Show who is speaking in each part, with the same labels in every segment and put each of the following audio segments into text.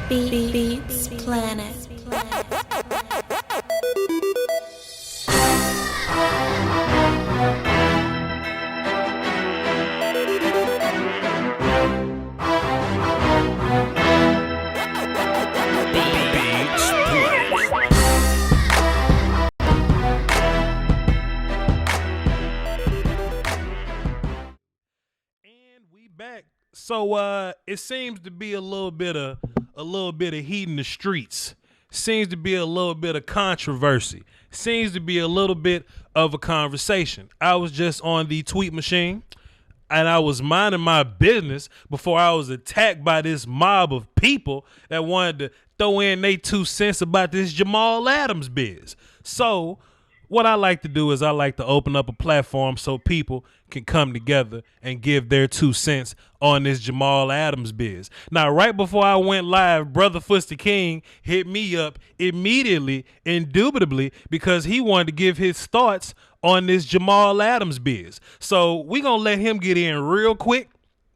Speaker 1: Beats Planet.
Speaker 2: Back. So it seems to be a little bit of heat in the streets. Seems to be a little bit of controversy. Seems to be a little bit of a conversation. I was just on the tweet machine and I was minding my business before I was attacked by this mob of people that wanted to throw in their 2 cents about this Jamal Adams biz. So what I like to do is I like to open up a platform so people can come together and give their 2 cents on this Jamal Adams biz. Now, right before I went live, Brother Fuster King hit me up immediately, indubitably, because he wanted to give his thoughts on this Jamal Adams biz. So we're going to let him get in real quick.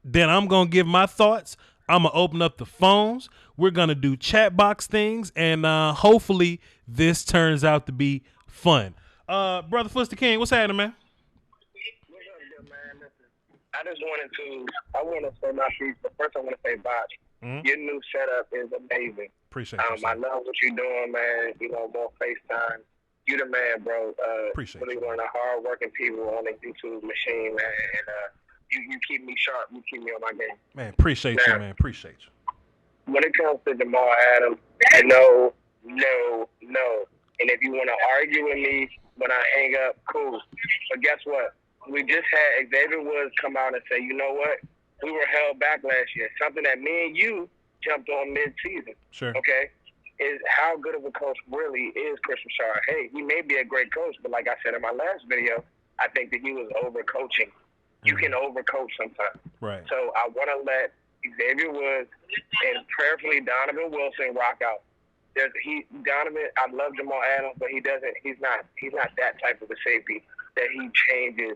Speaker 2: Then I'm going to give my thoughts. I'm going to open up the phones. We're going to do chat box things. And hopefully this turns out to be fun. Brother Fuster King, what's happening, man?
Speaker 3: What's up, good man? Listen, I want to say my piece, but first I want to say, Voch, your new setup is amazing.
Speaker 2: Appreciate you.
Speaker 3: I love what you're doing, man. You know, more FaceTime. You the man, bro.
Speaker 2: Appreciate
Speaker 3: really
Speaker 2: you.
Speaker 3: one of the hard-working people on the YouTube machine, man. And you keep me sharp. You keep me on my game.
Speaker 2: Man, appreciate you, man. Appreciate you.
Speaker 3: When it comes to Jamal Adams, no. And if you want to argue with me when I hang up, cool. But guess what? We just had Xavier Woods come out and say, you know what? We were held back last year. Something that me and you jumped on mid-season.
Speaker 2: Sure.
Speaker 3: Okay? Is how good of a coach really is Chris Richard. Hey, he may be a great coach, but like I said in my last video, I think that he was over-coaching. You can over-coach sometimes.
Speaker 2: Right.
Speaker 3: So I want to let Xavier Woods and prayerfully Donovan Wilson rock out. Donovan, I love Jamal Adams, but he's not that type of a safety that he changes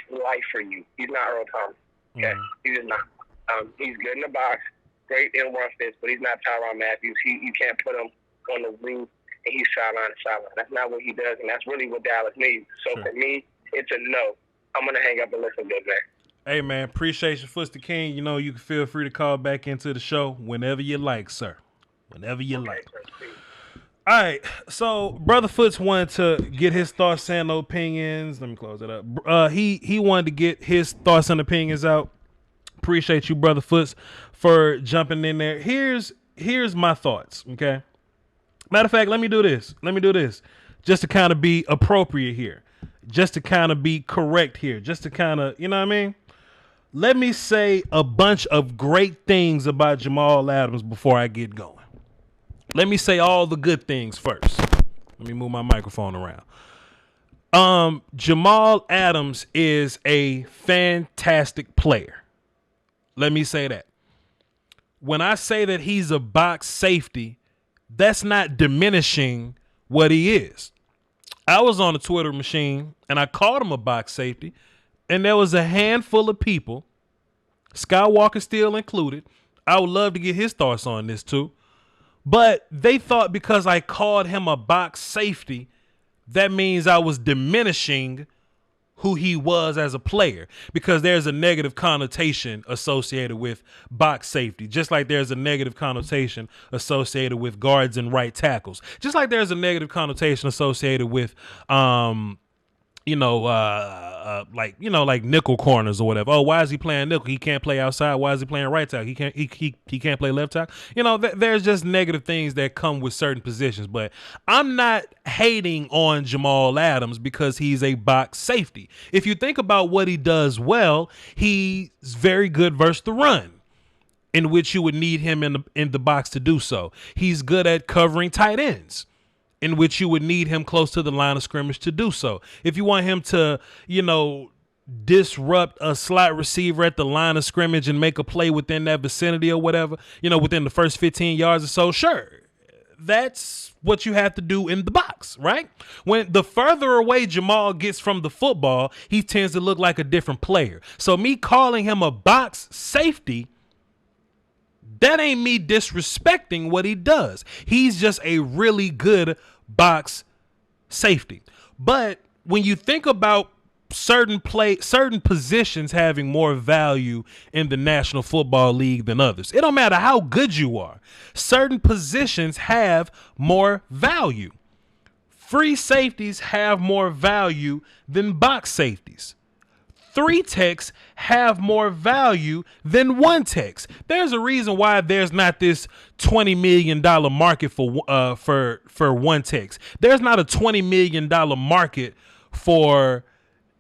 Speaker 3: life for you. He's not Earl Thomas. Okay? He's just not. He's good in the box, great in run fits, but he's not Tyrann Matthews. You can't put him on the roof and he's sideline to sideline. That's not what he does, and that's really what Dallas needs. So for me, it's a no. I'm gonna hang up and listen, good man.
Speaker 2: Hey man, appreciate you, Fuster King. You know you can feel free to call back into the show whenever you like, sir. Whenever you like. All right, so Brother Foots wanted to get his thoughts and opinions. Let me close it up. He wanted to get his thoughts and opinions out. Appreciate you, Brother Foots, for jumping in there. Here's my thoughts, okay? Matter of fact, let me do this. Just to kind of be appropriate here. Just to kind of be correct here. Just to kind of, you know what I mean? Let me say a bunch of great things about Jamal Adams before I get going. Let me say all the good things first. Let me move my microphone around. Jamal Adams is a fantastic player. Let me say that. When I say that he's a box safety, that's not diminishing what he is. I was on the Twitter machine and I called him a box safety, and there was a handful of people, Skywalker still included. I would love to get his thoughts on this too. But they thought because I called him a box safety, that means I was diminishing who he was as a player, because there's a negative connotation associated with box safety, just like there's a negative connotation associated with guards and right tackles, just like there's a negative connotation associated with like nickel corners or whatever. Oh, why is he playing nickel? He can't play outside. Why is he playing right tackle? He can't play left tackle. You know, there's just negative things that come with certain positions. But I'm not hating on Jamal Adams because he's a box safety. If you think about what he does well, he's very good versus the run, in which you would need him in the box to do so. He's good at covering tight ends, in which you would need him close to the line of scrimmage to do so. If you want him to, disrupt a slot receiver at the line of scrimmage and make a play within that vicinity or whatever, within the first 15 yards or so, sure. That's what you have to do in the box, right? When the further away Jamal gets from the football, he tends to look like a different player. So me calling him a box safety That ain't me disrespecting what he does. He's just a really good box safety. But when you think about certain positions having more value in the National Football League than others, it don't matter how good you are. Certain positions have more value. Free safeties have more value than box safeties. 3 techs have more value than 1 techs. There's a reason why there's not this $20 million market for 1 techs. There's not a $20 million market for,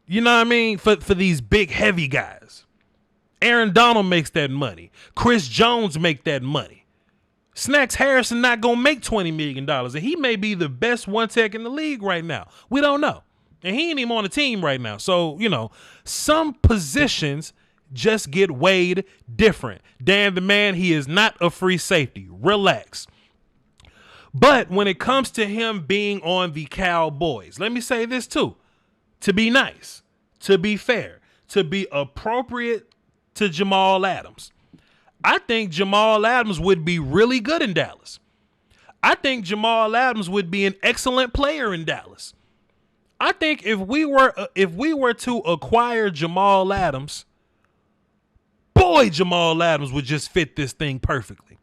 Speaker 2: you know what I mean, for these big heavy guys. Aaron Donald makes that money. Chris Jones make that money. Snacks Harrison not gonna make $20 million, and he may be the best 1 tech in the league right now. We don't know. And he ain't even on the team right now. So, you know, some positions just get weighed different. Dan the man, he is not a free safety. Relax. But when it comes to him being on the Cowboys, let me say this too. To be nice, to be fair, to be appropriate to Jamal Adams, I think Jamal Adams would be really good in Dallas. I think Jamal Adams would be an excellent player in Dallas. I think if we were to acquire Jamal Adams, boy, Jamal Adams would just fit this thing perfectly.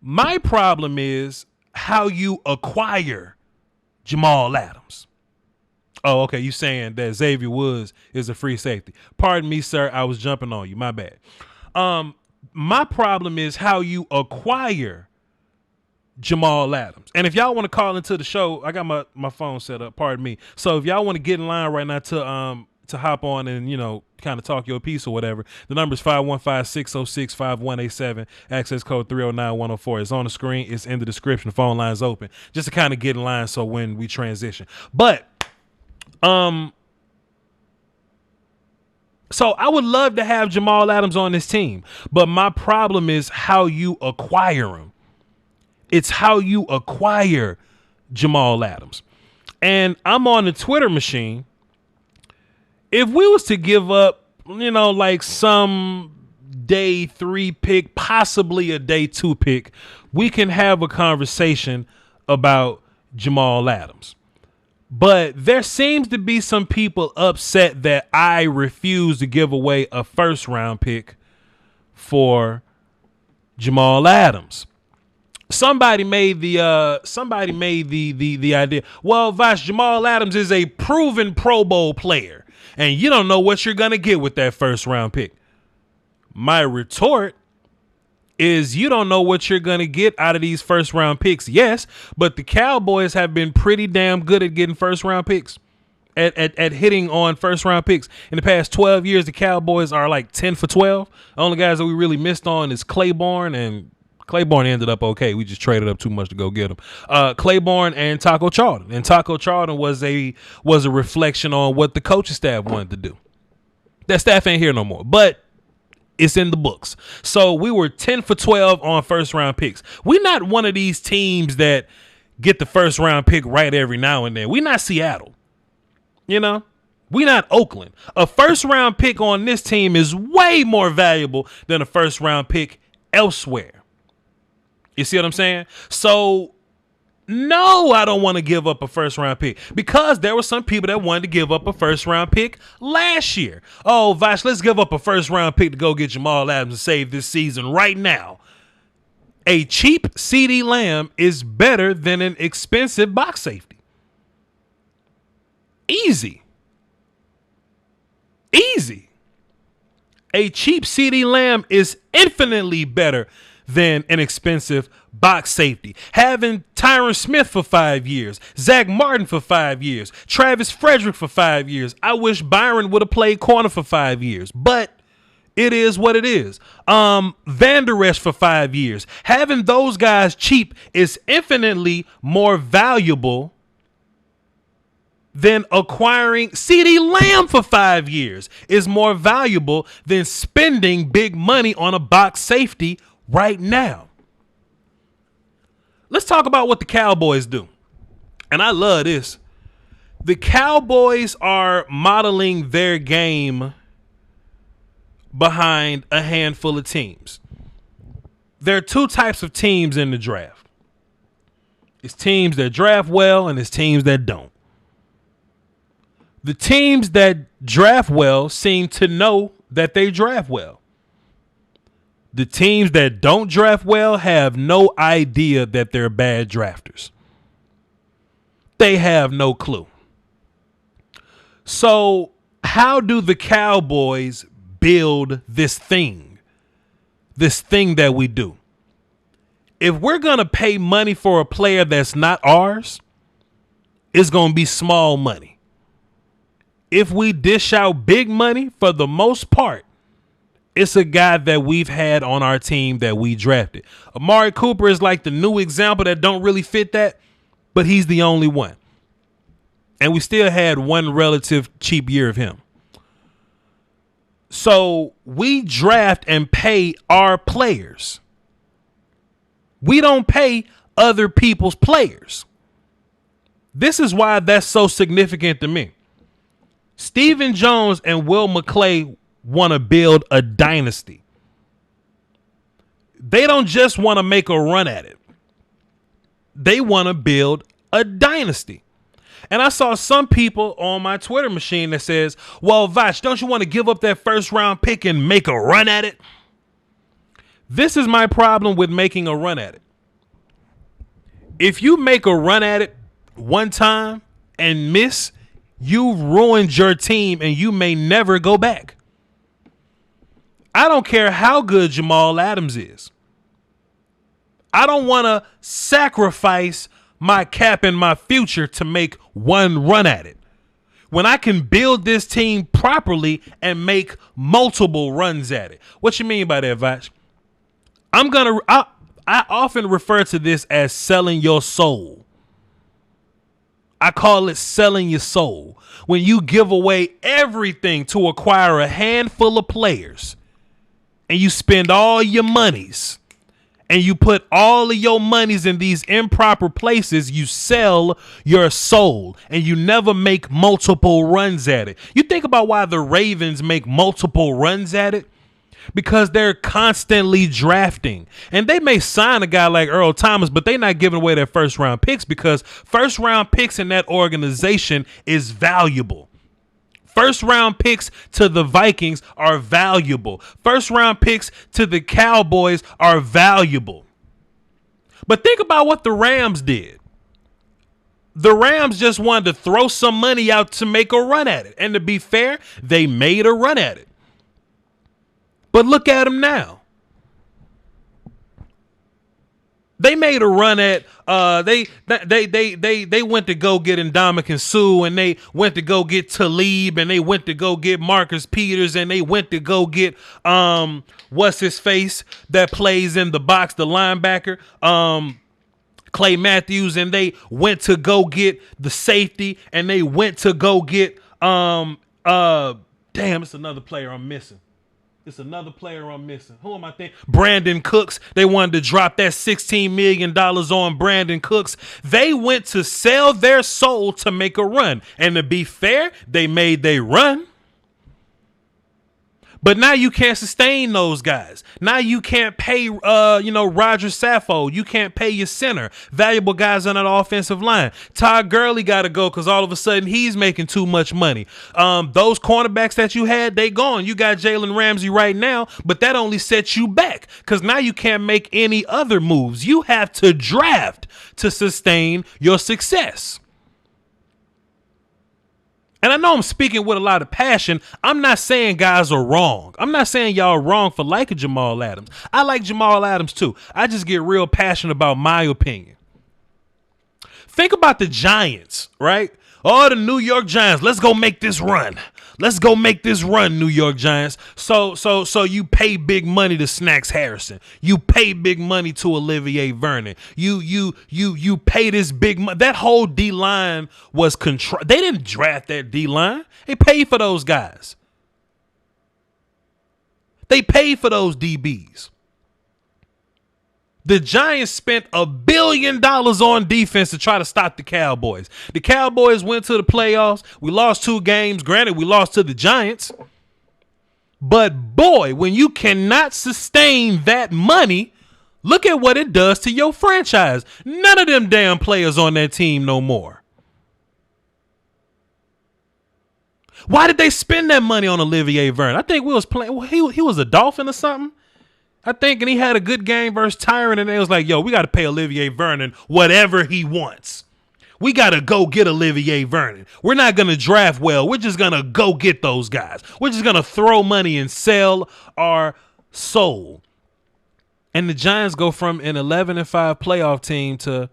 Speaker 2: My problem is how you acquire Jamal Adams. Oh, okay. You saying that Xavier Woods is a free safety. Pardon me, sir. I was jumping on you. My bad. My problem is how you acquire Jamal Adams. And if y'all want to call into the show, I got my phone set up. Pardon me. So if y'all want to get in line right now to hop on and, you know, kind of talk your piece or whatever, the number is 515-606-5187. Access code 309104. It's on the screen. It's in the description. The phone line's open. Just to kind of get in line so when we transition. But so I would love to have Jamal Adams on this team, but my problem is how you acquire him. It's how you acquire Jamal Adams. And I'm on the Twitter machine. If we was to give up, you know, like some day 3 pick, possibly a day 2 pick, we can have a conversation about Jamal Adams. But there seems to be some people upset that I refuse to give away a 1st round pick for Jamal Adams. Somebody made the idea. Well, Voch, Jamal Adams is a proven Pro Bowl player, and you don't know what you're gonna get with that 1st round pick. My retort is you don't know what you're going to get out of these 1st round picks. Yes, but the Cowboys have been pretty damn good at getting 1st round picks, at hitting on 1st round picks. In the past 12 years, the Cowboys are like 10 for 12. The only guys that we really missed on is Claiborne, and Claiborne ended up okay. We just traded up too much to go get him. Claiborne and Taco Charlton. And Taco Charlton was a reflection on what the coaching staff wanted to do. That staff ain't here no more. But it's in the books. So we were 10 for 12 on 1st round picks. We're not one of these teams that get the 1st round pick right every now and then. We're not Seattle. You know? We're not Oakland. A 1st round pick on this team is way more valuable than a 1st round pick elsewhere. You see what I'm saying? So no, I don't want to give up a 1st round pick, because there were some people that wanted to give up a 1st round pick last year. Oh, Voch, let's give up a 1st round pick to go get Jamal Adams and save this season right now. A cheap CeeDee Lamb is better than an expensive box safety. Easy. A cheap CeeDee Lamb is infinitely better than an expensive box safety. Having Tyron Smith for 5 years, Zach Martin for 5 years, Travis Frederick for 5 years. I wish Byron would have played corner for 5 years, but it is what it is. Van Der Esch for 5 years. Having those guys cheap is infinitely more valuable than acquiring CeeDee Lamb for 5 years. Is more valuable than spending big money on a box safety right now. Let's talk about what the Cowboys do. And I love this. The Cowboys are modeling their game behind a handful of teams. there are two types of teams in the draft. It's teams that draft well and it's teams that don't. The teams that draft well seem to know that they draft well. The teams that don't draft well have no idea that they're bad drafters. They have no clue. So how do the Cowboys build this thing that we do? If we're going to pay money for a player that's not ours, it's going to be small money. If we dish out big money, for the most part, it's a guy that we've had on our team that we drafted. Amari Cooper is like the new example that don't really fit that, but he's the only one. And we still had one relative cheap year of him. So we draft and pay our players. We don't pay other people's players. This is why that's so significant to me. Stephen Jones and Will McClay want to build a dynasty. They don't just want to make a run at it. They want to build a dynasty. And I saw some people on my Twitter machine that says, well, Voch, don't you want to give up that first round pick and make a run at it? This is my problem with making a run at it. If you make a run at it one time and miss, you've ruined your team and you may never go back. I don't care how good Jamal Adams is. I don't want to sacrifice my cap and my future to make one run at it, when I can build this team properly and make multiple runs at it. What you mean by that, Voch? I often refer to this as selling your soul. I call it selling your soul. When you give away everything to acquire a handful of players and you spend all your monies and you put all of your monies in these improper places, you sell your soul and you never make multiple runs at it. You think about why the Ravens make multiple runs at it? Because they're constantly drafting. And they may sign a guy like Earl Thomas, but they're not giving away their first round picks because first round picks in that organization is valuable. First round picks to the Vikings are valuable. First round picks to the Cowboys are valuable. But think about what the Rams did. The Rams just wanted to throw some money out to make a run at it. And to be fair, they made a run at it. But look at them now. They made a run at they went to go get Ndamukong Suh, and they went to go get Talib, and they went to go get Marcus Peters, and they went to go get what's his face that plays in the box, the linebacker, Clay Matthews, and they went to go get the safety, and they went to go get damn, it's another player I'm missing. Who am I thinking? Brandon Cooks. They wanted to drop that $16 million on Brandon Cooks. They went to sell their soul to make a run. And to be fair, they made their run. But now you can't sustain those guys. Now you can't pay, Roger Saffold. You can't pay your center. Valuable guys on that offensive line. Todd Gurley got to go because all of a sudden he's making too much money. Those cornerbacks that you had, they gone. You got Jalen Ramsey right now, but that only sets you back because now you can't make any other moves. You have to draft to sustain your success. And I know I'm speaking with a lot of passion. I'm not saying guys are wrong. I'm not saying y'all are wrong for liking Jamal Adams. I like Jamal Adams too. I just get real passionate about my opinion. Think about the Giants, right? Oh, the New York Giants. Let's go make this run. Let's go make this run, New York Giants. So you pay big money to Snacks Harrison. You pay big money to Olivier Vernon. You pay this big money. That whole D-line was control. They didn't draft that D-line. They paid for those guys. They paid for those DBs. The Giants spent $1 billion on defense to try to stop the Cowboys. The Cowboys went to the playoffs. We lost 2 games. Granted, we lost to the Giants. But boy, when you cannot sustain that money, Look at what it does to your franchise. None of them damn players on that team no more. Why did they spend that money on Olivier Vernon? I think we was playing. He was a Dolphin or something. I think, and he had a good game versus Tyron, and they was like, yo, we got to pay Olivier Vernon whatever he wants. We got to go get Olivier Vernon. We're not going to draft well. We're just going to go get those guys. We're just going to throw money and sell our soul. And the Giants go from an 11-5 playoff team to,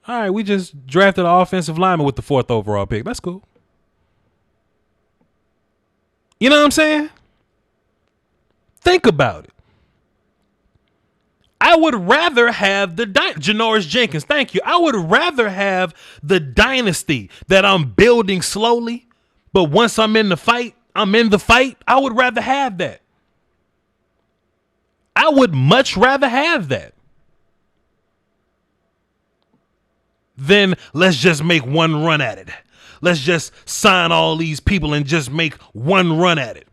Speaker 2: all right, we just drafted an offensive lineman with the 4th overall pick. That's cool. You know what I'm saying? Think about it. I would rather have the Janoris Jenkins. Thank you. I would rather have the dynasty that I'm building slowly, but once I'm in the fight, I'm in the fight. I would rather have that. I would much rather have that than let's just make one run at it. Let's just sign all these people and just make one run at it.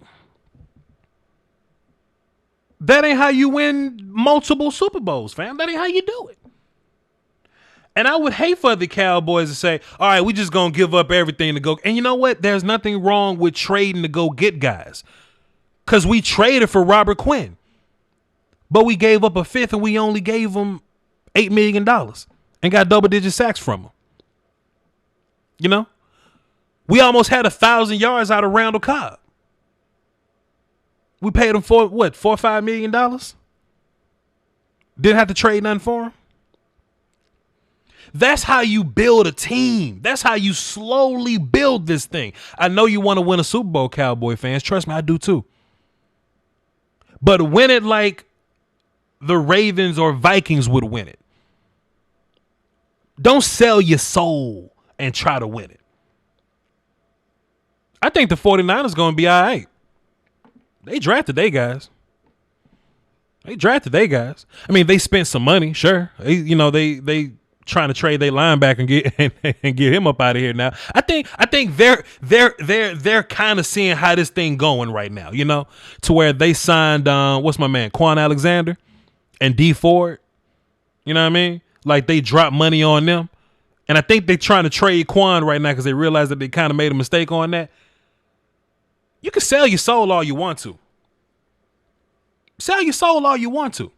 Speaker 2: That ain't how you win multiple Super Bowls, fam. That ain't how you do it. And I would hate for the Cowboys to say, all right, we just going to give up everything to go. And you know what? There's nothing wrong with trading to go get guys. Because we traded for Robert Quinn. But we gave up a 5th and we only gave him $8 million and got double-digit sacks from him. You know? We almost had 1,000 yards out of Randall Cobb. We paid him for what, $4 or $5 million? Didn't have to trade nothing for him. That's how you build a team. That's how you slowly build this thing. I know you want to win a Super Bowl, Cowboy fans. Trust me, I do too. But win it like the Ravens or Vikings would win it. Don't sell your soul and try to win it. I think the 49ers going to be all right. They drafted their guys. I mean, they spent some money, sure. They trying to trade their linebacker and get him up out of here now. I think they're kind of seeing how this thing going right now, you know, to where they signed what's my man, Quan Alexander and D Ford. You know what I mean? Like they dropped money on them. And I think they're trying to trade Quan right now because they realize that they kind of made a mistake on that. You can sell your soul all you want to. Sell your soul all you want to.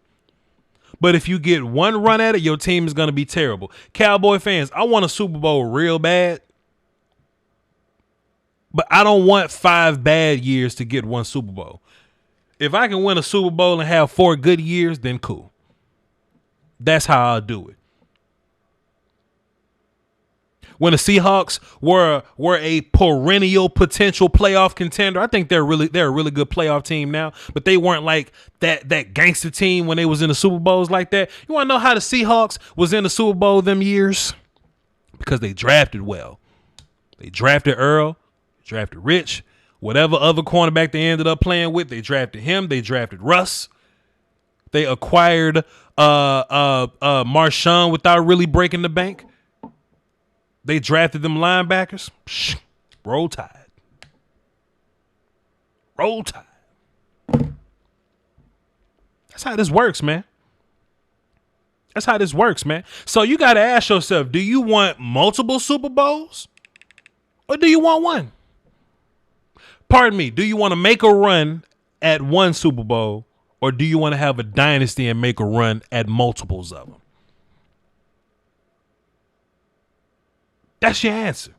Speaker 2: But if you get one run at it, your team is going to be terrible. Cowboy fans, I want a Super Bowl real bad. But I don't want 5 bad years to get one Super Bowl. If I can win a Super Bowl and have 4 good years, then cool. That's how I'll do it. When the Seahawks were a perennial potential playoff contender, I think they're a really good playoff team now. But they weren't like that gangster team when they was in the Super Bowls like that. You want to know how the Seahawks was in the Super Bowl them years? Because they drafted well. They drafted Earl, drafted Rich, whatever other cornerback they ended up playing with. They drafted him. They drafted Russ. They acquired Marshawn without really breaking the bank. They drafted them linebackers. Psh, roll Tide. Roll Tide. That's how this works, man. So you got to ask yourself, do you want multiple Super Bowls or do you want one? Pardon me. Do you want to make a run at one Super Bowl or do you want to have a dynasty and make a run at multiples of them? That's your answer.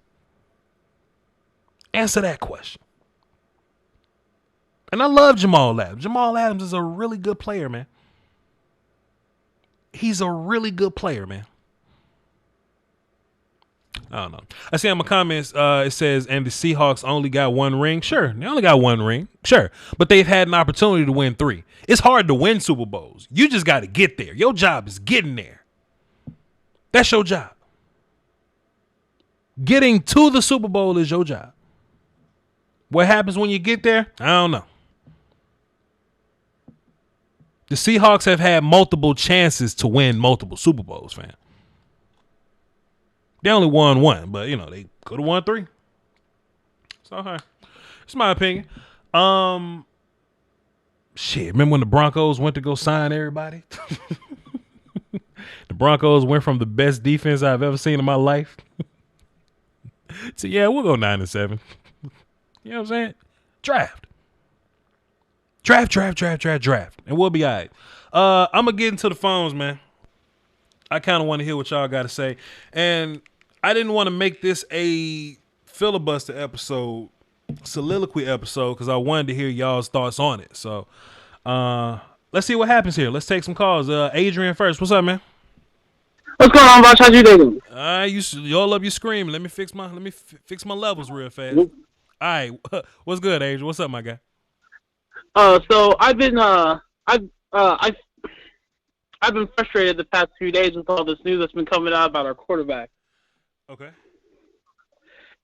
Speaker 2: Answer that question. And I love Jamal Adams. Jamal Adams is a really good player, man. He's a really good player, man. I don't know. I see in my comments, it says, and the Seahawks only got 1 ring. Sure, they only got 1 ring. Sure, but they've had an opportunity to win 3. It's hard to win Super Bowls. You just got to get there. Your job is getting there. That's your job. Getting to the Super Bowl is your job. What happens when you get there? I don't know. The Seahawks have had multiple chances to win multiple Super Bowls, fam. They only won 1, but, they could have won 3. So, hey, it's my opinion. Shit, remember when the Broncos went to go sign everybody? The Broncos went from the best defense I've ever seen in my life to, yeah, we'll go 9-7. You know what I'm saying? Draft. And we'll be all right. I'm going to get into the phones, man. I kind of want to hear what y'all got to say. And I didn't want to make this a filibuster episode, soliloquy episode, because I wanted to hear y'all's thoughts on it. So let's see what happens here. Let's take some calls. Adrian first. What's up, man?
Speaker 1: What's going on, Voch? How's you doing?
Speaker 2: Y'all up, you screaming. Let me fix my levels real fast. All right, what's good, Adrian? What's up, my guy?
Speaker 1: So I've been I've been frustrated the past few days with all this news that's been coming out about our quarterback.
Speaker 2: Okay.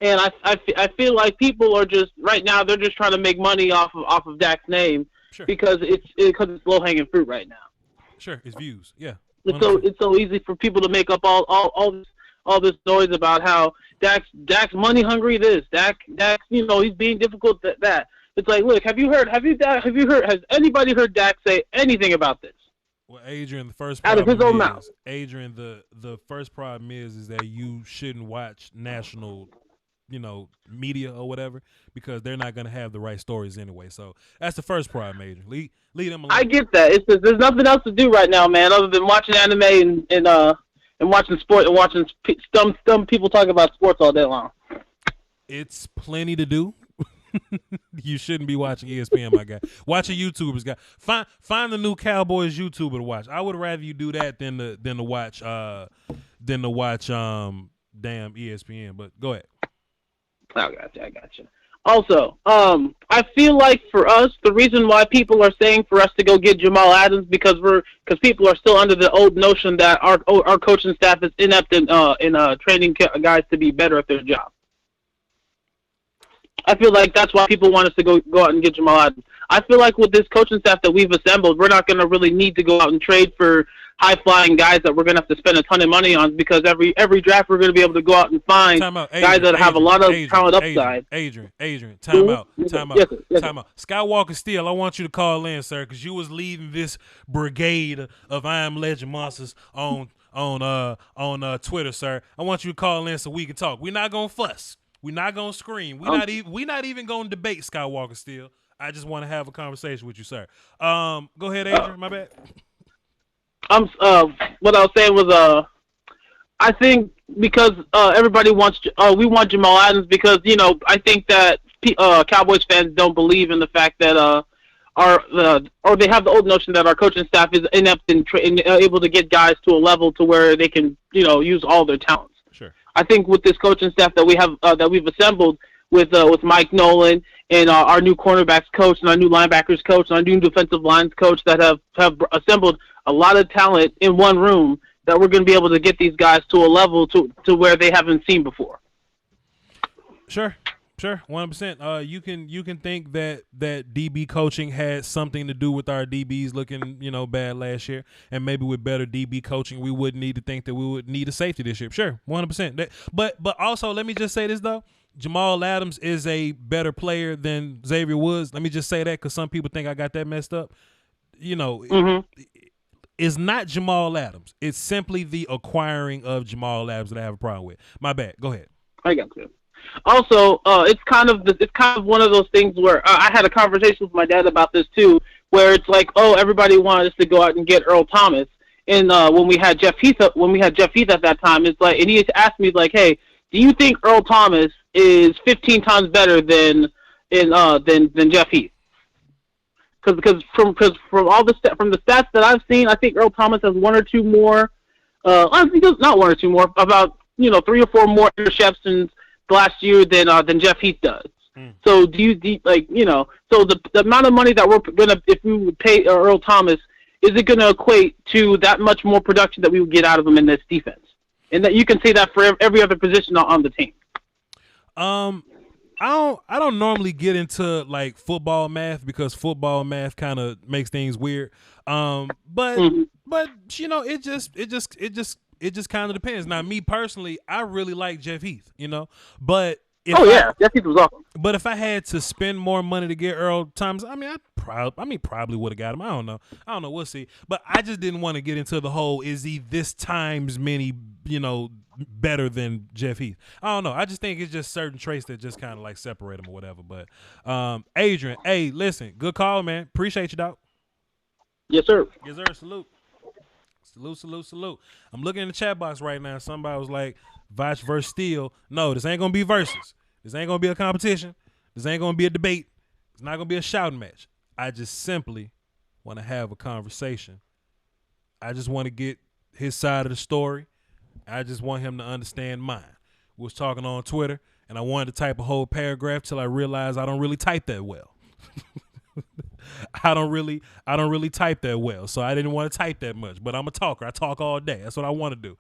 Speaker 1: And I feel like people are just right now they're just trying to make money off of Dak's name.
Speaker 2: Sure.
Speaker 1: because it's low hanging fruit right now.
Speaker 2: Sure, it's views. Yeah.
Speaker 1: It's so easy for people to make up all this noise about how Dak's money hungry. Dak's he's being difficult. That it's like, look, have you heard? Has anybody heard Dak say anything about this?
Speaker 2: Well, Adrian, the first
Speaker 1: out of his own
Speaker 2: is,
Speaker 1: mouth.
Speaker 2: Adrian, the first problem is that you shouldn't watch national, media or whatever, because they're not going to have the right stories anyway. So that's the first problem, Adrian. Lead them alone.
Speaker 1: I get that. It's just, there's nothing else to do right now, man, other than watching anime and watching sport and watching dumb people talk about sports all day long.
Speaker 2: It's plenty to do. You shouldn't be watching ESPN, my guy. Watch a YouTuber's guy. Find the new Cowboys YouTuber to watch. I would rather you do that than to watch damn ESPN. But go ahead.
Speaker 1: I got you. Also, I feel like for us, the reason why people are saying for us to go get Jamal Adams because people are still under the old notion that our coaching staff is inept in training guys to be better at their job. I feel like that's why people want us to go out and get Jamal Adams. I feel like with this coaching staff that we've assembled, we're not going to really need to go out and trade for high-flying guys that we're going to have to spend a ton of money on, because every draft we're going to be able to go out and find guys that have a lot of talent upside.
Speaker 2: Adrian, time out.
Speaker 1: Yes, sir.
Speaker 2: Time out. Skywalker Steel, I want you to call in, sir, because you was leading this brigade of I Am Legend monsters on Twitter, sir. I want you to call in so we can talk. We're not going to fuss. We're not going to scream. We're not even going to debate Skywalker Steel. I just want to have a conversation with you, sir. Go ahead, Adrian. My bad.
Speaker 1: What I was saying was, I think because everybody we want Jamal Adams because, I think that Cowboys fans don't believe in the fact that or they have the old notion that our coaching staff is inept and able to get guys to a level to where they can, use all their talents.
Speaker 2: Sure.
Speaker 1: I think with this coaching staff that we have that we've assembled with Mike Nolan and our new cornerbacks coach and our new linebackers coach and our new defensive lines coach that have assembled a lot of talent in one room, that we're going to be able to get these guys to a level to where they haven't seen before.
Speaker 2: Sure, 100%. You can think that DB coaching had something to do with our DBs looking bad last year, and maybe with better DB coaching we wouldn't need to think that we would need a safety this year. Sure, 100%. But also let me just say this though. Jamal Adams is a better player than Xavier Woods. Let me just say that because some people think I got that messed up. It's not Jamal Adams. It's simply the acquiring of Jamal Adams that I have a problem with. My bad. Go ahead.
Speaker 1: I got you. Also, it's kind of one of those things where I had a conversation with my dad about this too, where it's like, everybody wanted us to go out and get Earl Thomas, and when we had Jeff Heath at that time, it's like, and he asked me like, hey, do you think Earl Thomas is 15 times better than Jeff Heath? Because from the stats that I've seen, I think Earl Thomas has one or two more. I think not one or two more, about 3 or 4 more interceptions last year than Jeff Heath does. So do you so the amount of money that we're gonna, if we would pay Earl Thomas, is it gonna equate to that much more production that we would get out of him in this defense? And that you can say that for every other position on the team.
Speaker 2: I don't normally get into like football math because football math kind of makes things weird. But it just kind of depends. Now, me personally, I really like Jeff Heath, but
Speaker 1: Oh yeah, Jeff Heath was awesome.
Speaker 2: But if I had to spend more money to get Earl Thomas, I mean, probably would have got him. I don't know. We'll see. But I just didn't want to get into the whole, is he this times many, better than Jeff Heath? I don't know. I just think it's just certain traits that just kind of like separate him or whatever. But Adrian, hey, listen, good call, man. Appreciate you, dog.
Speaker 1: Yes, sir.
Speaker 2: Yes, sir. Salute. I'm looking in the chat box right now. Somebody was like, Voch versus Steele. No, this ain't gonna be versus. This ain't gonna be a competition. This ain't gonna be a debate. It's not gonna be a shouting match. I just simply want to have a conversation. I just want to get his side of the story. I just want him to understand mine. We was talking on Twitter, and I wanted to type a whole paragraph till I realized I don't really type that well. I don't really type that well, so I didn't want to type that much. But I'm a talker. I talk all day. That's what I want to do.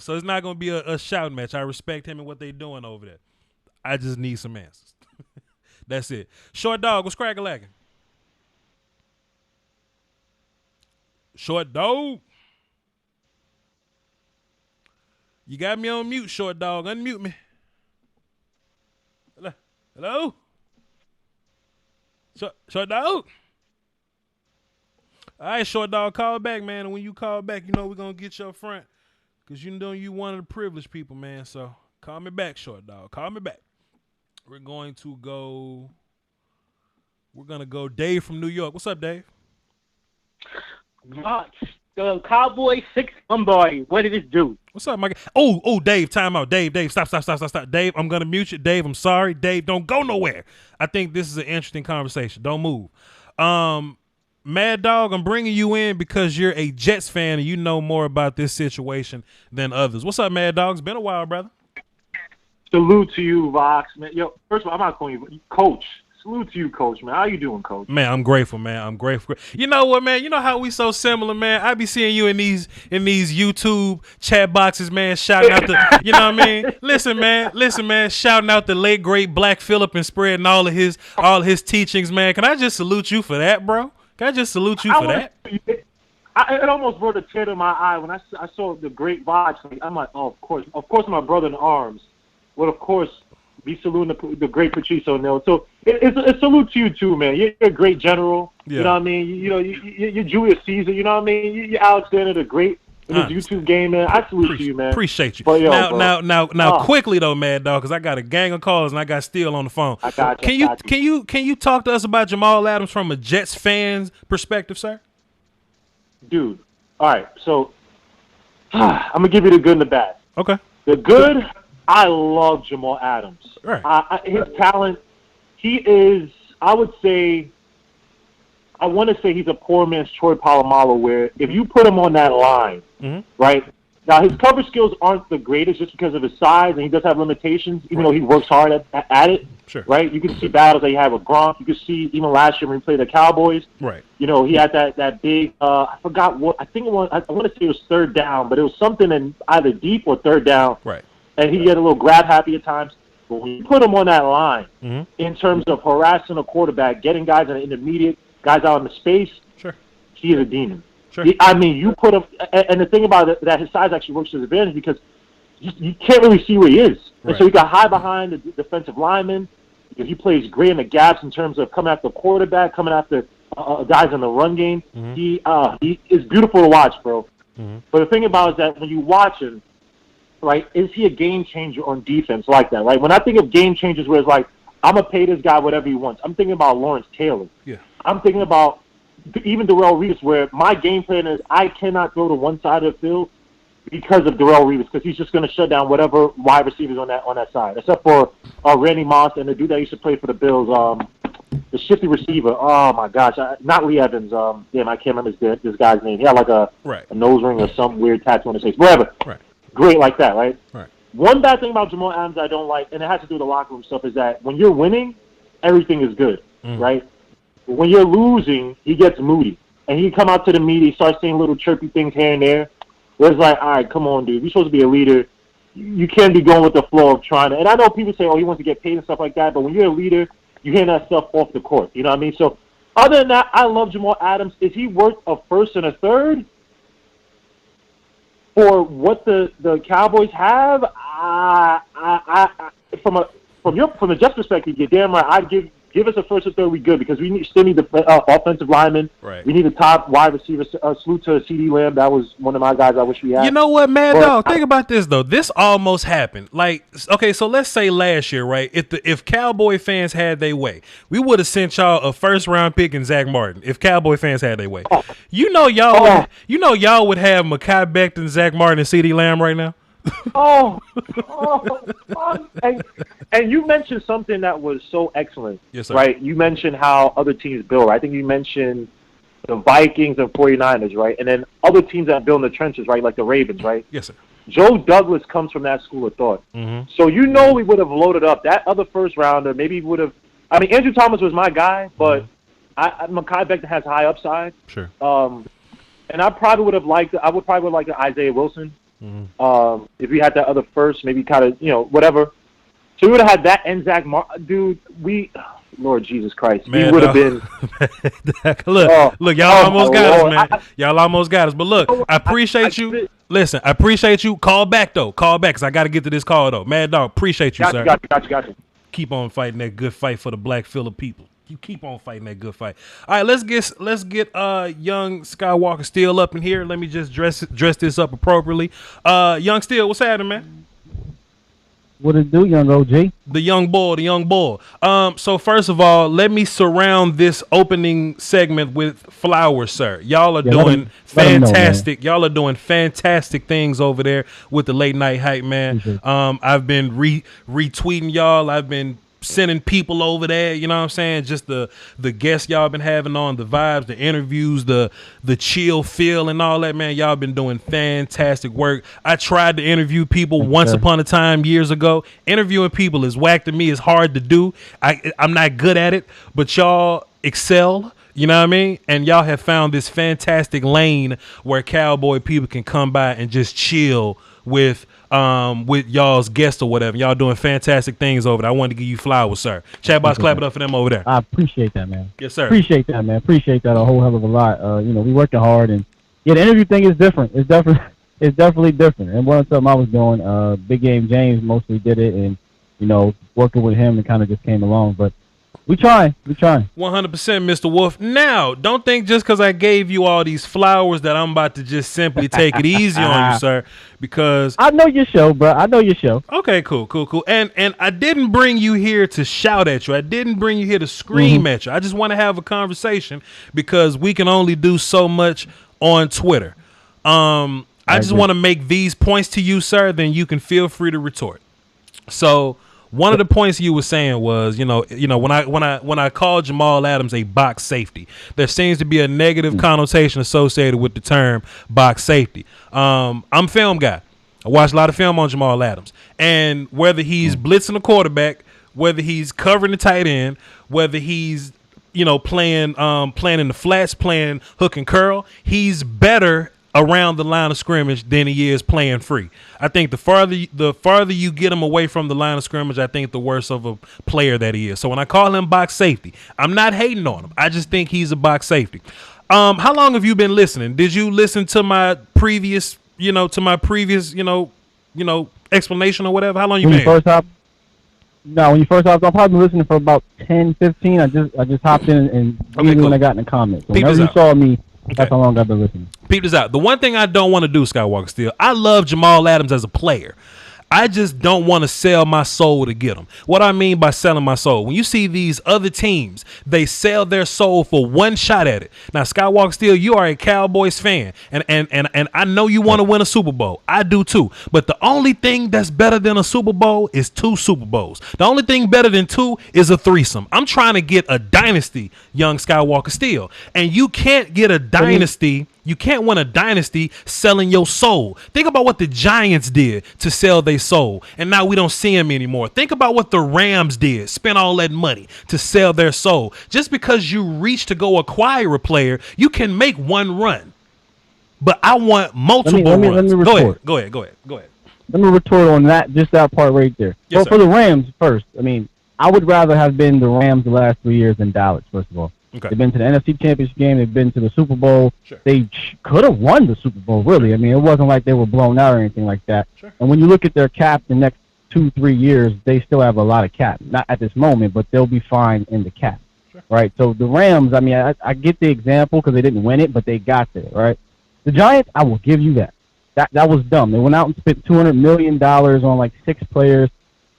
Speaker 2: So it's not going to be a shout match. I respect him and what they doing over there. I just need some answers. That's it. Short dog, what's crack-a-lacking? Short dog. You got me on mute, short dog. Unmute me. Hello? Short dog? All right, short dog, call back, man. And when you call back, we're going to get you up front. Because you one of the privileged people, man. So call me back, short dog. Call me back. We're going to go Dave from New York. What's up, Dave?
Speaker 4: The Cowboy 6-1 boy. What did it do?
Speaker 2: What's up, my guy? Oh, Dave, time out. Dave, stop. Dave, I'm going to mute you. Dave, I'm sorry. Dave, don't go nowhere. I think this is an interesting conversation. Don't move. Mad Dog, I'm bringing you in because you're a Jets fan and you know more about this situation than others. What's up, Mad Dog? It's been a while, brother.
Speaker 4: Salute to you, Voch, man. Yo, first of all, I'm not calling you Coach. Salute to you, Coach, man. How you doing, Coach?
Speaker 2: Man, I'm grateful, man. I'm grateful. You know what, man? You know how we so similar, man? I be seeing you in these YouTube chat boxes, man, shouting out the, you know what I mean? Listen, man, shouting out the late great Black Phillip and spreading all of his teachings, man. Can I just salute you for that, bro? Can I just salute you for that?
Speaker 4: It almost brought a tear to my eye when I saw the great Voch. I'm like, oh, of course, my brother in arms would, of course, be saluting the great Patricio Neal. So it's a salute to you too, man. You're a great general. Yeah. You know what I mean? You're Julius Caesar. You know what I mean? You're Alexander the Great in this YouTube game, man. I salute to you, man.
Speaker 2: Appreciate you.
Speaker 4: But,
Speaker 2: now, quickly though, Mad Dog, because I got a gang of calls and I got Steele on the phone.
Speaker 4: I got you.
Speaker 2: Can you talk to us about Jamal Adams from a Jets fan's perspective, sir?
Speaker 4: Dude, all right. So I'm gonna give you the good and the bad.
Speaker 2: Okay.
Speaker 4: The good. I love Jamal Adams.
Speaker 2: Right.
Speaker 4: His talent, he is, I want to say he's a poor man's Troy Polamalu, where if you put him on that line, right, now his cover skills aren't the greatest just because of his size, and he does have limitations, even though he works hard at it.
Speaker 2: Sure.
Speaker 4: Right? You can see battles that he had with Gronk. You can see even last year when he played the Cowboys.
Speaker 2: Right.
Speaker 4: He had that big, I forgot what, I think it was, I want to say it was third down, but it was something in either deep or third down.
Speaker 2: Right.
Speaker 4: And he get a little grab happy at times. But when you put him on that line, in terms of harassing a quarterback, getting guys in the intermediate, guys out in the space,
Speaker 2: sure,
Speaker 4: he is a demon.
Speaker 2: Sure.
Speaker 4: You put him, and the thing about it, that his size actually works to his advantage because you can't really see where he is.
Speaker 2: Right.
Speaker 4: And so you got high behind the defensive lineman. He plays great in the gaps in terms of coming after the quarterback, coming after guys in the run game. He is beautiful to watch, bro. But the thing about it is that when you watch him, right, is he a game changer on defense like that, right? When I think of game changers where it's like, I'm going to pay this guy whatever he wants, I'm thinking about Lawrence Taylor.
Speaker 2: Yeah.
Speaker 4: I'm thinking about even Darrelle Revis, where my game plan is I cannot throw to one side of the field because of Darrelle Revis, because he's just going to shut down whatever wide receivers on that side, except for Randy Moss and the dude that used to play for the Bills, the shifty receiver. Oh, my gosh. Not Lee Evans. I can't remember this guy's name. He had like a nose ring or some weird tattoo on his face. Whatever.
Speaker 2: Right.
Speaker 4: Great like that, right?
Speaker 2: Right.
Speaker 4: One bad thing about Jamal Adams I don't like, and it has to do with the locker room stuff, is that when you're winning, everything is good, right? But when you're losing, he gets moody. And he come out to the media, he starts saying little chirpy things here and there. Where it's like, all right, come on, dude. You're supposed to be a leader. You can't be going with the flow of trying to. And I know people say, oh, he wants to get paid and stuff like that, but when you're a leader, you hear that stuff off the court. You know what I mean? So other than that, I love Jamal Adams. Is he worth a first and a third? For what the Cowboys have, from from the Jets' perspective, you're damn right. I'd give us a first or third week good because we still need the offensive lineman.
Speaker 2: Right.
Speaker 4: We need a top wide receiver. Salute to CD Lamb. That was one of my guys I wish we had.
Speaker 2: You know what, Mad Dog? Think about this though. This almost happened. Like, okay, so let's say last year, right? If Cowboy fans had their way, we would have sent y'all a first round pick in Zach Martin. If Cowboy fans had their way, y'all would have Mekhi Becton, Zach Martin, and CD Lamb right now.
Speaker 4: And you mentioned something that was so excellent.
Speaker 2: Yes, sir.
Speaker 4: Right? You mentioned how other teams build. I think you mentioned the Vikings and 49ers, right? And then other teams that build in the trenches, right? Like the Ravens, right?
Speaker 2: Yes, sir.
Speaker 4: Joe Douglas comes from that school of thought.
Speaker 2: Mm-hmm.
Speaker 4: So we would have loaded up that other first rounder. Maybe would have. I mean, Andrew Thomas was my guy, but Mekhi Becton has high upside.
Speaker 2: Sure.
Speaker 4: And I probably would have liked. I would probably like Isaiah Wilson.
Speaker 2: Mm-hmm.
Speaker 4: If we had that other first, maybe kind of, whatever. So we would have had that and Zach dude, Lord Jesus Christ.
Speaker 2: Man,
Speaker 4: we would have been.
Speaker 2: Look, y'all almost got us, man. Y'all almost got us. But look, I appreciate you. Listen, I appreciate you. Call back, though. Call back, because I got to get to this call, though. Mad Dog, appreciate you, sir.
Speaker 4: Got you.
Speaker 2: Keep on fighting that good fight for the black Phillip people. You keep on fighting that good fight. All right, let's get young Skywalker Steel up in here. Let me just dress this up appropriately. Young Steel, what's happening, man?
Speaker 5: What it do, young OG?
Speaker 2: The young boy. So first of all, let me surround this opening segment with flowers, sir. Y'all are doing fantastic. Y'all are doing fantastic things over there with the late night hype, man. I've been retweeting y'all. I've been sending people over there, you know what I'm saying? Just the guests y'all been having on, the vibes, the interviews, the chill feel and all that, man. Y'all been doing fantastic work. I tried to interview people once upon a time years ago. Interviewing people is whack to me. It's hard to do. I'm not good at it, but y'all excel. You know what I mean? And y'all have found this fantastic lane where Cowboy people can come by and just chill with y'all's guests or whatever. Y'all doing fantastic things over there. I wanted to give you flowers, sir. Chat box, clap it up for them over there.
Speaker 5: I appreciate that, man.
Speaker 2: Yes, sir.
Speaker 5: Appreciate that, man. Appreciate that a whole hell of a lot. We working hard, and the interview thing is different. It's definitely different. And one of the something I was doing, Big Game James mostly did it, and working with him and kind of just came along. But we trying. 100%,
Speaker 2: Mr. Wolf. Now, don't think just because I gave you all these flowers that I'm about to just simply take it easy on you, sir, because
Speaker 5: I know your show, bro. I know your show.
Speaker 2: Okay, cool. And I didn't bring you here to shout at you. I didn't bring you here to scream at you. I just want to have a conversation because we can only do so much on Twitter. I just want to make these points to you, sir, then you can feel free to retort. So one of the points you were saying was, when I called Jamal Adams a box safety, there seems to be a negative connotation associated with the term box safety. I'm a film guy. I watch a lot of film on Jamal Adams, and whether he's blitzing the quarterback, whether he's covering the tight end, whether he's playing in the flats, playing hook and curl, he's better around the line of scrimmage than he is playing free. I think the farther you get him away from the line of scrimmage, I think the worse of a player that he is. So when I call him box safety, I'm not hating on him. I just think he's a box safety. How long have you been listening? Did you listen to my previous explanation or whatever? How long you been?
Speaker 5: When you first hopped, I've probably been listening for about 10, 15. I just hopped in and when I got in the comments. So whenever you saw me, that's how long I've been listening.
Speaker 2: Peep this out. The one thing I don't want to do, Skywalker Steel, I love Jamal Adams as a player. I just don't want to sell my soul to get him. What I mean by selling my soul, when you see these other teams, they sell their soul for one shot at it. Now, Skywalker Steel, you are a Cowboys fan, and I know you want to win a Super Bowl. I do too. But the only thing that's better than a Super Bowl is 2 Super Bowls. The only thing better than 2 is a threesome. I'm trying to get a dynasty, young Skywalker Steel, and you can't get a dynasty. You can't win a dynasty selling your soul. Think about what the Giants did to sell their soul, and now we don't see them anymore. Think about what the Rams did, spent all that money to sell their soul. Just because you reach to go acquire a player, you can make one run. But I want multiple runs.
Speaker 5: Let me retort.
Speaker 2: Go ahead.
Speaker 5: Let me retort on that, just that part right there.
Speaker 2: Yes,
Speaker 5: so for the Rams first, I would rather have been the Rams the last 3 years than Dallas, first of all.
Speaker 2: Okay.
Speaker 5: They've been to the NFC Championship game. They've been to the Super Bowl.
Speaker 2: Sure.
Speaker 5: They could have won the Super Bowl, really. It wasn't like they were blown out or anything like that.
Speaker 2: Sure.
Speaker 5: And when you look at their cap the next 2-3 years, they still have a lot of cap. Not at this moment, but they'll be fine in the cap. Sure. Right? So the Rams, I mean, I get the example because they didn't win it, but they got there, right? The Giants, I will give you that. That was dumb. They went out and spent $200 million on like 6 players,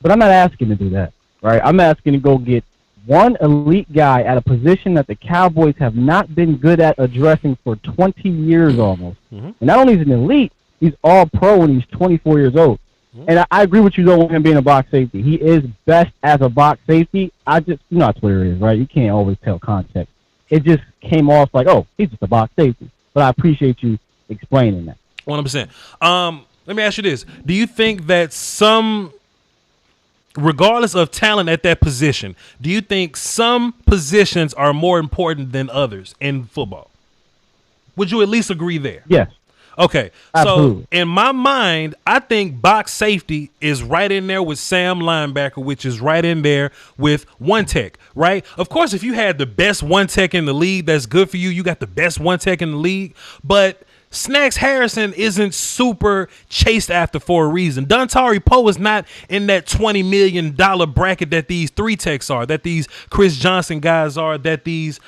Speaker 5: but I'm not asking to do that, right? I'm asking to go get one elite guy at a position that the Cowboys have not been good at addressing for 20 years almost. Mm-hmm. And not only is he an elite, he's all pro and he's 24 years old. Mm-hmm. And I agree with you, though, with him being a box safety. He is best as a box safety. You know how Twitter is, right? You can't always tell context. It just came off like, oh, he's just a box safety. But I appreciate you explaining that.
Speaker 2: 100%. Let me ask you this. Do you think that regardless of talent at that position, do you think some positions are more important than others in football? Would you at least agree there?
Speaker 5: Yes.
Speaker 2: Okay.
Speaker 5: Absolutely.
Speaker 2: So in my mind, I think box safety is right in there with Sam linebacker, which is right in there with one tech, right? Of course, if you had the best one tech in the league, that's good for you. You got the best one tech in the league, but Snacks Harrison isn't super chased after for a reason. Dontari Poe is not in that $20 million bracket that these 3 techs are, that these Chris Johnson guys are, that these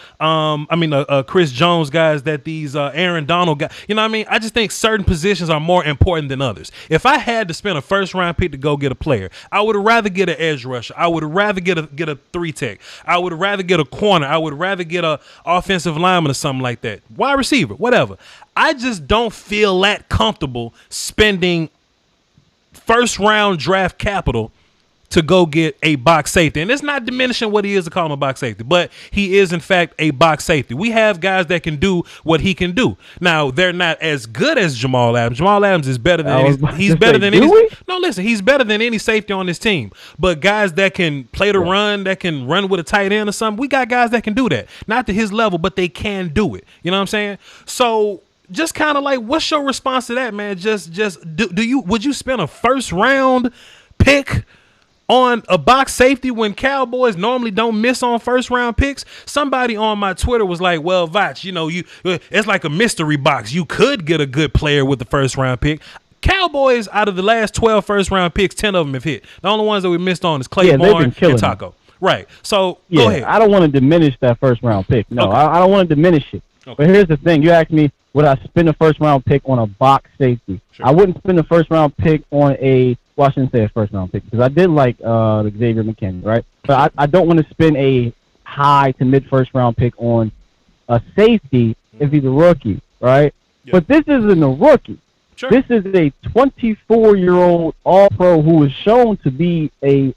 Speaker 2: Chris Jones guys, that these Aaron Donald guys. You know what I mean? I just think certain positions are more important than others. If I had to spend a first-round pick to go get a player, I would rather get an edge rusher. I would rather get a 3 tech. I would rather get a corner. I would rather get a offensive lineman or something like that. Wide receiver, whatever. I just don't feel that comfortable spending first-round draft capital to go get a box safety. And it's not diminishing what he is to call him a box safety, but he is, in fact, a box safety. We have guys that can do what he can do. Now, they're not as good as Jamal Adams. Jamal Adams is better than he's better than any. No, listen, he's better than any safety on this team. But guys that can play the run, that can run with a tight end or something, we got guys that can do that. Not to his level, but they can do it. You know what I'm saying? So just kind of like, what's your response to that, man? Would you spend a first round pick on a box safety when Cowboys normally don't miss on first round picks? Somebody on my Twitter was like, well, Voch, it's like a mystery box. You could get a good player with the first round pick. Cowboys, out of the last 12 first round picks, 10 of them have hit. The only ones that we missed on is Claiborne and Taco. Right. So go ahead.
Speaker 5: I don't want to diminish that first round pick. No, okay. I don't want to diminish it. Okay. But here's the thing. You asked me, would I spend a first round pick on a box safety? Sure. I wouldn't spend a first round pick on I shouldn't say a first round pick because I did like Xavier McKinney, right? But I don't want to spend a high to mid first round pick on a safety if he's a rookie, right? Yep. But this isn't a rookie. Sure. This is a 24-year-old All-Pro who is shown to be a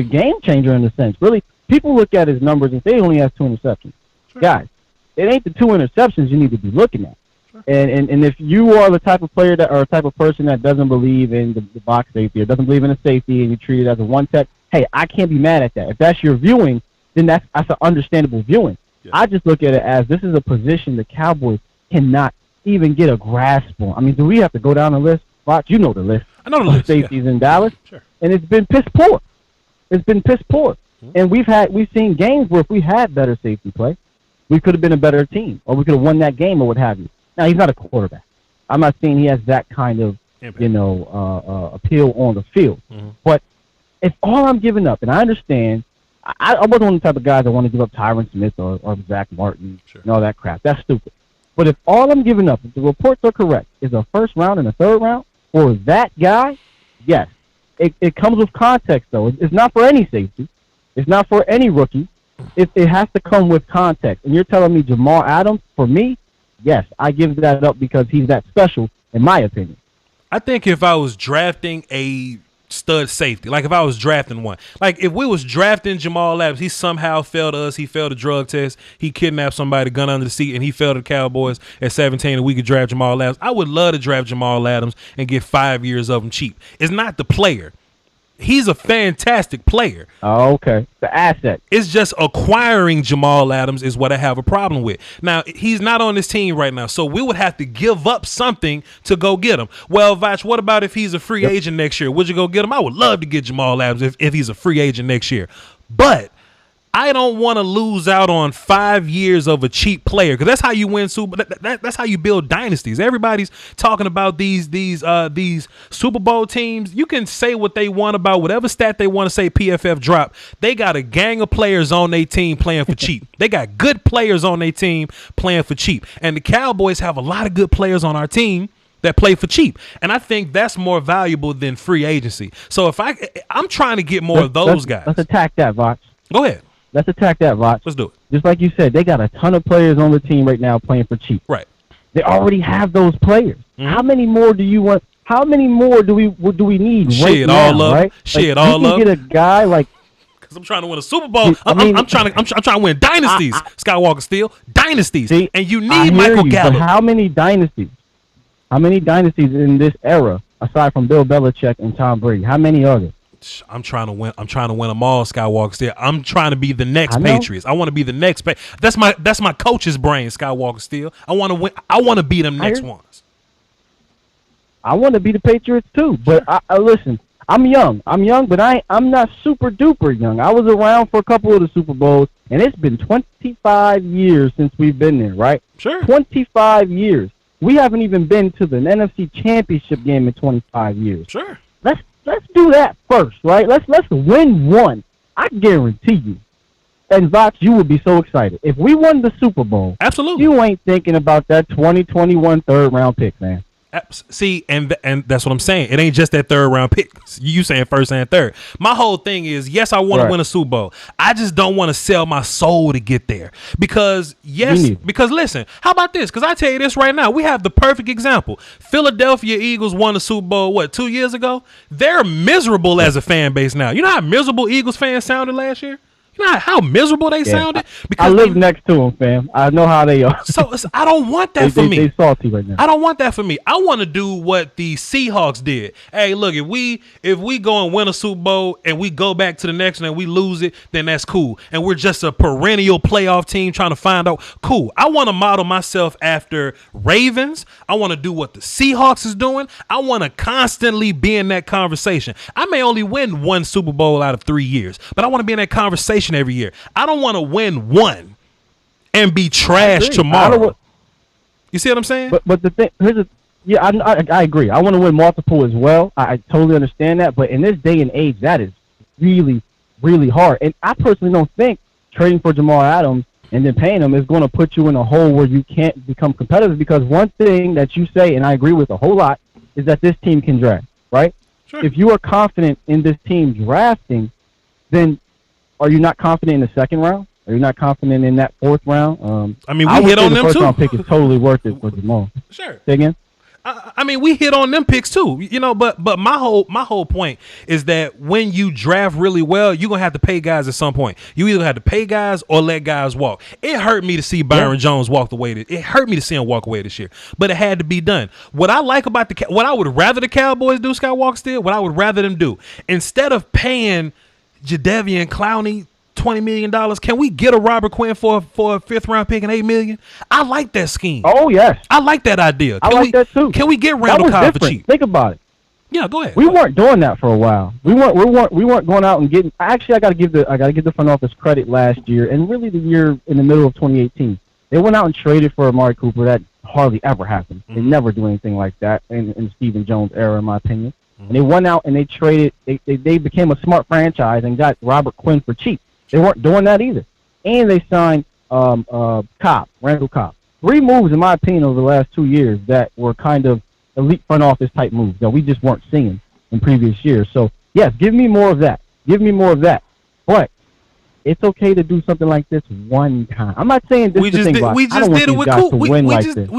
Speaker 5: game changer in a sense. Really, people look at his numbers and say he only has 2 interceptions. Sure. Guys, it ain't the 2 interceptions you need to be looking at. Sure. And if you are the type of player that or a type of person that doesn't believe in the box safety or doesn't believe in a safety and you treat it as a one tech, hey, I can't be mad at that. If that's your viewing, then that's an understandable viewing. Yeah. I just look at it as this is a position the Cowboys cannot even get a grasp on. I mean, do we have to go down the list? Watch, you know the list.
Speaker 2: I know the list.
Speaker 5: Safeties in Dallas,
Speaker 2: sure.
Speaker 5: And it's been piss poor. It's been piss poor. Mm-hmm. And we've seen games where if we had better safety play, we could have been a better team, or we could have won that game, or what have you. Now, he's not a quarterback. I'm not saying he has that kind of, appeal on the field. Mm-hmm. But if all I'm giving up, and I understand, I wasn't one of the type of guys that want to give up Tyron Smith or Zach Martin and all that crap. That's stupid. But if all I'm giving up, if the reports are correct, is a first round and a third round for that guy, yes. It comes with context, though. It's not for any safety. It's not for any rookie. It has to come with context. And you're telling me Jamal Adams, for me, yes, I give that up because he's that special, in my opinion.
Speaker 2: I think if I was drafting a stud safety, like if I was drafting one, like if we was drafting Jamal Adams, he somehow failed us, he failed a drug test, he kidnapped somebody, gun under the seat, and he failed the Cowboys at 17, and we could draft Jamal Adams. I would love to draft Jamal Adams and get 5 years of him cheap. It's not the player. He's a fantastic player.
Speaker 5: Oh, okay. The asset.
Speaker 2: It's just acquiring Jamal Adams is what I have a problem with. Now, he's not on this team right now, so we would have to give up something to go get him. Well, Voch, what about if he's a free agent next year? Would you go get him? I would love to get Jamal Adams if he's a free agent next year. But I don't want to lose out on 5 years of a cheap player, because that's how you win that's how you build dynasties. Everybody's talking about these Super Bowl teams. You can say what they want about whatever stat they want to say. PFF drop. They got a gang of players on their team playing for cheap. They got good players on their team playing for cheap, and the Cowboys have a lot of good players on our team that play for cheap, and I think that's more valuable than free agency. So if I'm trying to get more of those guys.
Speaker 5: Let's attack that, Voch.
Speaker 2: Go ahead.
Speaker 5: Let's attack that, Voch.
Speaker 2: Let's do it.
Speaker 5: Just like you said, they got a ton of players on the team right now playing for cheap.
Speaker 2: Right.
Speaker 5: They already have those players. Mm-hmm. How many more do you want? How many more do we need right now?
Speaker 2: All up.
Speaker 5: Right?
Speaker 2: Shit,
Speaker 5: like,
Speaker 2: all
Speaker 5: you
Speaker 2: up.
Speaker 5: can get a guy like.
Speaker 2: I'm trying to win a Super Bowl. I'm trying to win dynasties. Skywalker Steel dynasties,
Speaker 5: see,
Speaker 2: and you need Michael Gallup.
Speaker 5: But how many dynasties? How many dynasties in this era, aside from Bill Belichick and Tom Brady? How many are there?
Speaker 2: I'm trying to win them all, Skywalker Steel. I'm trying to be the next Patriots. I want to be the next. That's my coach's brain, Skywalker Steel. I want to win. I want to be them next ones.
Speaker 5: I want to be the Patriots too, but I listen. I'm young, but I'm not super duper young. I was around for a couple of the Super Bowls, and it's been 25 years since we've been there, right?
Speaker 2: Sure.
Speaker 5: 25 years. We haven't even been to the NFC Championship game in 25 years.
Speaker 2: Sure.
Speaker 5: Let's do that first, right? Let's win one. I guarantee you. And Voch, you would be so excited. If we won the Super Bowl,
Speaker 2: absolutely,
Speaker 5: you ain't thinking about that 2021 third-round pick, man.
Speaker 2: See, and that's what I'm saying. It ain't just that third round pick. You saying first and third. My whole thing is, yes, I want to win a Super Bowl. I just don't want to sell my soul to get there. Because listen, how about this? Because I tell you this right now, we have the perfect example. Philadelphia Eagles won the Super Bowl 2 years ago? They're miserable as a fan base now. You know how miserable Eagles fans sounded last year? You know how miserable they sounded?
Speaker 5: Because I live next to them, fam. I know how they are.
Speaker 2: So I don't want that for me.
Speaker 5: They salty right now.
Speaker 2: I don't want that for me. I want to do what the Seahawks did. Hey, look, if we go and win a Super Bowl and we go back to the next one and we lose it, then that's cool. And we're just a perennial playoff team trying to find out. Cool. I want to model myself after Ravens. I want to do what the Seahawks is doing. I want to constantly be in that conversation. I may only win one Super Bowl out of 3 years, but I want to be in that conversation every year. I don't want to win one and be trash tomorrow. You see what I'm saying?
Speaker 5: But the thing, I agree. I want to win multiple as well. I totally understand that. But in this day and age, that is really, really hard. And I personally don't think trading for Jamal Adams and then paying him is going to put you in a hole where you can't become competitive. Because one thing that you say, and I agree with a whole lot, is that this team can draft, right?
Speaker 2: Sure.
Speaker 5: If you are confident in this team drafting, then are you not confident in the second round? Are you not confident in that fourth round?
Speaker 2: I mean, we hit on them too.
Speaker 5: The first round pick is totally worth it for Jamal.
Speaker 2: Sure.
Speaker 5: Say again?
Speaker 2: I mean, we hit on them picks too, you know. But my whole point is that when you draft really well, you're gonna have to pay guys at some point. You either have to pay guys or let guys walk. It hurt me to see Byron Jones walk away. It hurt me to see him walk away this year, but it had to be done. What I like about what I would rather the Cowboys do, Skywalker Steel, what I would rather them do, instead of paying Jadeveon Clowney $20 million, can we get a Robert Quinn for a fifth round pick and $8 million? I like that scheme.
Speaker 5: Oh yes,
Speaker 2: I like that idea.
Speaker 5: I like that too.
Speaker 2: Can we get Randall Cobb for cheap?
Speaker 5: Think about it.
Speaker 2: Yeah, go ahead.
Speaker 5: We weren't doing that for a while. We weren't going out and getting. Actually, I got to give the front office credit last year and really the year in the middle of 2018. They went out and traded for Amari Cooper. That hardly ever happened. They never do anything like that in Stephen Jones' era, in my opinion. And they went out and they traded. They became a smart franchise and got Robert Quinn for cheap. They weren't doing that either. And they signed Randall Cobb. 3 moves, in my opinion, over the last 2 years that were kind of elite front office type moves that we just weren't seeing in previous years. So, yes, give me more of that. But it's okay to do something like this one time. I'm not saying this. We just did it with Coop. We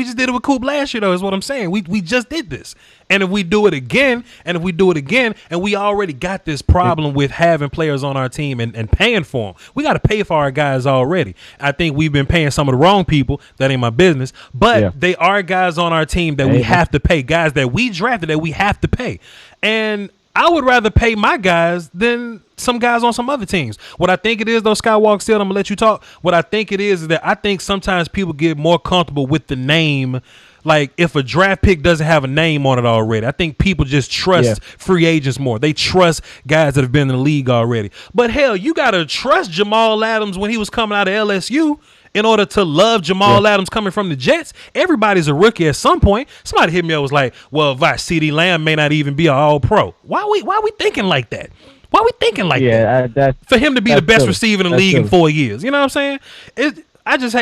Speaker 2: just did it with Coop last year, though. Is what I'm saying. We just did this, and if we do it again, and we already got this problem with having players on our team and paying for them. We got to pay for our guys already. I think we've been paying some of the wrong people. That ain't my business. But they are guys on our team that we have to pay. Guys that we drafted that we have to pay, and I would rather pay my guys than some guys on some other teams. What I think it is, though, Skywalker Steel, I'm going to let you talk. What I think it is that I think sometimes people get more comfortable with the name like if a draft pick doesn't have a name on it already. I think people just trust free agents more. They trust guys that have been in the league already. But hell, you gotta trust Jamal Adams when he was coming out of LSU in order to love Jamal Adams coming from the Jets. Everybody's a rookie at some point. Somebody hit me up was like, well, Voch, CeeDee Lamb may not even be an all-pro. Why we thinking like that? Why we thinking like that? For him to be the best receiver in the league in 4 years. You know what I'm saying? I just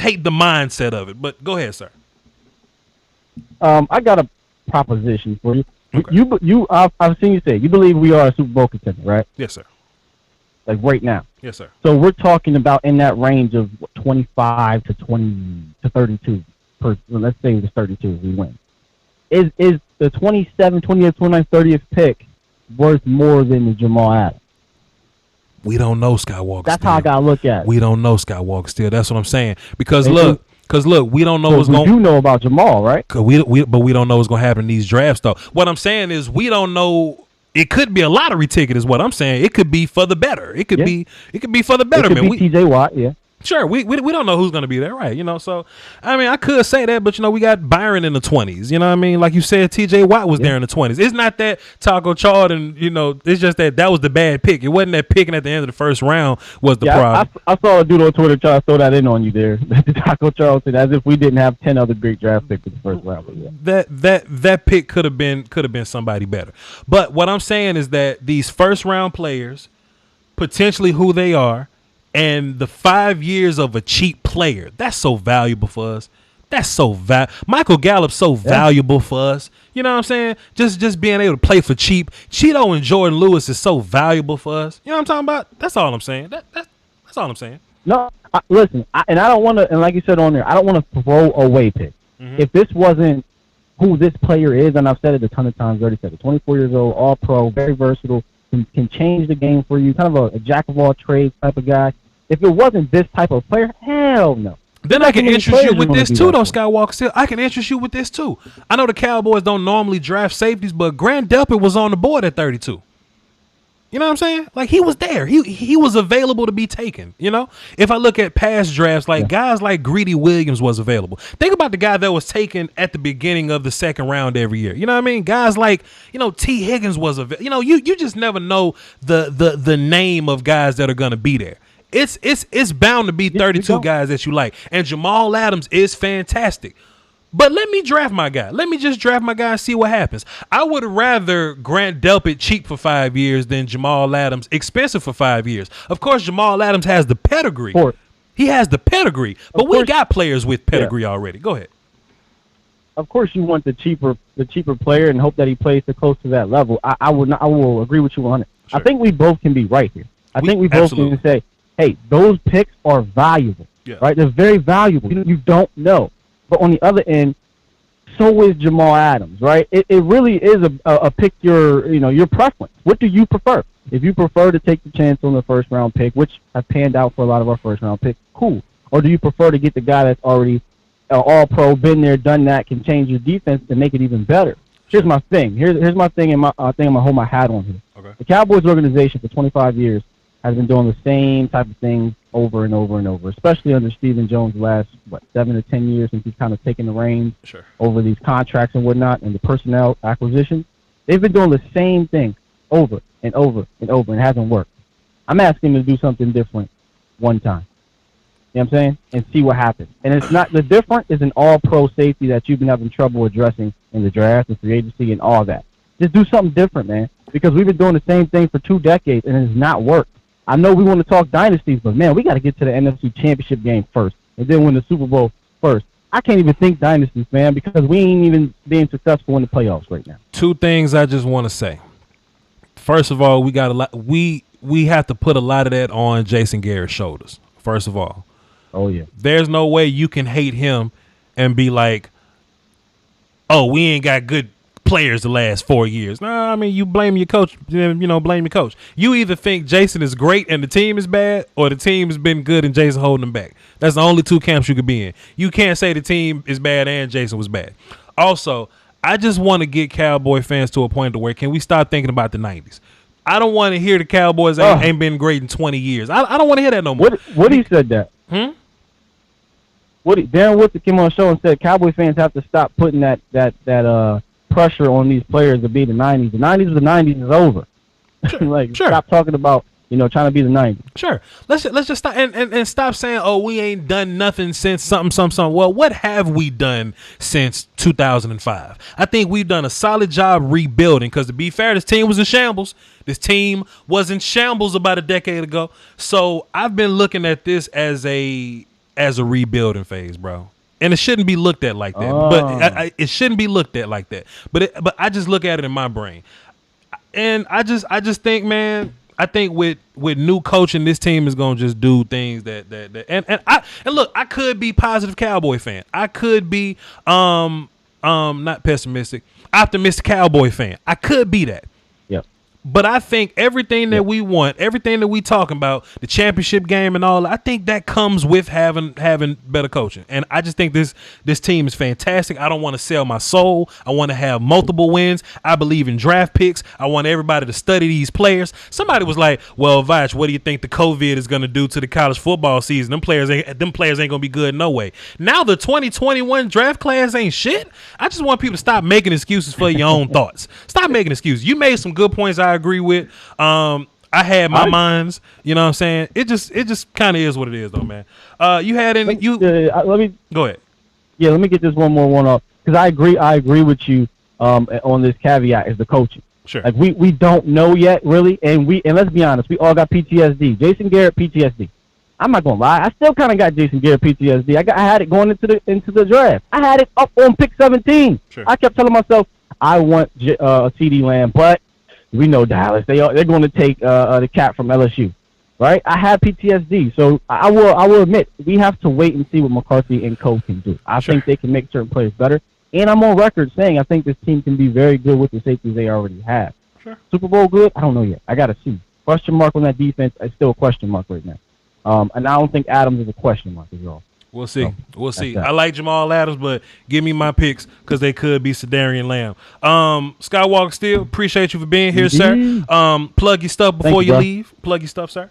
Speaker 2: hate the mindset of it. But go ahead, sir.
Speaker 5: I got a proposition for you.
Speaker 2: Okay.
Speaker 5: I've seen you say you believe we are a Super Bowl contender, right?
Speaker 2: Yes, sir.
Speaker 5: Like right now.
Speaker 2: Yes, sir.
Speaker 5: So we're talking about in that range of 25 to 20 to 32. Let's say it's 32 we win. Is the 27, 28, 29, 30th pick worth more than the Jamal Adams?
Speaker 2: We don't know, Skywalker.
Speaker 5: That's how I gotta look at it.
Speaker 2: We don't know, Skywalker. Still, that's what I'm saying. Because look, we don't know what's going.
Speaker 5: You know about Jamal, right?
Speaker 2: But we don't know what's going to happen in these drafts, though. What I'm saying is we don't know. It could be a lottery ticket, is what I'm saying. It could be for the better. It could be for the betterment.
Speaker 5: It could be TJ Watt, yeah.
Speaker 2: Sure, we don't know who's going to be there, right? You know, so I mean, I could say that, but you know, we got Byron in the 20s. You know what I mean? Like you said, TJ Watt was there in the 20s. It's not that Taco Charlton, you know, it's just that was the bad pick. It wasn't that picking at the end of the first round was the problem.
Speaker 5: I saw a dude on Twitter try to throw that in on you there, Taco Charlton, as if we didn't have 10 other great draft picks in the first round. But
Speaker 2: that pick could have been somebody better. But what I'm saying is that these first round players, potentially who they are, and the 5 years of a cheap player, that's so valuable for us. That's so Michael Gallup's so valuable for us. You know what I'm saying? Just being able to play for cheap. Cheeto and Jordan Lewis is so valuable for us. You know what I'm talking about? That's all I'm saying. That's all I'm saying.
Speaker 5: No, listen, I don't want to, and like you said on there, I don't want to throw away picks. Mm-hmm. If this wasn't who this player is, and I've said it a ton of times already, said it, 24 years old, all pro, very versatile, can change the game for you, kind of a jack of all trades type of guy. If it wasn't this type of player, hell no.
Speaker 2: Then I can interest you with this too, though, Skywalker. Still, I can interest you with this too. I know the Cowboys don't normally draft safeties, but Grant Delpit was on the board at 32. You know what I'm saying? Like, he was there. He was available to be taken, you know? If I look at past drafts, like guys like Greedy Williams was available. Think about the guy that was taken at the beginning of the second round every year. You know what I mean? Guys like, you know, T. Higgins was available. You know, you just never know the name of guys that are going to be there. It's bound to be 32 guys that you like. And Jamal Adams is fantastic. But let me draft my guy. Let me just draft my guy and see what happens. I would rather Grant Delpit cheap for 5 years than Jamal Adams expensive for 5 years. Of course, Jamal Adams has the pedigree. He has the pedigree. But we got players with pedigree already. Go ahead.
Speaker 5: Of course, you want the cheaper player and hope that he plays to close to that level. I will agree with you on it. Sure. I think we both can be right here. I think we both can say, hey, those picks are valuable, right? They're very valuable. You don't know. But on the other end, so is Jamal Adams, right? It really is a pick your preference. What do you prefer? If you prefer to take the chance on the first round pick, which has panned out for a lot of our first round picks, cool. Or do you prefer to get the guy that's already all pro, been there, done that, can change your defense and make it even better? Here's my thing. Here's my thing, and my thing I'm gonna hold my hat on here. Okay. The Cowboys organization for 25 years has been doing the same type of things over and over and over, especially under Stephen Jones' last, 7 to 10 years since he's kind of taken the reins over these contracts and whatnot and the personnel acquisition. They've been doing the same thing over and over and over, and it hasn't worked. I'm asking them to do something different one time. You know what I'm saying? And see what happens. And it's not, the difference is an all-pro safety that you've been having trouble addressing in the draft and free agency and all that. Just do something different, man, because we've been doing the same thing for 2 decades and it has not worked. I know we want to talk dynasties, but, man, we got to get to the NFC Championship game first and then win the Super Bowl first. I can't even think dynasties, man, because we ain't even being successful in the playoffs right now.
Speaker 2: 2 things I just want to say. First of all, we got a lot. We have to put a lot of that on Jason Garrett's shoulders, first of all.
Speaker 5: Oh, yeah.
Speaker 2: There's no way you can hate him and be like, oh, we ain't got good players the last 4 years. No, I mean, you blame your coach, blame your coach. You either think Jason is great and the team is bad, or the team has been good and Jason holding them back. That's the only 2 camps you could be in. You can't say the team is bad and Jason was bad. Also, I just want to get Cowboy fans to a point to where can we start thinking about the 90s? I don't want to hear the Cowboys ain't been great in 20 years. I don't want to hear that no more.
Speaker 5: What he said that? Darren Woodson came on the show and said Cowboy fans have to stop putting that pressure on these players to be the 90s. The 90s is over.
Speaker 2: Sure.
Speaker 5: Stop talking about trying to be the 90s.
Speaker 2: Sure. Let's just stop and stop saying, oh, we ain't done nothing since something. Well, what have we done since 2005? I think we've done a solid job rebuilding because, to be fair, this team was in shambles. This team was in shambles about a decade ago. So I've been looking at this as a rebuilding phase, bro. And it shouldn't be looked at like that. But it shouldn't be looked at like that. But I just look at it in my brain. And I just think, man, I think with new coaching, this team is gonna just do things that and look, I could be positive Cowboy fan. I could be not pessimistic, optimistic Cowboy fan. I could be that.
Speaker 5: Yep.
Speaker 2: But I think everything that we want, everything that we talking about, the championship game and all, I think that comes with having better coaching. And I just think this team is fantastic. I don't want to sell my soul. I want to have multiple wins. I believe in draft picks. I want everybody to study these players. Somebody was like, well, Voch, what do you think the COVID is going to do to the college football season? Them players ain't going to be good no way. Now the 2021 draft class ain't shit. I just want people to stop making excuses for your own thoughts. Stop making excuses. You made some good points I agree with. I had my minds, you know what I'm saying? It just kind of is what it is, though, man. You had any
Speaker 5: let me
Speaker 2: go ahead.
Speaker 5: Yeah, let me get this one off because I agree with you on this caveat is the coaching.
Speaker 2: Sure.
Speaker 5: Like we don't know yet really, and let's be honest, we all got PTSD. Jason Garrett PTSD. I'm not gonna lie, I still kind of got Jason Garrett PTSD. I had it going into the draft. I had it up on pick 17.
Speaker 2: Sure.
Speaker 5: I kept telling myself I want CeeDee Lamb, but we know Dallas. They're going to take the cat from LSU, right? I have PTSD, so I will admit we have to wait and see what McCarthy and Co can do. I think they can make certain players better, and I'm on record saying I think this team can be very good with the safeties they already have.
Speaker 2: Sure.
Speaker 5: Super Bowl good? I don't know yet. I got to see. Question mark on that defense. It's still a question mark right now, and I don't think Adams is a question mark as well.
Speaker 2: We'll see. We'll see. I like Jamal Adams, but give me my picks because they could be Sedarian Lamb. Skywalker still appreciate you for being here, sir. Plug your stuff before you leave. Plug your stuff, sir.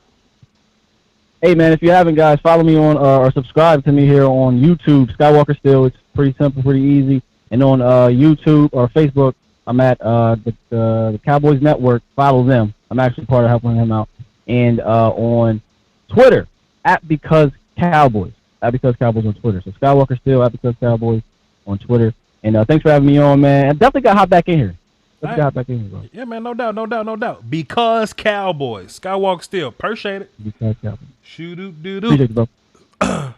Speaker 5: Hey, man, if you haven't, guys, follow me on or subscribe to me here on YouTube. Skywalker still. It's pretty simple, pretty easy. And on YouTube or Facebook, I'm at the Cowboys Network. Follow them. I'm actually part of helping him out. And on Twitter, @BecauseCowboys. Because Cowboys on Twitter. So Skywalker still Because Cowboys on Twitter. And thanks for having me on, man. I definitely got to hop back in here. Bro.
Speaker 2: Yeah, man, no doubt. Because Cowboys. Skywalker still. Appreciate it.
Speaker 5: Because Cowboys.
Speaker 2: Shoo-doo-doo-doo.
Speaker 5: Appreciate you, bro.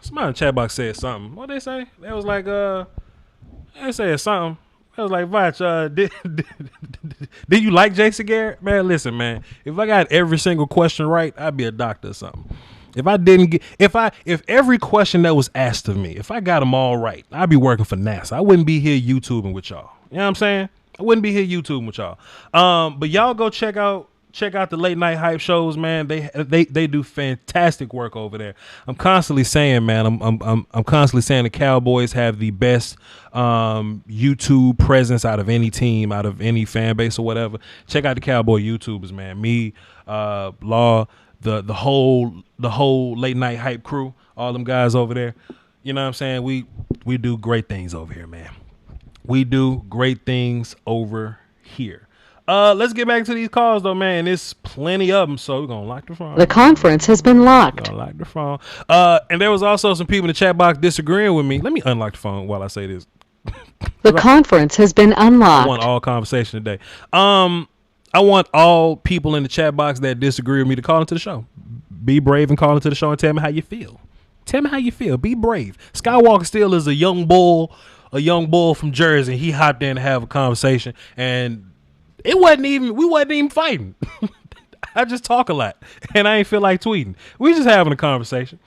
Speaker 2: Somebody in the chat box said something. What they say? They was like, they said something. I was like, Voch, did you like Jason Garrett? Man, listen, man. If I got every single question right, I'd be a doctor or something. If I didn't get, if every question that was asked of me, if I got them all right, I'd be working for NASA. I wouldn't be here YouTubing with y'all. You know what I'm saying? I wouldn't be here YouTubing with y'all. But y'all go check out the late night hype shows, man. They do fantastic work over there. I'm constantly saying, man, I'm constantly saying the Cowboys have the best YouTube presence out of any team, out of any fan base or whatever. Check out the Cowboy YouTubers, man. Me, Law, the whole late night hype crew, all them guys over there. You know what I'm saying? We do great things over here, man. We do great things over here. Let's get back to these calls though, man. There's plenty of them, so we're gonna lock the phone.
Speaker 6: The conference has been locked.
Speaker 2: Gonna lock the phone. And there was also some people in the chat box disagreeing with me. Let me unlock the phone while I say this.
Speaker 6: The conference has been unlocked.
Speaker 2: I want all conversation today. I want all people in the chat box that disagree with me to call into the show. Be brave and call into the show and tell me how you feel. Tell me how you feel. Be brave. Skywalker still is a young bull from Jersey. He hopped in to have a conversation, and we wasn't even fighting. I just talk a lot, and I ain't feel like tweeting. We just having a conversation.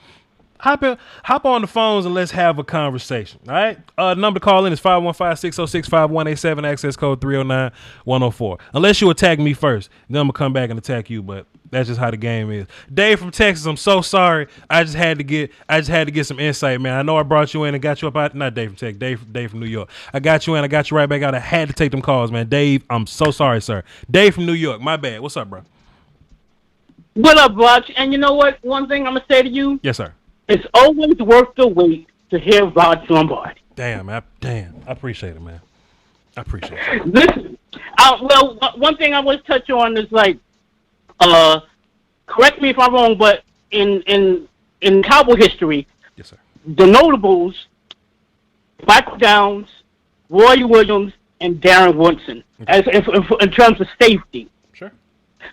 Speaker 2: Hop on the phones and let's have a conversation. All right. Number to call in is 515-606-5187. Access code 309-104. Unless you attack me first, then I'm gonna come back and attack you. But that's just how the game is. Dave from Texas, I'm so sorry. I just had to get some insight, man. I know I brought you in and got you up out. Not Dave from Texas. Dave from New York. I got you in. I got you right back out. I had to take them calls, man. Dave, I'm so sorry, sir. Dave from New York. My bad. What's up, bro?
Speaker 1: What up, Voch? And you know what? One thing I'm gonna say to you.
Speaker 2: Yes, sir.
Speaker 1: It's always worth the wait
Speaker 7: to hear Voch Lombardi.
Speaker 2: Damn, I appreciate it, man. I appreciate it.
Speaker 7: Listen, well, one thing I want to touch on is like, correct me if I'm wrong, but in Cowboy history,
Speaker 2: yes, sir,
Speaker 7: the notables, Michael Downs, Roy Williams, and Darren Woodson, as in terms of safety.
Speaker 2: Sure.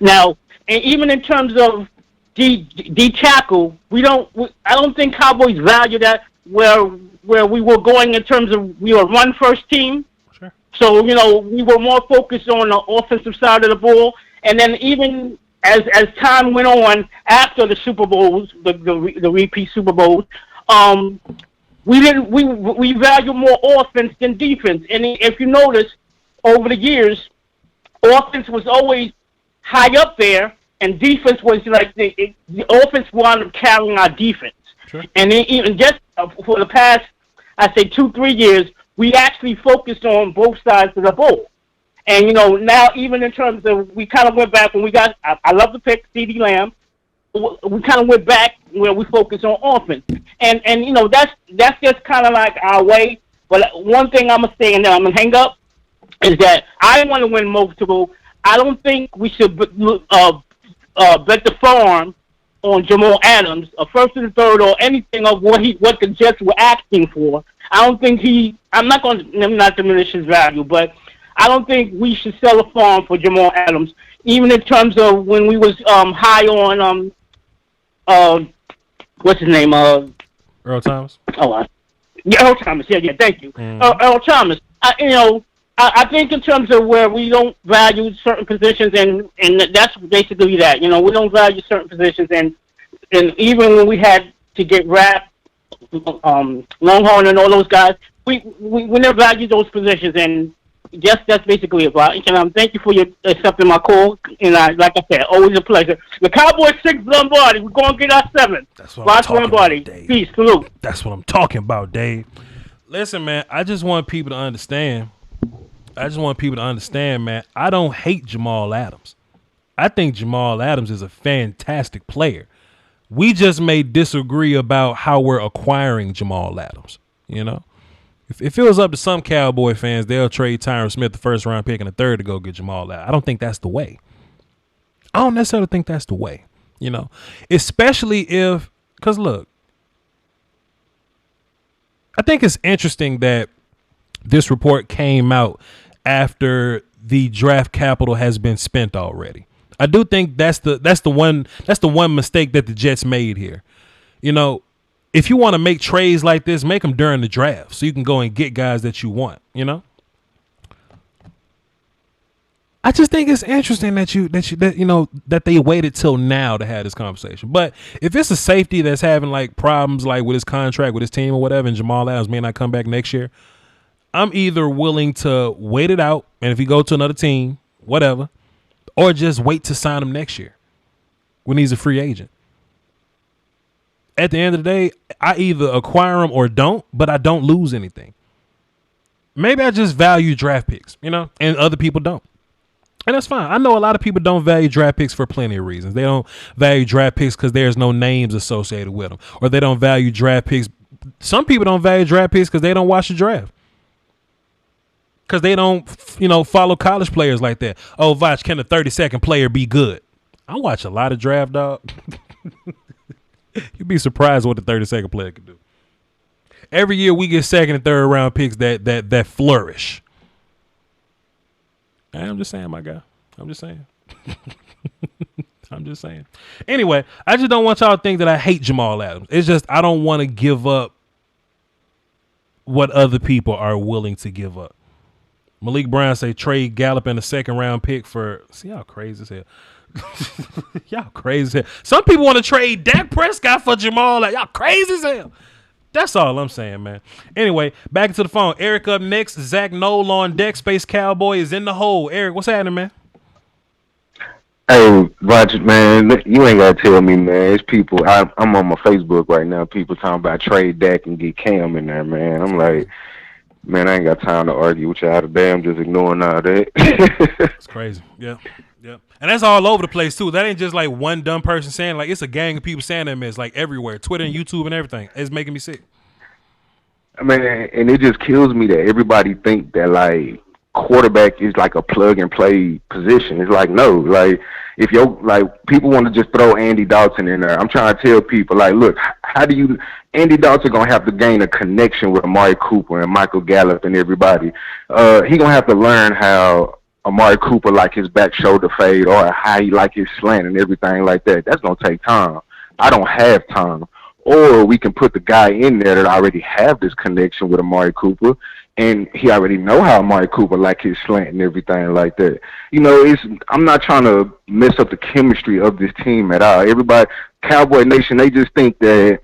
Speaker 7: Now, and even in terms of D tackle, I don't think Cowboys value that where we were going in terms of we were run first team.
Speaker 2: Sure.
Speaker 7: So we were more focused on the offensive side of the ball, and then even as time went on after the Super Bowls, the repeat Super Bowls, we value more offense than defense. And if you notice, over the years, offense was always high up there, and defense was like the offense wound up carrying our defense.
Speaker 2: Sure.
Speaker 7: And even just for the past, I say 2-3 years, we actually focused on both sides of the ball. And now even in terms of, we kind of went back when we got. I love the pick, CeeDee Lamb. We kind of went back where we focus on offense, and that's just kind of like our way. But one thing I'm gonna say, and then I'm gonna hang up, is that I want to win multiple. I don't think we should bet the farm on Jamal Adams, a first and third, or anything of what the Jets were asking for. I don't think I'm not going to not diminish his value, but I don't think we should sell a farm for Jamal Adams, even in terms of when we was high on what's his name?
Speaker 2: Earl Thomas.
Speaker 7: Yeah, Earl Thomas. Yeah, thank you. Earl Thomas. I think in terms of where we don't value certain positions, and that's basically that. We don't value certain positions, and even when we had to get Rapp, Longhorn, and all those guys, we never valued those positions, and that's basically it. And thank you for your accepting my call, and like I said, always a pleasure. The Cowboys 6 Lombardi, we're gonna get our 7.
Speaker 2: That's what I'm talking
Speaker 7: Lombardi.
Speaker 2: About, Dave.
Speaker 7: Peace, salute.
Speaker 2: That's what I'm talking about, Dave. Listen, man, I just want people to understand. Man, I don't hate Jamal Adams. I think Jamal Adams is a fantastic player. We just may disagree about how we're acquiring Jamal Adams. If it was up to some Cowboy fans, they'll trade Tyron Smith, the first round pick, and a third to go get Jamal Adams. I don't think that's the way. I don't necessarily think that's the way. Especially if, because look, I think it's interesting that this report came out after the draft capital has been spent already. I do think that's the one mistake that the Jets made here. If you want to make trades like this, make them during the draft so you can go and get guys that you want. I just think it's interesting that they waited till now to have this conversation. But if it's a safety that's having like problems like with his contract with his team or whatever, and Jamal Adams may not come back next year, I'm either willing to wait it out, and if he go to another team, whatever, or just wait to sign him next year when he's a free agent. At the end of the day, I either acquire him or don't, but I don't lose anything. Maybe I just value draft picks, and other people don't. And that's fine. I know a lot of people don't value draft picks for plenty of reasons. They don't value draft picks because there's no names associated with them, or they don't value draft picks. Some people don't value draft picks because they don't watch the draft. Because they don't, follow college players like that. Oh, Voch, can a 32nd player be good? I watch a lot of draft, dog. You'd be surprised what the 32nd player can do. Every year we get second and third round picks that flourish. I'm just saying, my guy. I'm just saying. I'm just saying. Anyway, I just don't want y'all to think that I hate Jamal Adams. It's just I don't want to give up what other people are willing to give up. Malik Brown say trade Gallup in a second round pick for. See, y'all crazy as hell. Y'all crazy as hell. Some people want to trade Dak Prescott for Jamal. Y'all crazy as hell. That's all I'm saying, man. Anyway, back to the phone. Eric up next. Zach Knoll on deck. Space Cowboy is in the hole. Eric, what's happening, man?
Speaker 8: Hey, Roger, man, you ain't gotta tell me, man. It's people. I'm on my Facebook right now. People talking about trade Dak and get Cam in there, man. I'm like, man, I ain't got time to argue with y'all today. I'm just ignoring all that.
Speaker 2: It's crazy. Yeah. And that's all over the place, too. That ain't just like one dumb person saying. Like, it's a gang of people saying that, man. It's like everywhere. Twitter and YouTube and everything. It's making me sick.
Speaker 8: I mean, and it just kills me that everybody think that like quarterback is like a plug and play position. It's like no, like if you're like people want to just throw Andy Dalton in there. I'm trying to tell people like, look, how do you? Andy Dalton gonna have to gain a connection with Amari Cooper and Michael Gallup and everybody. He gonna have to learn how Amari Cooper like his back shoulder fade or how he like his slant and everything like that. That's gonna take time. I don't have time. Or we can put the guy in there that already have this connection with Amari Cooper, and he already know how Amari Cooper like his slant and everything like that. You know, I'm not trying to mess up the chemistry of this team at all. Everybody, Cowboy Nation, they just think that,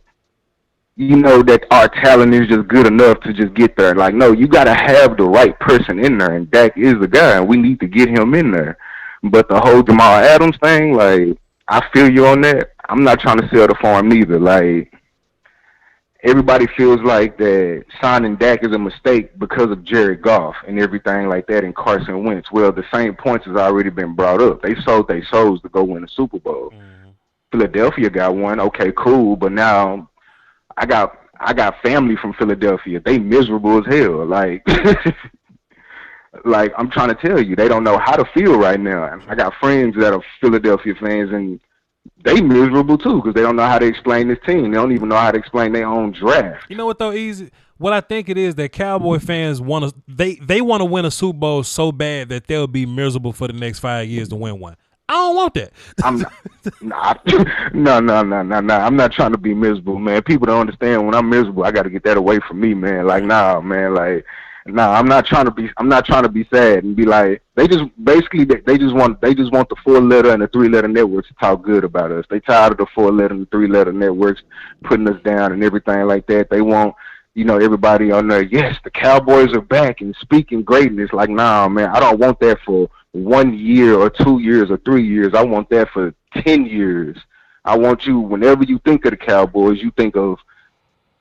Speaker 8: you know, that our talent is just good enough to just get there. Like, no, you got to have the right person in there, and Dak is the guy, and we need to get him in there. But the whole Jamal Adams thing, like, I feel you on that. I'm not trying to sell the farm neither. Like, everybody feels like that signing Dak is a mistake because of Jared Goff and everything like that and Carson Wentz. Well, the same points has already been brought up. They sold their souls to go win a Super Bowl. Mm-hmm. Philadelphia got one. Okay, cool. But now I got family from Philadelphia. They miserable as hell. Like, like I'm trying to tell you, they don't know how to feel right now. I got friends that are Philadelphia fans, and they miserable too because they don't know how to explain this team. They don't even know how to explain their own draft.
Speaker 2: You know what though, Easy? What I think it is that Cowboy fans want to they want to win a Super Bowl so bad that they'll be miserable for the next 5 years to win one. I don't want that. I'm not, no.
Speaker 8: I'm not trying to be miserable, man. People don't understand when I'm miserable. I got to get that away from me, man. Like, nah, man. Like, nah. I'm not trying to be sad and be like. They just basically they just want the 4-letter and the 3-letter networks to talk good about us. They tired of the 4-letter and the 3-letter networks putting us down and everything like that. They want, you know, everybody on there. Yes, the Cowboys are back and speaking greatness. Like, nah, man. I don't want that for 1 year or 2 years or 3 years. I want that for 10 years. I want you, whenever you think of the Cowboys, you think of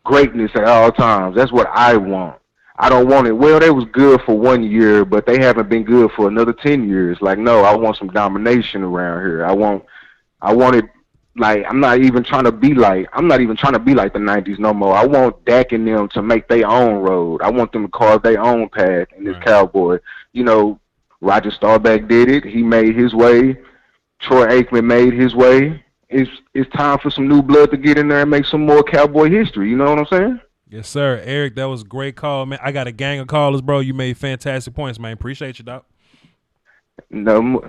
Speaker 8: greatness at all times. That's what I want. I don't want it. Well, they was good for 1 year, but they haven't been good for another 10 years. Like, no, I want some domination around here. I want it. Like, I'm not even trying to be like the 90s no more. I want Dak and them to make their own road. I want them to carve their own path in this Cowboy. You know, Roger Staubach did it. He made his way. Troy Aikman made his way. It's time for some new blood to get in there and make some more Cowboy history. You know what I'm saying?
Speaker 2: Yes, sir. Eric, that was a great call, man. I got a gang of callers, bro. You made fantastic points, man. Appreciate you, Doc.
Speaker 8: No,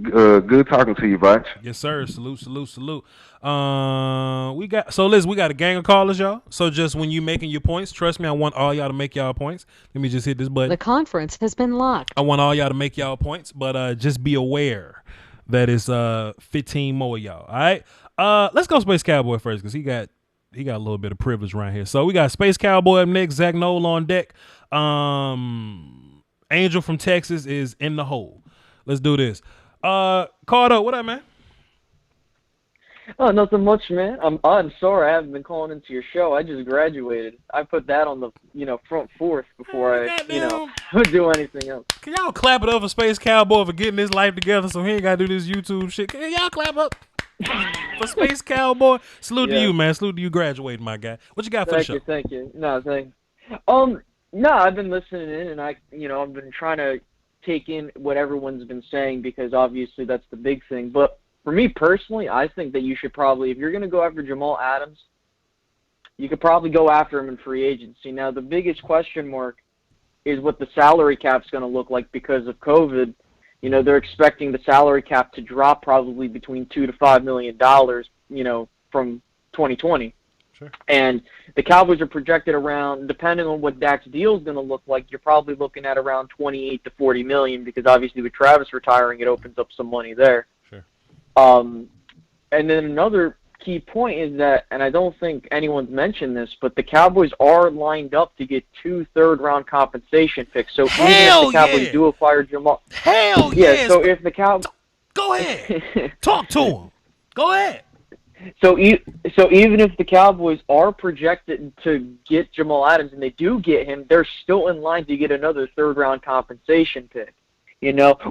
Speaker 8: good talking to you, Voch.
Speaker 2: Yes, sir. Salute. We got a gang of callers, y'all. So just when you making your points, trust me, I want all y'all to make y'all points. Let me just hit this button.
Speaker 6: The conference has been locked.
Speaker 2: I want all y'all to make y'all points, but just be aware that it's 15 more of y'all. All right. Let's go Space Cowboy first because he got a little bit of privilege around here. So we got Space Cowboy up next. Zach Knoll on deck. Angel from Texas is in the hole. Let's do this. Cardo, what up, man?
Speaker 9: Oh, nothing much, man. I'm sorry I haven't been calling into your show. I just graduated. I put that on the front fourth before I do anything else.
Speaker 2: Can y'all clap it up for Space Cowboy for getting his life together so he ain't got to do this YouTube shit? Can y'all clap up for Space Cowboy? Salute to you, man. Salute to you graduating, my guy. What you got for the show?
Speaker 9: Thank you. No, thank you. No, I've been listening in, and I've been trying to take in what everyone's been saying because obviously that's the big thing. But for me personally, I think that you should probably, if you're going to go after Jamal Adams, you could probably go after him in free agency. Now, the biggest question mark is what the salary cap's going to look like because of COVID. They're expecting the salary cap to drop probably between $2 to $5 million, from 2020.
Speaker 2: Sure.
Speaker 9: And the Cowboys are projected around, depending on what Dak's deal is going to look like, you're probably looking at around $28 to $40 million because obviously with Travis retiring, it opens up some money there.
Speaker 2: Sure.
Speaker 9: And then another key point is that, and I don't think anyone's mentioned this, but the Cowboys are lined up to get 2 third-round compensation picks. So even if the Cowboys do acquire Jamal, So if the Cowboys,
Speaker 2: go ahead, talk to him. Go ahead.
Speaker 9: So even if the Cowboys are projected to get Jamal Adams and they do get him, they're still in line to get another third-round compensation pick.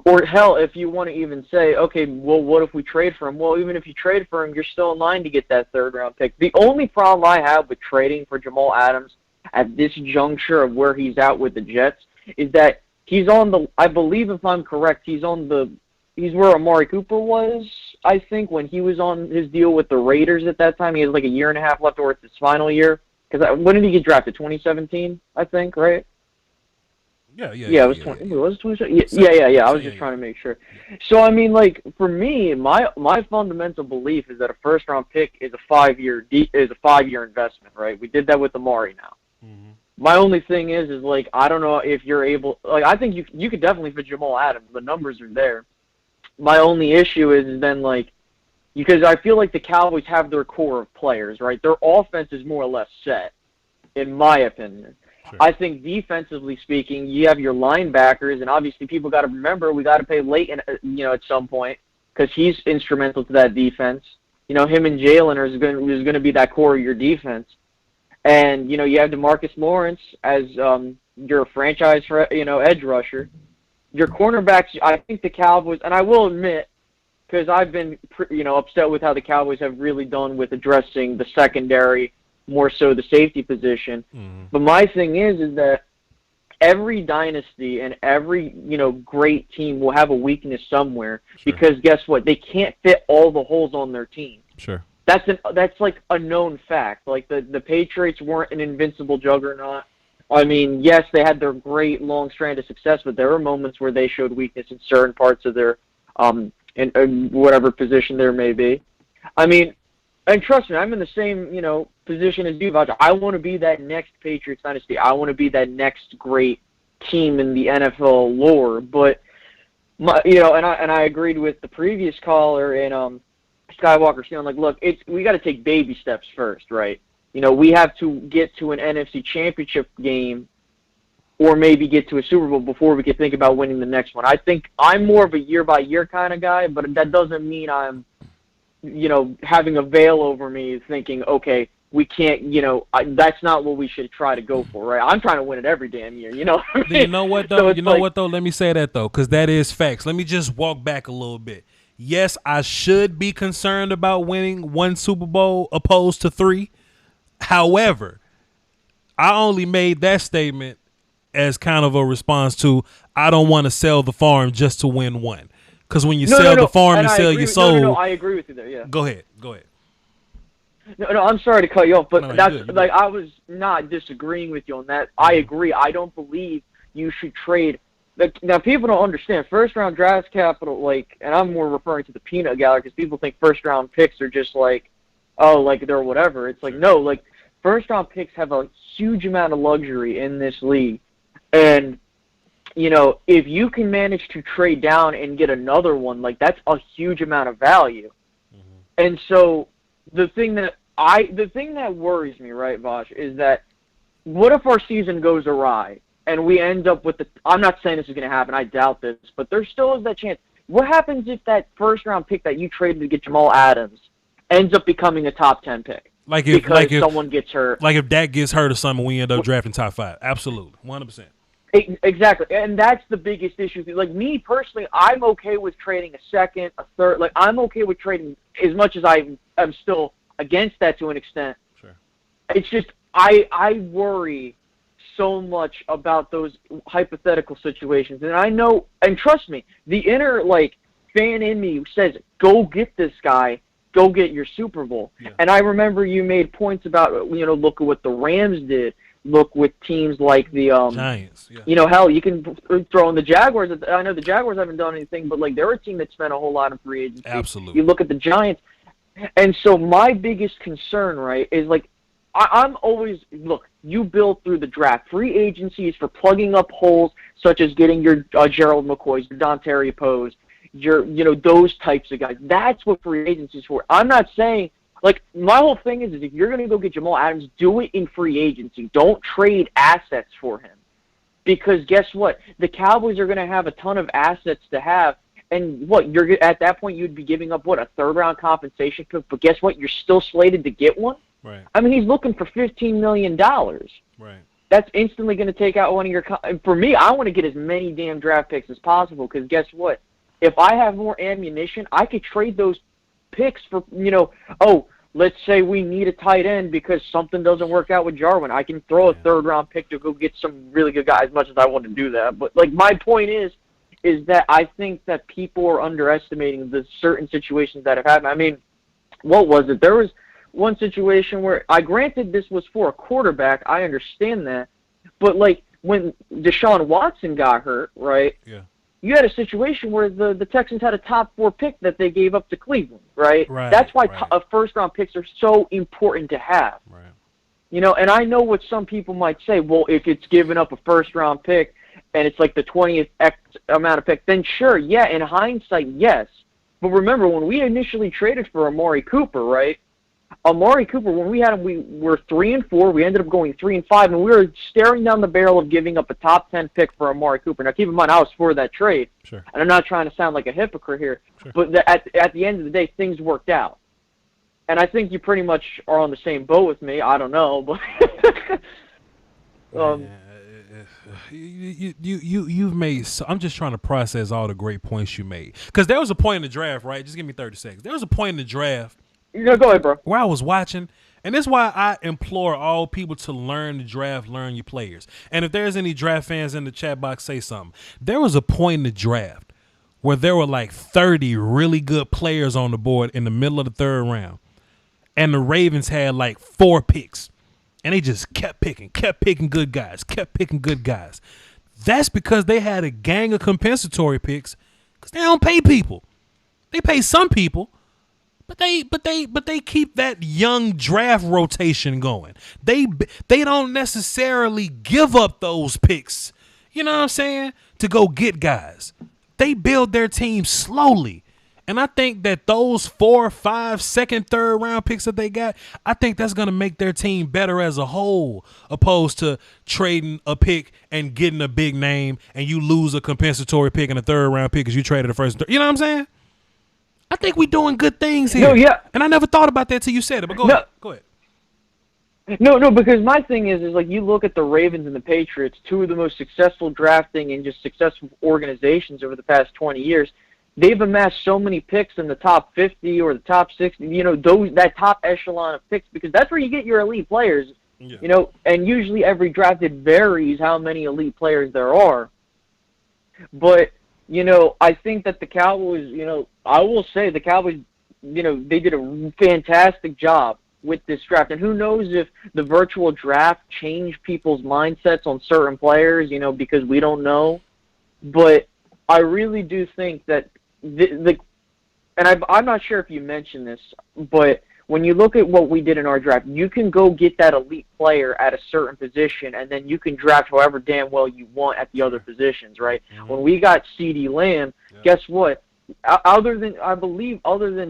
Speaker 9: Or hell, if you want to even say, okay, well, what if we trade for him? Well, even if you trade for him, you're still in line to get that third-round pick. The only problem I have with trading for Jamal Adams at this juncture of where he's at with the Jets is that he's on the, I believe if I'm correct, he's where Amari Cooper was, I think, when he was on his deal with the Raiders at that time. He has like a year and a half left, or it's his final year. Because when did he get drafted? 2017, I think, right?
Speaker 2: Yeah,
Speaker 9: it was 20. Yeah. Was it 2017? Yeah. I was just trying to make sure. So I mean, like for me, my fundamental belief is that a first round pick is a 5-year investment, right? We did that with Amari now.
Speaker 2: Mm-hmm.
Speaker 9: My only thing is like I don't know if you're able. Like I think you could definitely fit Jamal Adams. The numbers are there. My only issue is then like because I feel like the Cowboys have their core of players, right? Their offense is more or less set, in my opinion.
Speaker 2: Sure.
Speaker 9: I think defensively speaking, you have your linebackers, and obviously people got to remember we got to pay Leighton, at some point because he's instrumental to that defense. Him and Jalen is going to be that core of your defense, and you have DeMarcus Lawrence as your franchise, edge rusher. Your cornerbacks, I think the Cowboys, and I will admit, because I've been upset with how the Cowboys have really done with addressing the secondary, more so the safety position.
Speaker 2: Mm-hmm.
Speaker 9: But my thing is that every dynasty and every, great team will have a weakness somewhere.
Speaker 2: Sure.
Speaker 9: Because guess what? They can't fit all the holes on their team.
Speaker 2: Sure.
Speaker 9: That's like a known fact. Like the Patriots weren't an invincible juggernaut. I mean, yes, they had their great long strand of success, but there were moments where they showed weakness in certain parts of their in whatever position there may be. I mean, and trust me, I'm in the same, position as you, Voch. I want to be that next Patriots dynasty. I want to be that next great team in the NFL lore. But, and I agreed with the previous caller and Skywalker saying, like, look, we got to take baby steps first, right? We have to get to an NFC championship game or maybe get to a Super Bowl before we can think about winning the next one. I think I'm more of a year-by-year kind of guy, but that doesn't mean I'm, having a veil over me thinking, okay, we can't, that's not what we should try to go for, right? I'm trying to win it every damn year, You know
Speaker 2: what, though? So Let me say that, though, because that is facts. Let me just walk back a little bit. Yes, I should be concerned about winning one Super Bowl opposed to 3. However, I only made that statement as kind of a response to I don't want to sell the farm just to win one. Because when you sell the farm and sell your soul.
Speaker 9: No, I agree with you there, yeah.
Speaker 2: Go ahead.
Speaker 9: No, I'm sorry to cut you off, but that's
Speaker 2: good.
Speaker 9: like I was not disagreeing with you on that. I agree. I don't believe you should trade. Now, people don't understand first-round draft capital, and I'm more referring to the peanut gallery because people think first-round picks are just they're whatever. It's like, no, first-round picks have a huge amount of luxury in this league. And, if you can manage to trade down and get another one, that's a huge amount of value.
Speaker 2: Mm-hmm.
Speaker 9: And so the thing that worries me, right, Voch, is that what if our season goes awry and we end up with I'm not saying this is going to happen, I doubt this, but there still is that chance. What happens if that first-round pick that you traded to get Jamal Adams ends up becoming a top 10 pick? Because someone gets hurt.
Speaker 2: Like if Dak gets hurt or something, we end up drafting top 5. Absolutely. 100%.
Speaker 9: Exactly. And that's the biggest issue. Me personally, I'm okay with trading a second, a third. I'm okay with trading as much as I'm still against that to an extent.
Speaker 2: Sure. It's
Speaker 9: just I worry so much about those hypothetical situations. And I know, and trust me, the inner fan in me says, go get this guy. Go get your Super Bowl.
Speaker 2: Yeah.
Speaker 9: And I remember you made points about, look at what the Rams did. Look with teams like the
Speaker 2: Giants. Yeah.
Speaker 9: Hell, you can throw in the Jaguars. I know the Jaguars haven't done anything, but they're a team that spent a whole lot in free agency.
Speaker 2: Absolutely.
Speaker 9: You look at the Giants. And so my biggest concern, right, is I'm always, look, you build through the draft. Free agency is for plugging up holes such as getting your Gerald McCoys, your Dontari Poes, your, those types of guys. That's what free agency is for. I'm not saying, my whole thing is if you're going to go get Jamal Adams, do it in free agency. Don't trade assets for him. Because guess what? The Cowboys are going to have a ton of assets to have. And you're at that point, you'd be giving up, a third-round compensation pick. But guess what? You're still slated to get one.
Speaker 2: Right.
Speaker 9: I mean, he's looking for $15 million.
Speaker 2: Right.
Speaker 9: That's instantly going to take out one of your for me, I want to get as many damn draft picks as possible because guess what? If I have more ammunition, I could trade those picks for, let's say we need a tight end because something doesn't work out with Jarwin. I can throw a third-round pick to go get some really good guys, as much as I want to do that. But, like, my point is that I think that people are underestimating the certain situations that have happened. I mean, what was it? There was one situation where, granted this was for a quarterback, I understand that, but, like, when Deshaun Watson got hurt, right?
Speaker 2: Yeah.
Speaker 9: You had a situation where the Texans had a top 4 pick that they gave up to Cleveland, right?
Speaker 2: Right.
Speaker 9: That's why
Speaker 2: right.
Speaker 9: first-round picks are so important to have.
Speaker 2: Right.
Speaker 9: You know, and I know what some people might say, well, if it's giving up a first-round pick and it's like the 20th X amount of pick, then sure, yeah, in hindsight, yes. But remember, when we initially traded for Amari Cooper, right? Amari Cooper, when we had him, we were 3-4. We ended up going 3-5, and we were staring down the barrel of giving up a top 10 pick for Amari Cooper. Now, keep in mind, I was for that trade,
Speaker 2: Sure.
Speaker 9: and I'm not trying to sound like a hypocrite here,
Speaker 2: Sure.
Speaker 9: but at the end of the day, things worked out. And I think you pretty much are on the same boat with me. I don't know, but
Speaker 2: you've made. So I'm just trying to process all the great points you made, because there was a point in the draft, right? Just give me 30 seconds. There was a point in the draft.
Speaker 9: Yeah, go ahead, bro.
Speaker 2: Where I was watching, and that's why I implore all people to learn the draft, learn your players. And if there's any draft fans in the chat box, say something. There was a point in the draft where there were like 30 really good players on the board in the middle of the 3rd round, and the Ravens had like 4 picks, and they just kept picking good guys. That's because they had a gang of compensatory picks, because they don't pay people. They pay some people. But they keep that young draft rotation going. They don't necessarily give up those picks, you know what I'm saying, to go get guys. They build their team slowly. And I think that those 4, 5, second, third round picks that they got, I think that's going to make their team better as a whole, opposed to trading a pick and getting a big name and you lose a compensatory pick and a 3rd round pick because you traded the first. You know what I'm saying? I think we're doing good things here.
Speaker 9: No, yeah.
Speaker 2: And I never thought about that till you said it, but go ahead.
Speaker 9: No, because my thing is like you look at the Ravens and the Patriots, 2 of the most successful drafting and just successful organizations over the past 20 years. They've amassed so many picks in the top 50 or the top 60, you know, that top echelon of picks, because that's where you get your elite players, you know, and usually every draft it varies how many elite players there are. But, you know, I think that the Cowboys, you know, I will say the Cowboys, you know, they did a fantastic job with this draft. And who knows if the virtual draft changed people's mindsets on certain players, you know, because we don't know. But I really do think that I'm not sure if you mentioned this, but when you look at what we did in our draft, you can go get that elite player at a certain position, and then you can draft however damn well you want at the other positions, right? Mm-hmm. When we got CeeDee Lamb, guess what? Other than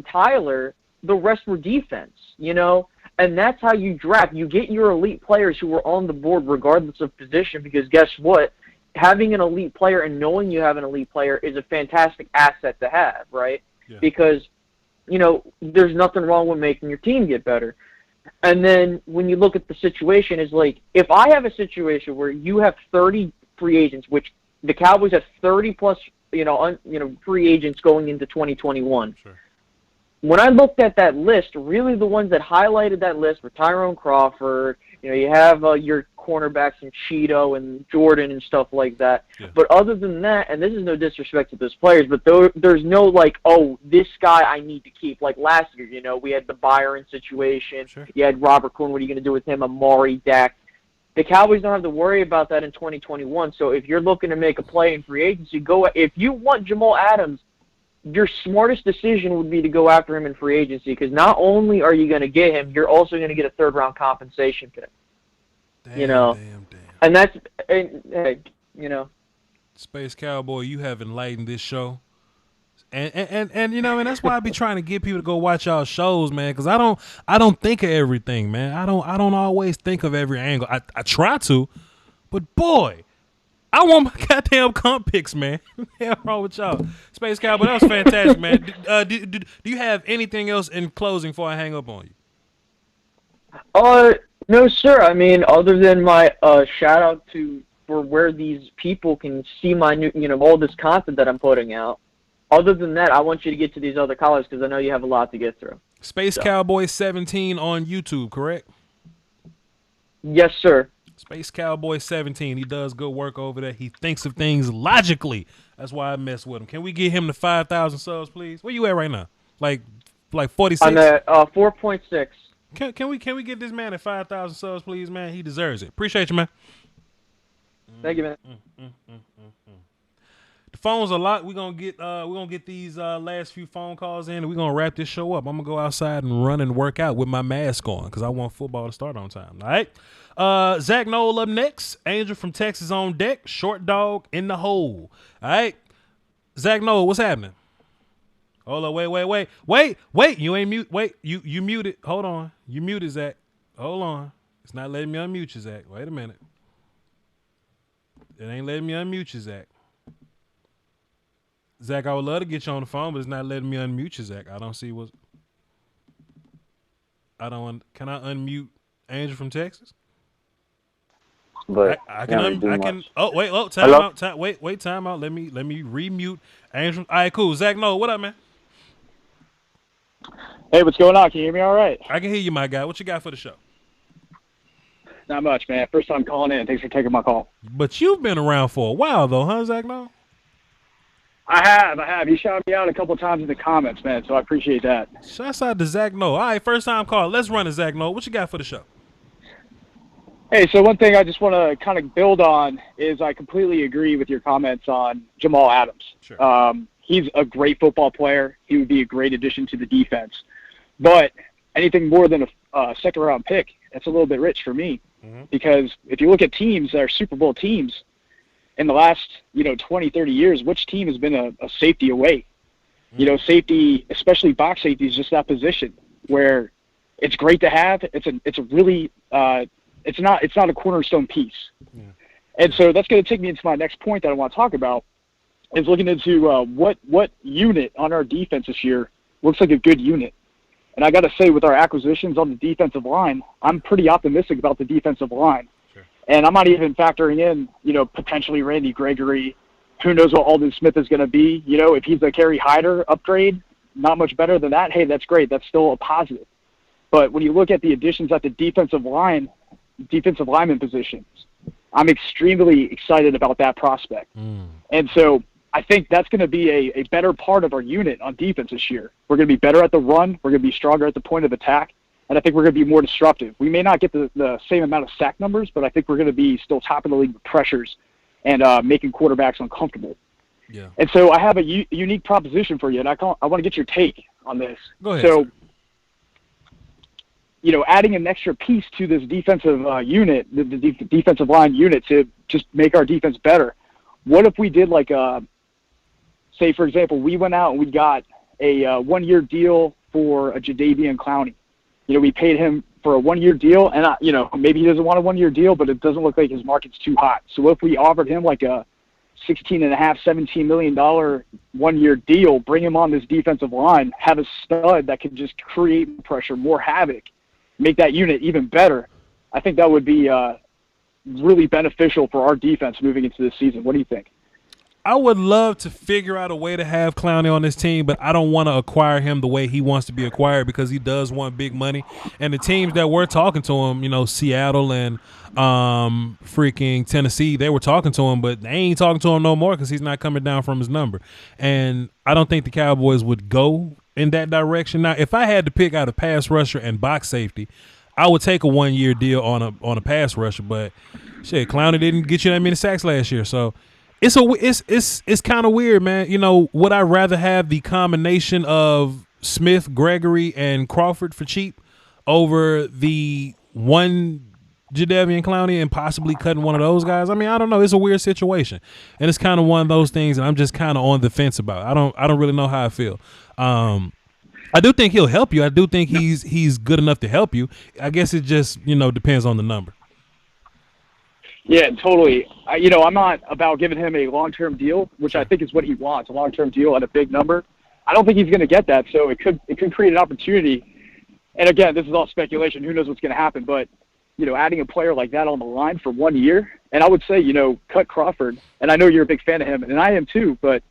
Speaker 9: Tyler, the rest were defense, you know? And that's how you draft. You get your elite players who are on the board regardless of position, because guess what? Having an elite player and knowing you have an elite player is a fantastic asset to have, right? Yeah. Because, you know, there's nothing wrong with making your team get better. And then when you look at the situation, is like, if I have a situation where you have 30 free agents, which the Cowboys have 30-plus, free agents going into 2021. Sure. When I looked at that list, really the ones that highlighted that list were Tyrone Crawford. You know, you have your cornerbacks and Cheeto and Jordan and stuff like that. Yeah. But other than that, and this is no disrespect to those players, but there's no like, oh, this guy I need to keep. Like last year, you know, we had the Byron situation. Sure. You had Robert Quinn. What are you going to do with him? Amari, Dak. The Cowboys don't have to worry about that in 2021. So if you're looking to make a play in free agency, if you want Jamal Adams, your smartest decision would be to go after him in free agency, because not only are you going to get him, you're also going to get a third-round compensation pick. Damn. And that's, you know.
Speaker 2: Space Cowboy, you have enlightened this show. And you know, and that's why I be trying to get people to go watch y'all shows, man, because I don't think of everything, man. I don't always think of every angle. I try to, but boy, I want my goddamn comp picks, man. What's wrong with y'all? Space Cowboy, that was fantastic, man. Do you have anything else in closing before I hang up on
Speaker 9: you? No, sir. I mean, other than my shout out for where these people can see my new, you know, all this content that I'm putting out. other than that, I want you to get to these other callers because I know you have a lot to get through.
Speaker 2: Space Cowboy 17 on YouTube, correct?
Speaker 9: Yes, sir.
Speaker 2: Space Cowboy 17. He does good work over there. He thinks of things logically. That's why I mess with him. Can we get him to 5,000 subs, please? Where you at right now? Like 46?
Speaker 9: I'm at 4.6.
Speaker 2: Can we get this man at 5,000 subs, please, man? He deserves it. Appreciate you, man.
Speaker 9: Thank you, man.
Speaker 2: The phones are locked. We're gonna get these last few phone calls in, and we're gonna wrap this show up. I'm gonna go outside and run and work out with my mask on because I want football to start on time. All right. Zach Noel up next. Angel from Texas on deck. Short dog in the hole. All right. Zach Noel, what's happening? Hold on, wait. You ain't mute. Wait, you muted. Hold on. You muted, Zach. Hold on. It's not letting me unmute you, Zach. Wait a minute. It ain't letting me unmute you, Zach. Zach, I would love to get you on the phone, but it's not letting me unmute you, Zach. I don't see what. Can I unmute Angel from Texas?
Speaker 10: But
Speaker 2: I can. Oh wait, time
Speaker 10: Hello?
Speaker 2: out. Time out. Let me remute Angel. All right, cool. Zach, no, what up, man?
Speaker 10: hey, what's going on? Can you hear me all right?
Speaker 2: I can hear you, my guy. What you got for the show?
Speaker 10: Not much, man. First time calling in. Thanks for taking my call.
Speaker 2: But you've been around for a while, though, huh, Zach? No.
Speaker 10: I have. You shouted me out a couple times in the comments, man, so I appreciate that.
Speaker 2: Shouts out to Zach No. All right, first time call. Let's run it, Zach No. What you got for the show?
Speaker 10: Hey, so one thing I just want to kind of build on is I completely agree with your comments on Jamal Adams.
Speaker 2: Sure.
Speaker 10: He's a great football player. He would be a great addition to the defense. But anything more than a second-round pick, that's a little bit rich for me. Mm-hmm. Because if you look at teams that are Super Bowl teams, in the last, 20, 30 years, which team has been a safety away? Mm-hmm. Safety, especially box safety, is just that position where it's great to have. It's a really it's not a cornerstone piece. Yeah. And so that's going to take me into my next point that I want to talk about is looking into what unit on our defense this year looks like a good unit. And I got to say, with our acquisitions on the defensive line, I'm pretty optimistic about the defensive line. Sure. And I'm not even factoring in, potentially Randy Gregory. Who knows what Aldon Smith is going to be? If he's a Kerry Hyder upgrade, not much better than that. Hey, that's great. That's still a positive. But when you look at the additions at the defensive lineman positions, I'm extremely excited about that prospect. And so I think that's going to be a better part of our unit on defense this year. We're going to be better at the run. We're going to be stronger at the point of attack. And I think we're going to be more disruptive. We may not get the same amount of sack numbers, but I think we're going to be still top of the league with pressures and making quarterbacks uncomfortable. Yeah. And so I have a unique proposition for you, and I want to get your take on this.
Speaker 2: Go ahead.
Speaker 10: So, adding an extra piece to this defensive unit, the defensive line unit, to just make our defense better. What if we did say, for example, we went out and we got a one-year deal for a Jadeveon Clowney. We paid him for a one-year deal, and maybe he doesn't want a one-year deal, but it doesn't look like his market's too hot. So if we offered him like a $16 million one-year deal, bring him on this defensive line, have a stud that could just create pressure, more havoc, make that unit even better, I think that would be really beneficial for our defense moving into this season. What do you think?
Speaker 2: I would love to figure out a way to have Clowney on this team, but I don't want to acquire him the way he wants to be acquired because he does want big money. And the teams that were talking to him, Seattle and freaking Tennessee, they were talking to him, but they ain't talking to him no more because he's not coming down from his number. And I don't think the Cowboys would go in that direction. Now, if I had to pick out a pass rusher and box safety, I would take a one-year deal on a pass rusher. But shit, Clowney didn't get you that many sacks last year, so. It's kind of weird, man. Would I rather have the combination of Smith, Gregory, and Crawford for cheap over the one Jadeveon Clowney and possibly cutting one of those guys? I mean, I don't know. It's a weird situation, and it's kind of one of those things that I'm just kind of on the fence about. I don't really know how I feel. I do think he'll help you. I do think he's good enough to help you. I guess it just depends on the number.
Speaker 10: Yeah, totally. I'm not about giving him a long-term deal, which I think is what he wants, a long-term deal at a big number. I don't think he's going to get that, so it could create an opportunity. And again, this is all speculation. Who knows what's going to happen? But, adding a player like that on the line for 1 year, and I would say, cut Crawford. And I know you're a big fan of him, and I am too, but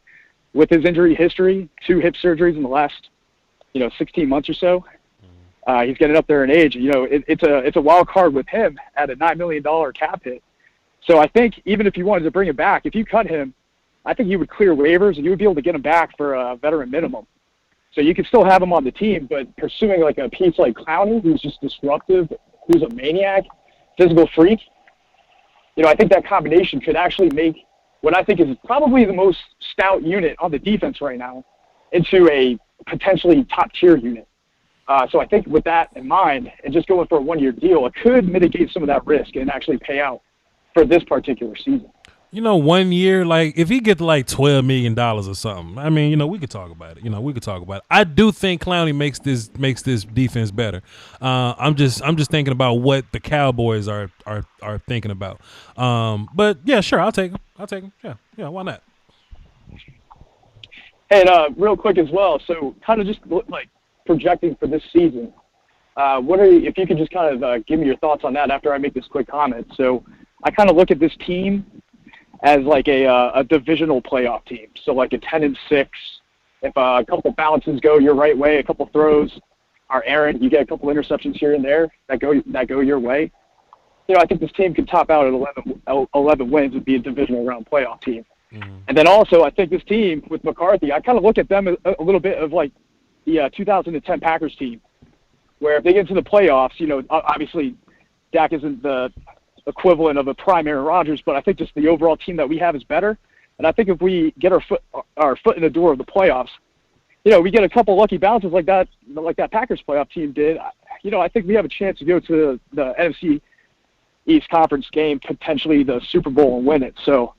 Speaker 10: with his injury history, 2 hip surgeries in the last, 16 months or so. He's getting up there in age. It's a wild card with him at a $9 million cap hit. So I think even if you wanted to bring him back, if you cut him, I think you would clear waivers and you would be able to get him back for a veteran minimum. So you could still have him on the team, but pursuing like a piece like Clowney, who's just disruptive, who's a maniac, physical freak, I think that combination could actually make what I think is probably the most stout unit on the defense right now into a potentially top-tier unit. So I think with that in mind and just going for a 1-year deal, it could mitigate some of that risk and actually pay out for this particular season.
Speaker 2: 1 year, like if he get to like $12 million or something, I mean, we could talk about it. We could talk about it. I do think Clowney makes this defense better. I'm just thinking about what the Cowboys are thinking about. But yeah, sure, I'll take him. Yeah, why not?
Speaker 10: And real quick as well, so kind of just like projecting for this season. If you could just kind of give me your thoughts on that after I make this quick comment. So I kind of look at this team as like a divisional playoff team. So like a 10-6. If a couple bounces go your right way, a couple throws are errant, you get a couple interceptions here and there that go your way. I think this team could top out at 11 wins and be a divisional round playoff team. Mm-hmm. And then also I think this team with McCarthy, I kind of look at them a little bit of like the 2010 Packers team, where if they get to the playoffs, obviously Dak isn't the equivalent of a prime Aaron Rodgers, but I think just the overall team that we have is better. And I think if we get our foot in the door of the playoffs, we get a couple lucky bounces like that Packers playoff team did. I think we have a chance to go to the NFC East Conference game, potentially the Super Bowl, and win it. So,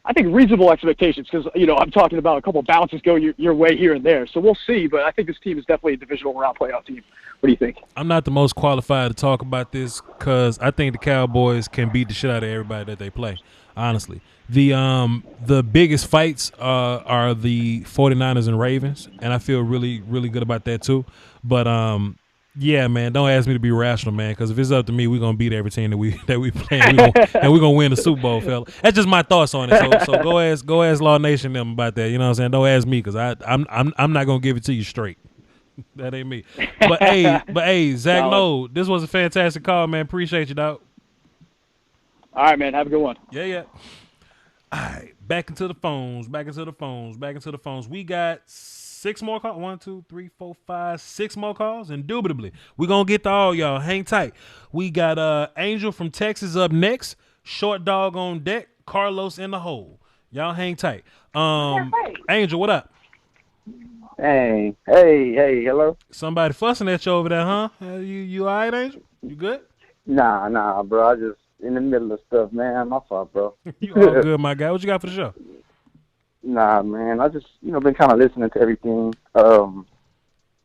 Speaker 10: I think reasonable expectations because, I'm talking about a couple bounces go your way here and there. So we'll see, but I think this team is definitely a divisional round playoff team. What do you think?
Speaker 2: I'm not the most qualified to talk about this because I think the Cowboys can beat the shit out of everybody that they play, honestly. The biggest fights are the 49ers and Ravens, and I feel really, really good about that too. But yeah, man, don't ask me to be rational, man, because if it's up to me, we're gonna beat every team that we play, and we're gonna win the Super Bowl, fella. That's just my thoughts on it. So go ask Law Nation them about that. You know what I'm saying? Don't ask me because I'm not gonna give it to you straight. That ain't me. But hey, Zach Lowe, this was a fantastic call, man. Appreciate you, dog.
Speaker 10: All right, man. Have a good one.
Speaker 2: Yeah. All right, back into the phones. We got 6 more calls. 1, 2, 3, 4, 5, 6 more calls. Indubitably, we're going to get to all y'all. Hang tight. We got Angel from Texas up next. Short Dog on deck. Carlos in the hole. Y'all hang tight. Angel, what up?
Speaker 11: Hey, hello.
Speaker 2: Somebody fussing at you over there, huh? You all right, Angel? You good?
Speaker 11: Nah, bro. I just in the middle of stuff, man. My fault, bro.
Speaker 2: You all good, my guy. What you got for the show?
Speaker 11: Nah, man. I just, been kind of listening to everything.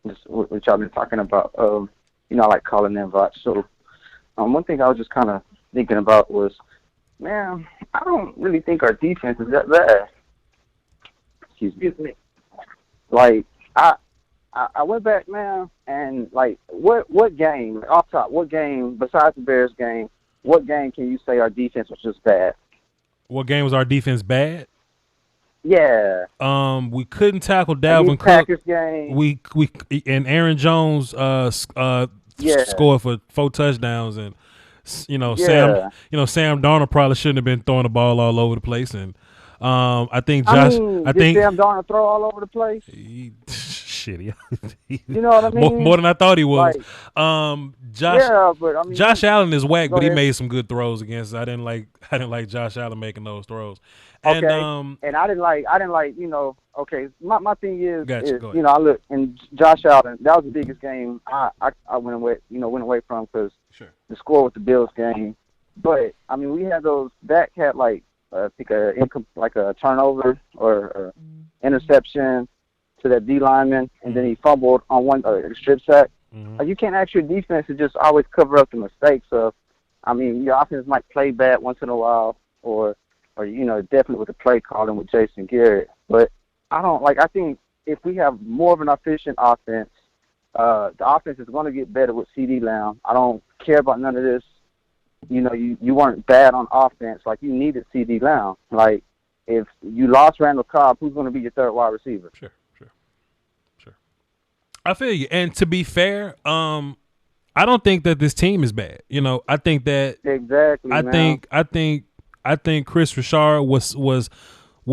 Speaker 11: Just what y'all been talking about. I like calling in Voch. So, one thing I was just kind of thinking about was, man, I don't really think our defense is that bad. Excuse me. Like, I went back, man, and like, what game off top? What game besides the Bears game? What game can you say our defense was just bad?
Speaker 2: What game was our defense bad?
Speaker 11: Yeah.
Speaker 2: We couldn't tackle Dalvin Cook.
Speaker 11: Packers game.
Speaker 2: We and Aaron Jones scored for 4 touchdowns, and Sam Darnold probably shouldn't have been throwing the ball all over the place, and I think
Speaker 11: Sam Darnold throw all over the place?
Speaker 2: Shit,
Speaker 11: you know what I mean?
Speaker 2: More than I thought he was.
Speaker 11: But
Speaker 2: Josh Allen is whack, but he made some good throws against us. I didn't like Josh Allen making those throws. And,
Speaker 11: okay, and I didn't like. Okay, my thing is,
Speaker 2: go ahead.
Speaker 11: I look, and Josh Allen, that was the biggest game I went away from because the score with the Bills game. But I mean, we had those. Dak had like I think a turnover or interception to that D lineman, and then he fumbled on one strip sack.
Speaker 2: Mm-hmm.
Speaker 11: Like, you can't ask your defense to just always cover up the mistakes of. I mean, your offense might play bad once in a while, or definitely with the play calling with Jason Garrett. But I think if we have more of an efficient offense, the offense is going to get better with CD Lamb. I don't care about none of this. You weren't bad on offense. Like, you needed CD Lamb. Like, if you lost Randall Cobb, who's going to be your third wide receiver?
Speaker 2: Sure. I feel you. And to be fair, I don't think that this team is bad. You know, I think that
Speaker 11: exactly.
Speaker 2: I think Chris Richard was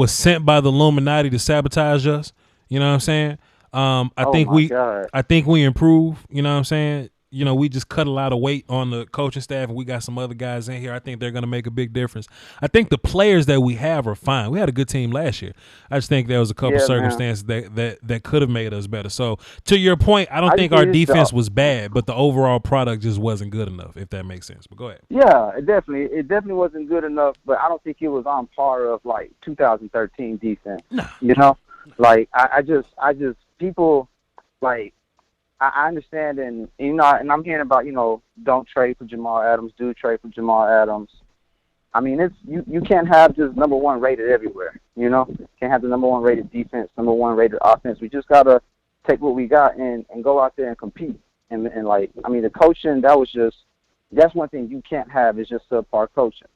Speaker 2: sent by the Illuminati to sabotage us. You know what I'm saying? I think we improve. You know what I'm saying? You know, we just cut a lot of weight on the coaching staff, and we got some other guys in here. I think they're going to make a big difference. I think the players that we have are fine. We had a good team last year. I just think there was a couple circumstances that could have made us better. So, to your point, I don't think our defense was bad, but the overall product just wasn't good enough, if that makes sense. But go ahead.
Speaker 11: Yeah, it definitely wasn't good enough, but I don't think it was on par of, like, 2013 defense.
Speaker 2: No.
Speaker 11: You know? Like, I just people, like, I understand, and you know, and I'm hearing about, you know, don't trade for Jamal Adams, do trade for Jamal Adams. I mean, it's you can't have just number one rated everywhere. You know, can't have the number one rated defense, number one rated offense. We just gotta take what we got and go out there and compete. And like, I mean, the coaching, that's one thing you can't have is just subpar coaching.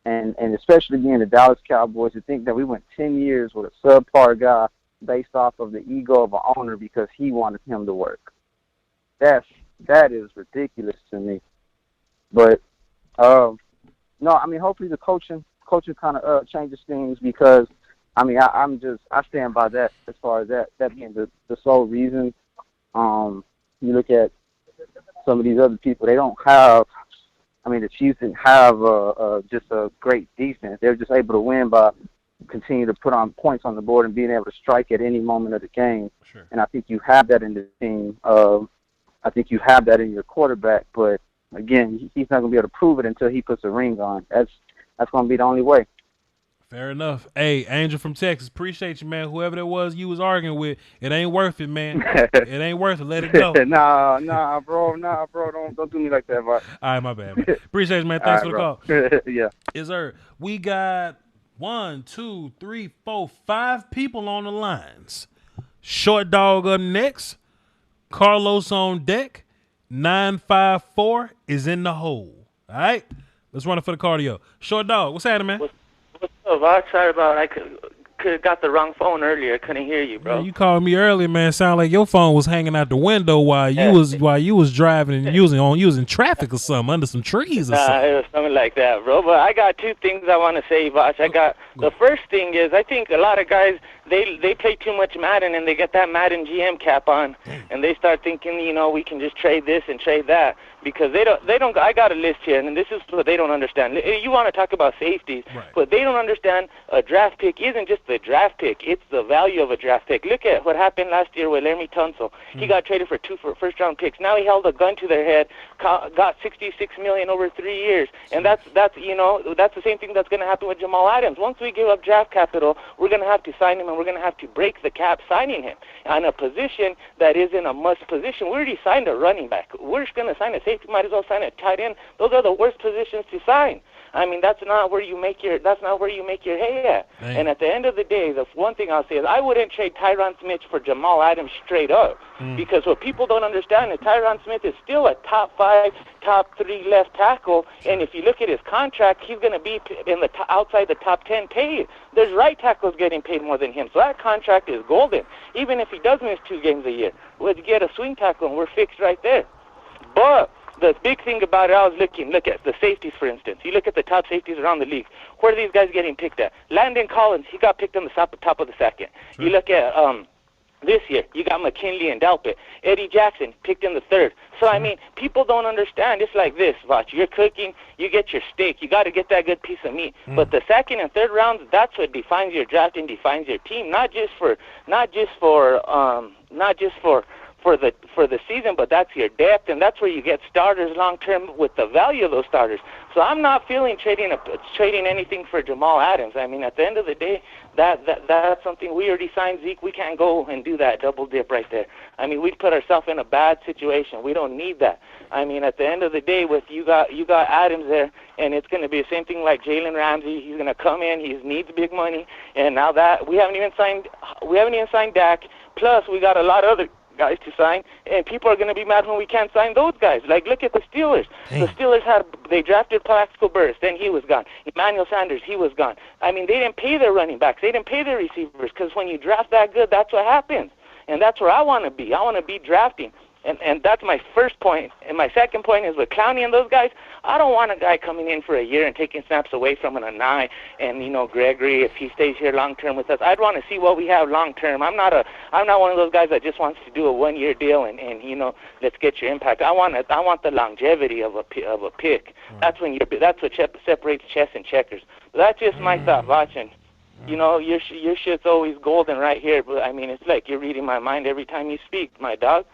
Speaker 11: And especially being the Dallas Cowboys, to think that we went 10 years with a subpar guy based off of the ego of an owner because he wanted him to work. That is ridiculous to me. But no, I mean, hopefully the coaching kind of changes things, because I mean, I stand by that as far as that being the sole reason. You look at some of these other people, they don't have. I mean, the Chiefs didn't have just a great defense. They were just able to win by continue to put on points on the board and being able to strike at any moment of the game.
Speaker 2: Sure.
Speaker 11: And I think you have that in the team. I think you have that in your quarterback. But again, he's not going to be able to prove it until he puts a ring on. That's going to be the only way.
Speaker 2: Fair enough. Hey, Angel from Texas, appreciate you, man. Whoever that was you was arguing with, it ain't worth it, man. It ain't worth it. Let it go.
Speaker 11: Nah, bro. Don't do me like that, bro.
Speaker 2: All right, my bad, man. Appreciate you, man. Thanks for the
Speaker 11: call. Yeah.
Speaker 2: Yes, sir. We got 1, 2, 3, 4, 5 people on the lines. Short Dog up next. Carlos on deck. 954 is in the hole. All right? Let's run it for the cardio. Short Dog, what's happening, man?
Speaker 12: What's up, Voch? Sorry about I could have got the wrong phone earlier. Couldn't hear you, bro.
Speaker 2: Man, you called me earlier, man. Sound like your phone was hanging out the window while you was driving and using traffic or something under some trees or something.
Speaker 12: It was something like that, bro. But I got two things I want to say, Voch. The first thing is I think a lot of guys they play too much Madden and they get that Madden GM cap on and they start thinking, you know, we can just trade this and trade that. Because they don't. I got a list here, and this is what they don't understand. You want to talk about safeties,
Speaker 2: right,
Speaker 12: but they don't understand a draft pick isn't just the draft pick. It's the value of a draft pick. Look at what happened last year with Laremy Tunsil. He got traded for 2 first-round picks. Now he held a gun to their head, got $66 million over 3 years, and that's the same thing that's going to happen with Jamal Adams. Once we give up draft capital, we're going to have to sign him, and we're going to have to break the cap signing him on a position that isn't a must position. We already signed a running back. We're just going to sign a safety. Might as well sign a tight end. Those are the worst positions to sign. I mean, that's not where you make your hay at.
Speaker 2: Dang.
Speaker 12: And at the end of the day, the one thing I'll say is I wouldn't trade Tyron Smith for Jamal Adams straight up, because what people don't understand is Tyron Smith is still a top 5, top 3 left tackle, and if you look at his contract, he's going to be in the outside the top 10 paid. There's right tackles getting paid more than him, so that contract is golden. Even if he does miss 2 games a year, we'll get a swing tackle and we're fixed right there. But the big thing about it, I was look at the safeties, for instance. You look at the top safeties around the league. Where are these guys getting picked at? Landon Collins, he got picked on the top of the second. Sure. You look at this year, you got McKinley and Delpit. Eddie Jackson picked in the 3rd. So, I mean, people don't understand. It's like this, Voch. You're cooking, you get your steak. You got to get that good piece of meat. But the 2nd and 3rd rounds, that's what defines your draft and defines your team. Not just for the season, but that's your depth, and that's where you get starters long term with the value of those starters. So I'm not feeling trading anything for Jamal Adams. I mean, at the end of the day, that's something we already signed Zeke. We can't go and do that double dip right there. I mean, we'd put ourselves in a bad situation. We don't need that. I mean, at the end of the day, with you got Adams there, and it's going to be the same thing like Jalen Ramsey. He's going to come in. He needs big money, and now that we haven't even signed Dak. Plus, we got a lot of other guys to sign, and people are going to be mad when we can't sign those guys. Like, look at the Steelers.
Speaker 2: Damn.
Speaker 12: The Steelers they drafted Plaxico Burress, then he was gone. Emmanuel Sanders, he was gone. I mean, they didn't pay their running backs. They didn't pay their receivers, because when you draft that good, that's what happens. And that's where I want to be. I want to be drafting. And that's my first point. And my second point is with Clowney and those guys, I don't want a guy coming in for a year and taking snaps away from an Anai and, Gregory, if he stays here long-term with us. I'd want to see what we have long-term. I'm not one of those guys that just wants to do a one-year deal and let's get your impact. I want the longevity of a pick. That's what separates chess and checkers. But that's just my thought watching. Your shit's always golden right here, but I mean, it's like you're reading my mind every time you speak, my dog.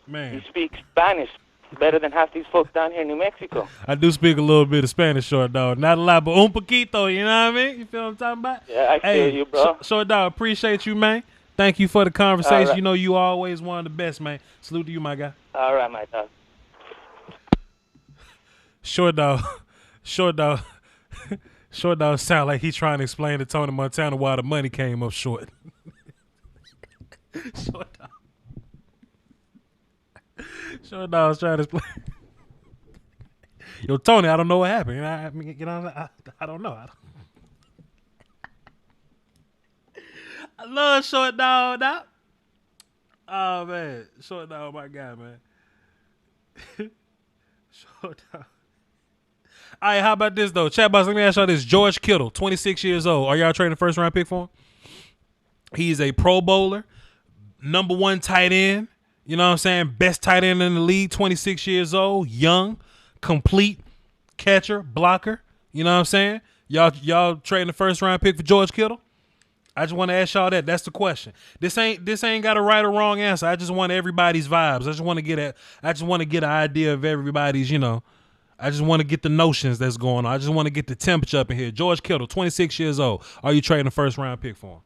Speaker 2: Man.
Speaker 12: You speak Spanish better than half these folks down here in New Mexico.
Speaker 2: I do speak a little bit of Spanish, Short Dog. Not a lot, but un poquito, you know what I mean? You feel what I'm talking about?
Speaker 12: Yeah, I feel you, bro.
Speaker 2: Short Dog, appreciate you, man. Thank you for the conversation.
Speaker 12: Right.
Speaker 2: You know you always one of the best, man. Salute to you, my guy.
Speaker 12: All right, my dog.
Speaker 2: Short Dog sound like he's trying to explain to Tony Montana why the money came up short. Short Dog's trying to explain. Yo, Tony, I don't know what happened. I don't know. I love Short Dog now. Oh, man. Short Dog, my guy, man. Short Dog. All right, how about this, though? Chat box, let me ask y'all this. George Kittle, 26 years old. Are y'all trading a first-round pick for him? He's a Pro Bowler, number 1 tight end. You know what I'm saying? Best tight end in the league, 26 years old, young, complete, catcher, blocker. You know what I'm saying? Y'all trading the first-round pick for George Kittle? I just want to ask y'all that. That's the question. This ain't got a right or wrong answer. I just want everybody's vibes. I just want to get an idea of everybody's, I just want to get the notions that's going on. I just want to get the temperature up in here. George Kittle, 26 years old. Are you trading a first-round pick for him?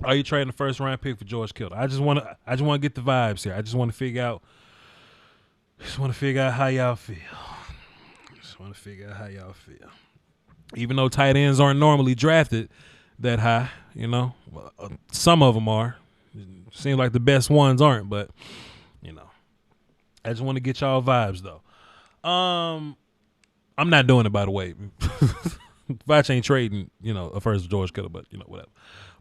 Speaker 2: Are you trading a first-round pick for George Kittle? I just want to get the vibes here. I just want to figure out how y'all feel. Even though tight ends aren't normally drafted that high, some of them are. Seems like the best ones aren't, but I just want to get y'all vibes though. I'm not doing it, by the way. Voch ain't trading, a first George Kittle, but whatever.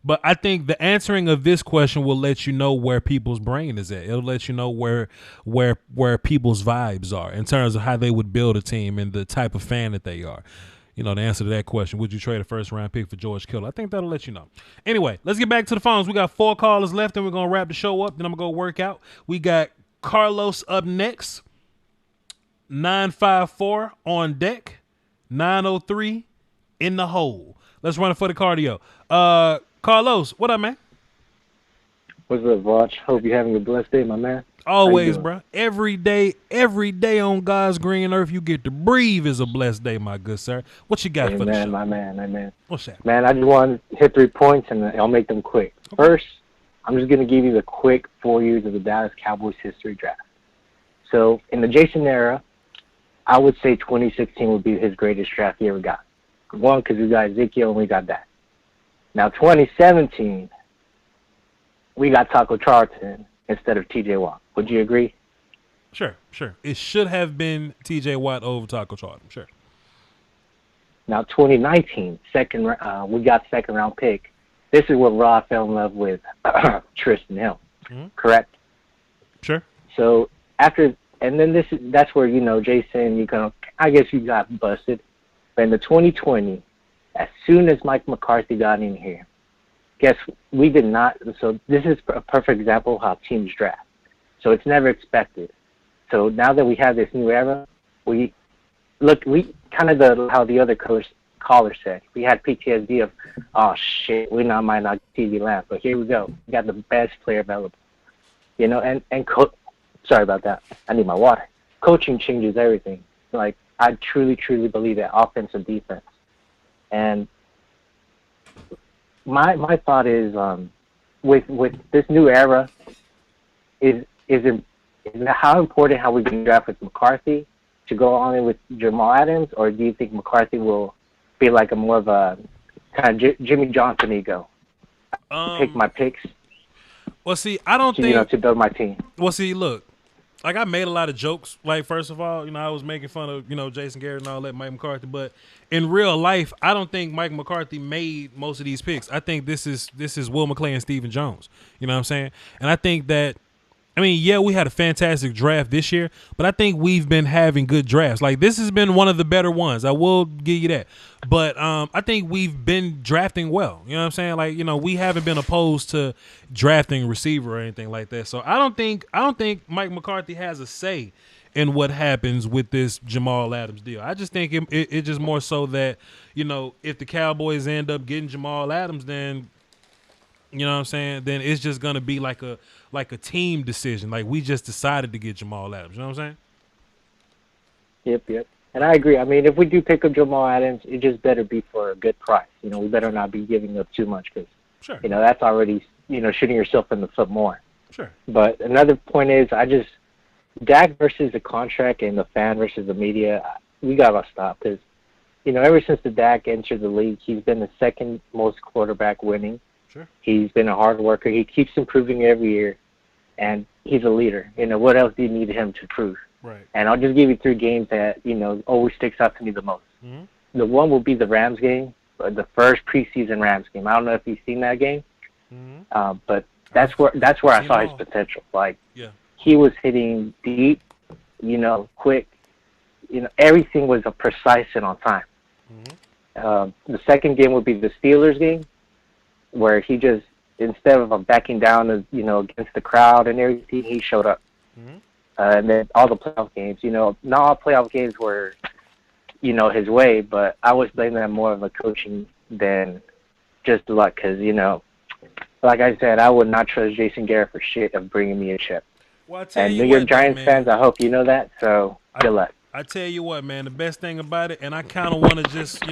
Speaker 2: But I think the answering of this question will let you know where people's brain is at. It'll let you know where people's vibes are in terms of how they would build a team and the type of fan that they are. The answer to that question, would you trade a first-round pick for George Kittle? I think that'll let you know. Anyway, let's get back to the phones. We got 4 callers left, and we're going to wrap the show up. Then I'm going to go work out. We got Carlos up next. 954 on deck. 903 in the hole. Let's run it for the cardio. Carlos, what up, man?
Speaker 13: What's up, Voch? Hope you're having a blessed day, my man.
Speaker 2: Always, bro. Every day on God's green earth, you get to breathe is a blessed day, my good sir. What you got for the show?
Speaker 13: My man.
Speaker 2: What's that?
Speaker 13: Man, I just want to hit 3 points, and I'll make them quick. Okay. First, I'm just going to give you the quick 4 years of the Dallas Cowboys history draft. So, in the Jason era, I would say 2016 would be his greatest draft he ever got. One, because we got Ezekiel and we got that. Now, 2017, we got Taco Charlton instead of T.J. Watt. Would you agree?
Speaker 2: Sure. It should have been T.J. Watt over Taco Charlton. Sure.
Speaker 13: Now, 2019, we got second-round pick. This is where Rod fell in love with Tristan Hill. Mm-hmm. Correct?
Speaker 2: Sure.
Speaker 13: So that's where Jason. I guess you got busted. But in the 2020, as soon as Mike McCarthy got in here, we did not. So this is a perfect example of how teams draft. So it's never expected. So now that we have this new era, we kind of how the other caller said, we had PTSD of, oh shit, we might not get TV land, but here we go. We got the best player available. Sorry about that. I need my water. Coaching changes everything. Like, I truly, truly believe that, offense and defense. And my thought is, with this new era, is how important how we can draft with McCarthy to go on in with Jamal Adams, or do you think McCarthy will be like a more of a kind of Jimmy Johnson ego? Pick my picks.
Speaker 2: Well, see, I don't
Speaker 13: to,
Speaker 2: think
Speaker 13: to build my team.
Speaker 2: Well, see, look, like I made a lot of jokes. Like, first of all, I was making fun of Jason Garrett and all that, Mike McCarthy. But in real life, I don't think Mike McCarthy made most of these picks. I think this is Will McClay and Stephen Jones. You know what I'm saying? And I think that. I mean, yeah, we had a fantastic draft this year, but I think we've been having good drafts. Like, this has been one of the better ones. I will give you that. But I think we've been drafting well. You know what I'm saying? Like, we haven't been opposed to drafting receiver or anything like that. So I don't think Mike McCarthy has a say in what happens with this Jamal Adams deal. I just think it just more so that, if the Cowboys end up getting Jamal Adams, then you know what I'm saying? Then it's just gonna be like a team decision. Like, we just decided to get Jamal Adams. You know what I'm saying?
Speaker 13: Yep. And I agree. I mean, if we do pick up Jamal Adams, it just better be for a good price. We better not be giving up too much because,
Speaker 2: sure,
Speaker 13: that's already, shooting yourself in the foot more.
Speaker 2: Sure.
Speaker 13: But another point is, Dak versus the contract and the fan versus the media, we gotta stop because, ever since the Dak entered the league, he's been the second most quarterback winning.
Speaker 2: Sure.
Speaker 13: He's been a hard worker. He keeps improving every year, and he's a leader. What else do you need him to prove?
Speaker 2: Right.
Speaker 13: And I'll just give you 3 games that, always sticks out to me the most.
Speaker 2: Mm-hmm.
Speaker 13: The one will be the Rams game, the first preseason Rams game. I don't know if you've seen that game, but that's where I saw his potential. Like, he was hitting deep, quick. Everything was precise and on time. Mm-hmm. The second game would be the Steelers game, where he just, instead of backing down, against the crowd and everything, he showed up.
Speaker 2: Mm-hmm.
Speaker 13: And then all the playoff games, not all playoff games were, his way, but I was blaming that more of the coaching than just the luck because, like I said, I would not trust Jason Garrett for shit of bringing me a chip.
Speaker 2: Well, I tell
Speaker 13: and
Speaker 2: you
Speaker 13: New York
Speaker 2: what,
Speaker 13: Giants
Speaker 2: man,
Speaker 13: fans, I hope you know that, so good luck.
Speaker 2: I tell you what, man, the best thing about it, and I kind of want to just,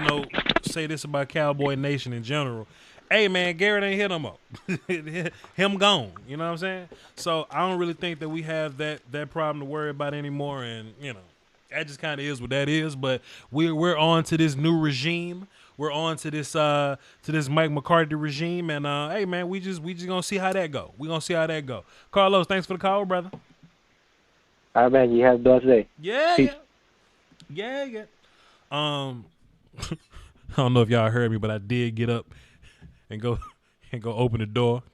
Speaker 2: say this about Cowboy Nation in general. Hey, man, Garrett ain't here no more. Him gone. You know what I'm saying? So I don't really think that we have that problem to worry about anymore. And, that just kind of is what that is. But we're on to this new regime. We're on to this Mike McCarthy regime. And, hey, man, we just going to see how that go. We're going to see how that go. Carlos, thanks for the call, brother.
Speaker 13: All right, man. You have a blessed day.
Speaker 2: Yeah. I don't know if y'all heard me, but I did get up and go open the door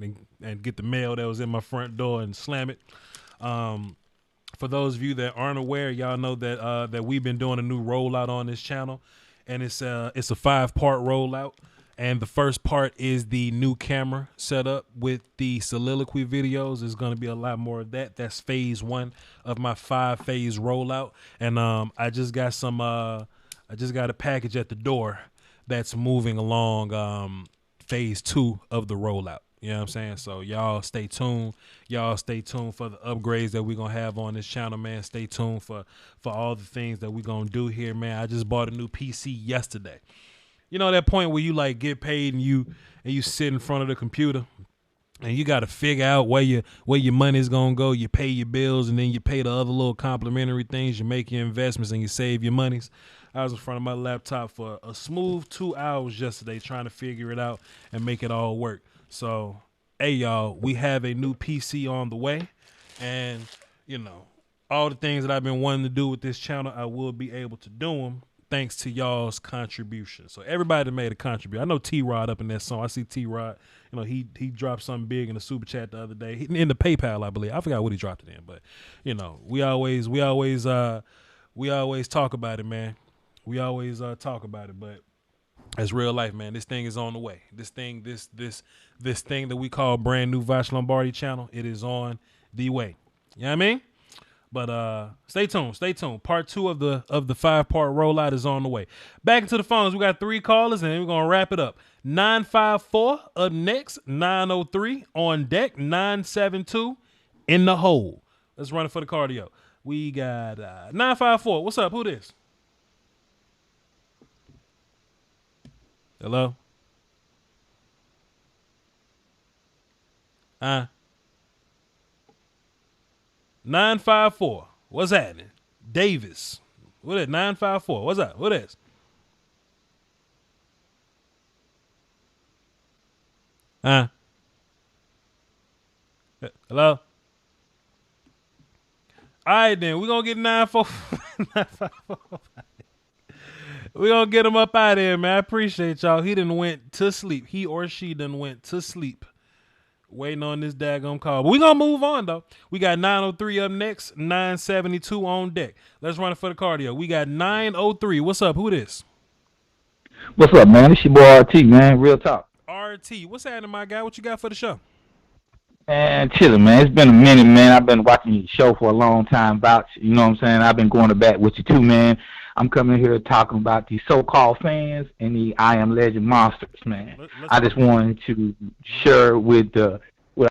Speaker 2: and get the mail that was in my front door and slam it. For those of you that aren't aware, y'all know that we've been doing a new rollout on this channel, and it's a 5-part rollout. And the first part is the new camera setup with the soliloquy videos. There's going to be a lot more of that. That's phase 1 of my 5-phase rollout. And I just got a package at the door that's moving along phase 2 of the rollout. You know what I'm saying? So y'all stay tuned. Y'all stay tuned for the upgrades that we're going to have on this channel, man. Stay tuned for all the things that we're going to do here, man. I just bought a new PC yesterday. You know that point where you like get paid and you sit in front of the computer and you got to figure out where your money's going to go. You pay your bills and then you pay the other little complimentary things. You make your investments and you save your monies. I was in front of my laptop for a smooth 2 hours yesterday trying to figure it out and make it all work. So, hey, y'all, we have a new PC on the way. And, all the things that I've been wanting to do with this channel, I will be able to do them thanks to y'all's contribution. So everybody that made a contribution. I know T-Rod up in that song. I see T-Rod, he dropped something big in the super chat the other day. In the PayPal, I believe. I forgot what he dropped it in, but we always talk about it, man. We always talk about it, but it's real life, man. This thing is on the way. This thing that we call brand new Voch Lombardi channel, it is on the way. You know what I mean? But stay tuned. Part 2 of the 5-part rollout is on the way. Back into the phones. We got 3 callers, and we're gonna wrap it up. 954 up next. 903 on deck. 972 in the hole. Let's run it for the cardio. We got 954. What's up? Who this? Hello? 954. What's happening? Davis. What is 954? What's up? What is? Hello? All right, then. We're going to get 944. We're going to get him up out of here, man. I appreciate y'all. He done went to sleep. He or she done went to sleep waiting on this daggone call. But we're going to move on, though. We got 903 up next, 972 on deck. Let's run it for the cardio. We got 903. What's up? Who this?
Speaker 14: What's up, man? It's your boy RT, man. Real talk.
Speaker 2: RT. What's happening, my guy? What you got for the show?
Speaker 14: Man, chillin', man. It's been a minute, man. I've been watching your show for a long time. Vouch, you know what I'm saying? I've been going to bat with you, too, man. I'm coming here talking about these so-called fans and the I Am Legend monsters, man. I just wanted to share with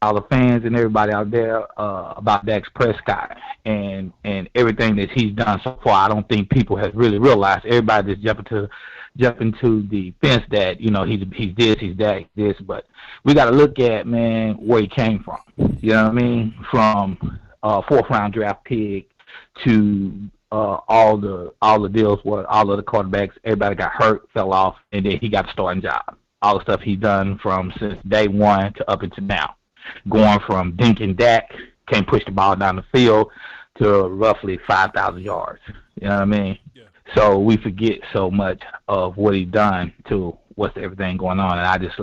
Speaker 14: all the fans and everybody out there about Dak Prescott and everything that he's done so far. I don't think people have really realized. Everybody just jumping to the fence that, you know, he's this, he's that, this, but we got to look at, man, where he came from. You know what I mean? From fourth round draft pick to all the deals where all of the quarterbacks, everybody got hurt, fell off, and then he got the starting job. All the stuff he's done from since day one to up until now, going from dinking Dak, can't push the ball down the field, to roughly 5,000 yards. You know what I mean? Yeah. So we forget so much of what he's done to what's everything going on, and it's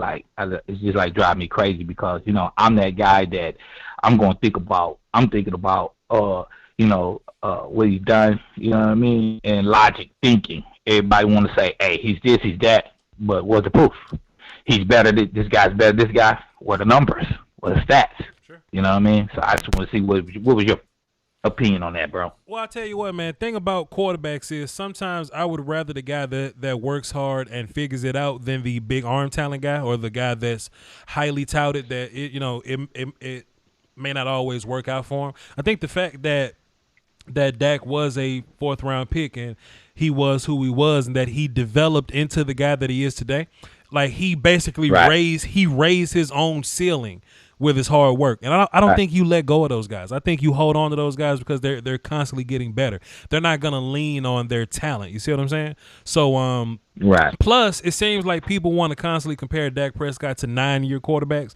Speaker 14: just like drive me crazy because, you know, I'm that guy that I'm thinking about what he's done, you know what I mean, and logic thinking. Everybody want to say, hey, he's this, he's that, but what's the proof? He's better, this guy's better, this guy. What are the numbers? What are the stats? Sure. You know what I mean? So I just want to see what was your opinion on that, bro.
Speaker 2: Well, I tell you what, man, thing about quarterbacks is sometimes I would rather the guy that works hard and figures it out than the big arm talent guy or the guy that's highly touted that it may not always work out for him. I think the fact that Dak was a fourth round pick and he was who he was and that he developed into the guy that he is today, like he basically raised his own ceiling with his hard work. And I don't think you let go of those guys. I think you hold on to those guys because they're constantly getting better. They're not going to lean on their talent. You see what I'm saying? So plus it seems like people want to constantly compare Dak Prescott to 9-year quarterbacks.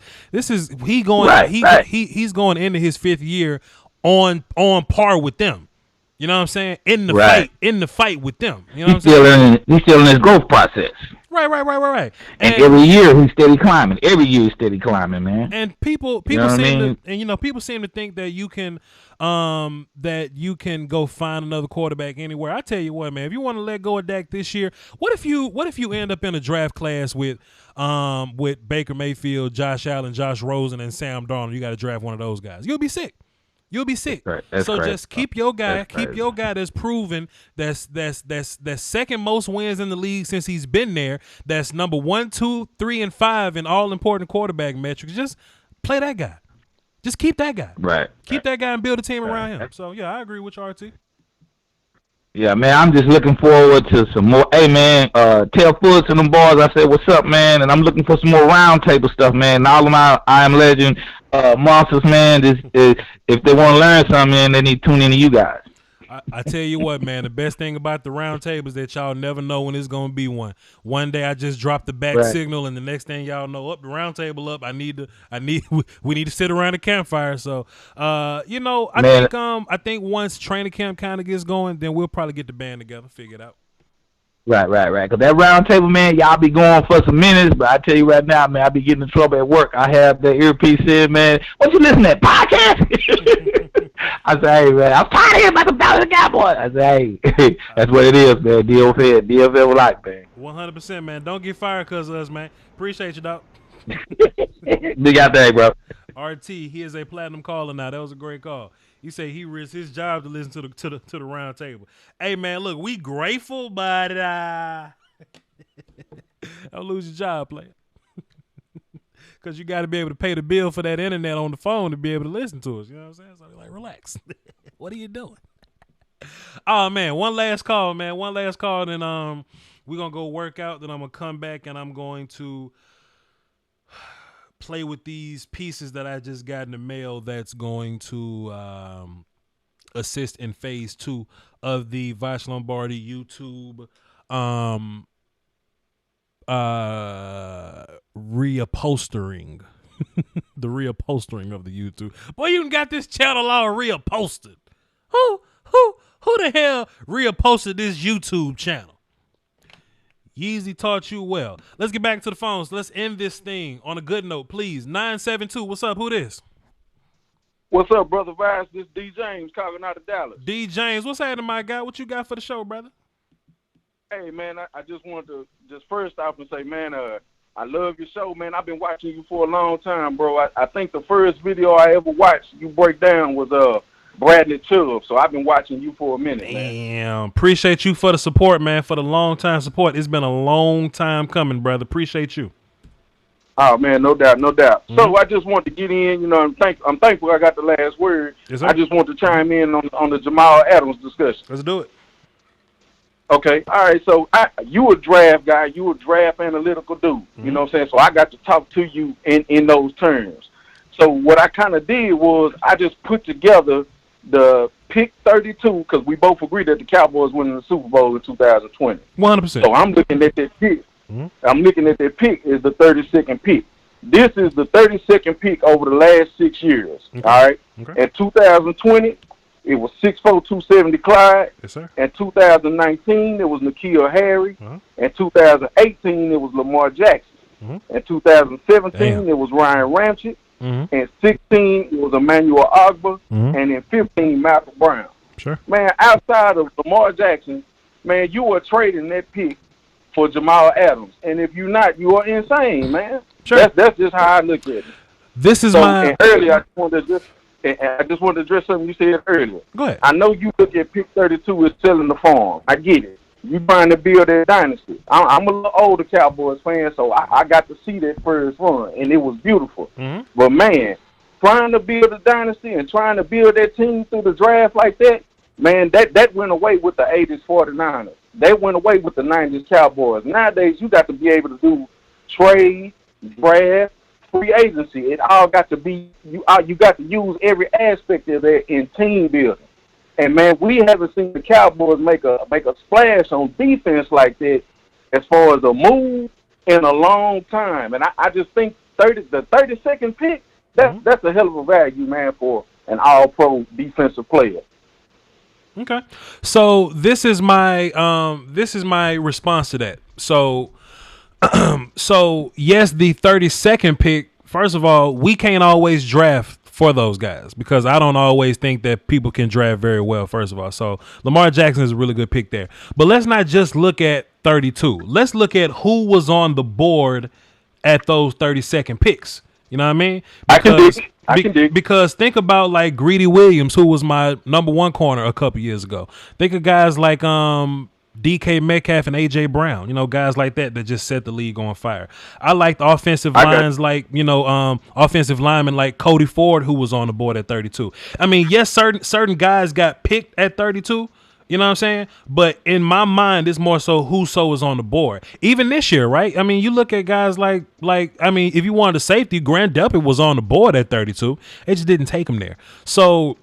Speaker 2: He's going into his 5th year on par with them. You know what I'm saying? In the fight with them. You know what I'm saying?
Speaker 14: He's still in his growth process.
Speaker 2: Right.
Speaker 14: And every year he's steady climbing. Every year he's steady climbing, man.
Speaker 2: And people seem to think that you can go find another quarterback anywhere. I tell you what, man, if you want to let go of Dak this year, what if you end up in a draft class with Baker Mayfield, Josh Allen, Josh Rosen, and Sam Darnold? You got to draft one of those guys. You'll be sick.
Speaker 14: That's
Speaker 2: so
Speaker 14: crazy.
Speaker 2: Just keep your guy. Keep your guy that's proven. That's second most wins in the league since he's been there. That's number 1, 2, 3, and 5 in all important quarterback metrics. Just play that guy. Just keep that guy. Keep that guy and build a team around him. So yeah, I agree with you, RT.
Speaker 14: Yeah, man, I'm just looking forward to some more. Hey, man, tell Fultz and them boys I said, what's up, man? And I'm looking for some more round table stuff, man. And all of my I Am Legend monsters, man, if they want to learn something, man, they need to tune into you guys.
Speaker 2: I tell you what, man, the best thing about the round table is that y'all never know when it's going to be one. One day I just drop the back signal, and the next thing y'all know, the round table up. We need to sit around the campfire. So, I think once training camp kind of gets going, then we'll probably get the band together, figure it out.
Speaker 14: Right. Because that round table, man, y'all be going for some minutes, but I tell you right now, man, I be getting in trouble at work. I have the earpiece in, man. What you listen to, that podcast? I say, hey, man, I'm tired of hearing about the Dallas Cowboys. I say, hey, that's what it is, man. DFL like, man.
Speaker 2: 100%, man. Don't get fired because of us, man. Appreciate you, dog.
Speaker 14: Big out there, bro.
Speaker 2: RT, he is a platinum caller now. That was a great call. He said he risks his job to listen to the round table. Hey, man, look, we grateful, but don't lose your job, player. Because you got to be able to pay the bill for that internet on the phone to be able to listen to us. You know what I'm saying? So, like, relax. What are you doing? Oh, man, one last call, man. One last call, then we're going to go work out. Then I'm going to come back, and I'm going to play with these pieces that I just got in the mail that's going to assist in phase 2 of the Voch Lombardi YouTube reupholstering. The reupholstering of the YouTube. Boy, you done got this channel all reupholstered. Who the hell reupholstered this YouTube channel? Yeezy taught you well. Let's get back to the phones. Let's end this thing on a good note, please. 972, what's up? Who this?
Speaker 15: What's up, Brother Vice? This D. James calling out of Dallas.
Speaker 2: D. James, what's happening, my guy? What you got for the show, brother?
Speaker 15: Hey, man, I just wanted to just first off and say, man, I love your show, man. I've been watching you for a long time, bro. I think the first video I ever watched you break down was Bradley Chubb, so I've been watching you for a minute, man.
Speaker 2: Damn. Appreciate you for the support, man, for the long time support. It's been a long time coming, brother. Appreciate you.
Speaker 15: Oh, man, no doubt, no doubt.
Speaker 2: Mm-hmm.
Speaker 15: So I just want to get in, you know, I'm thankful I got the last word.
Speaker 2: Yes, sir.
Speaker 15: I just want to chime in on the Jamal Adams discussion.
Speaker 2: Let's do it.
Speaker 15: Okay, all right, so you a draft guy, you a draft analytical dude, you know what I'm saying? So I got to talk to you in those terms. So what I kind of did was I just put together the pick 32, because we both agree that the Cowboys winning the Super Bowl in 2020.
Speaker 2: 100%.
Speaker 15: So I'm looking at that pick. I'm looking at that pick is the 32nd pick. This is the 32nd pick over the last 6 years, all right?
Speaker 2: Okay.
Speaker 15: In 2020, it was 6'4", 270 Clyde.
Speaker 2: Yes, sir.
Speaker 15: In 2019, it was N'Keal Harry. In 2018, it was Lamar Jackson. In 2017, it was Ryan Ramchick. In 16, it was Emmanuel Ogba. And in 15, Malcolm Brown.
Speaker 2: Sure.
Speaker 15: Man, outside of Lamar Jackson, man, you are trading that pick for Jamal Adams. And if you're not, you are insane, man.
Speaker 2: Sure.
Speaker 15: That's just how I look at it.
Speaker 2: This is
Speaker 15: And earlier, I just wanted to address something you said earlier.
Speaker 2: Go ahead.
Speaker 15: I know you look at pick 32 as selling the farm. I get it. You trying to build that dynasty. I'm a little older Cowboys fan, so I got to see that first run, and it was beautiful. But, man, trying to build a dynasty and trying to build that team through the draft like that, man, that went away with the 80s 49ers. That went away with the 90s Cowboys. Nowadays, you got to be able to do trade, draft, free agency. It all got to be you got to use every aspect of that in team building. And man, we haven't seen the Cowboys make a splash on defense like that as far as a move in a long time. And I just think the 32nd pick, that's a hell of a value, man, for an all-pro defensive player.
Speaker 2: Okay. So this is my response to that. So yes, the 32nd pick, first of all, we can't always draft for those guys because I don't always think that people can draft very well, first of all. So Lamar Jackson is a really good pick there. But let's not just look at 32. Let's look at who was on the board at those 32nd picks. You know what I mean? Because think about like Greedy Williams, who was my number one corner a couple years ago. Think of guys like DK Metcalf and AJ Brown, you know, guys like that just set the league on fire. I like the offensive lines like, you know, offensive linemen like Cody Ford, who was on the board at 32. I mean, yes, certain guys got picked at 32, you know what I'm saying? But in my mind, it's more so who is on the board. Even this year, right? I mean, you look at guys like I mean, if you wanted a safety, Grant Delpit was on the board at 32. It just didn't take him there. So,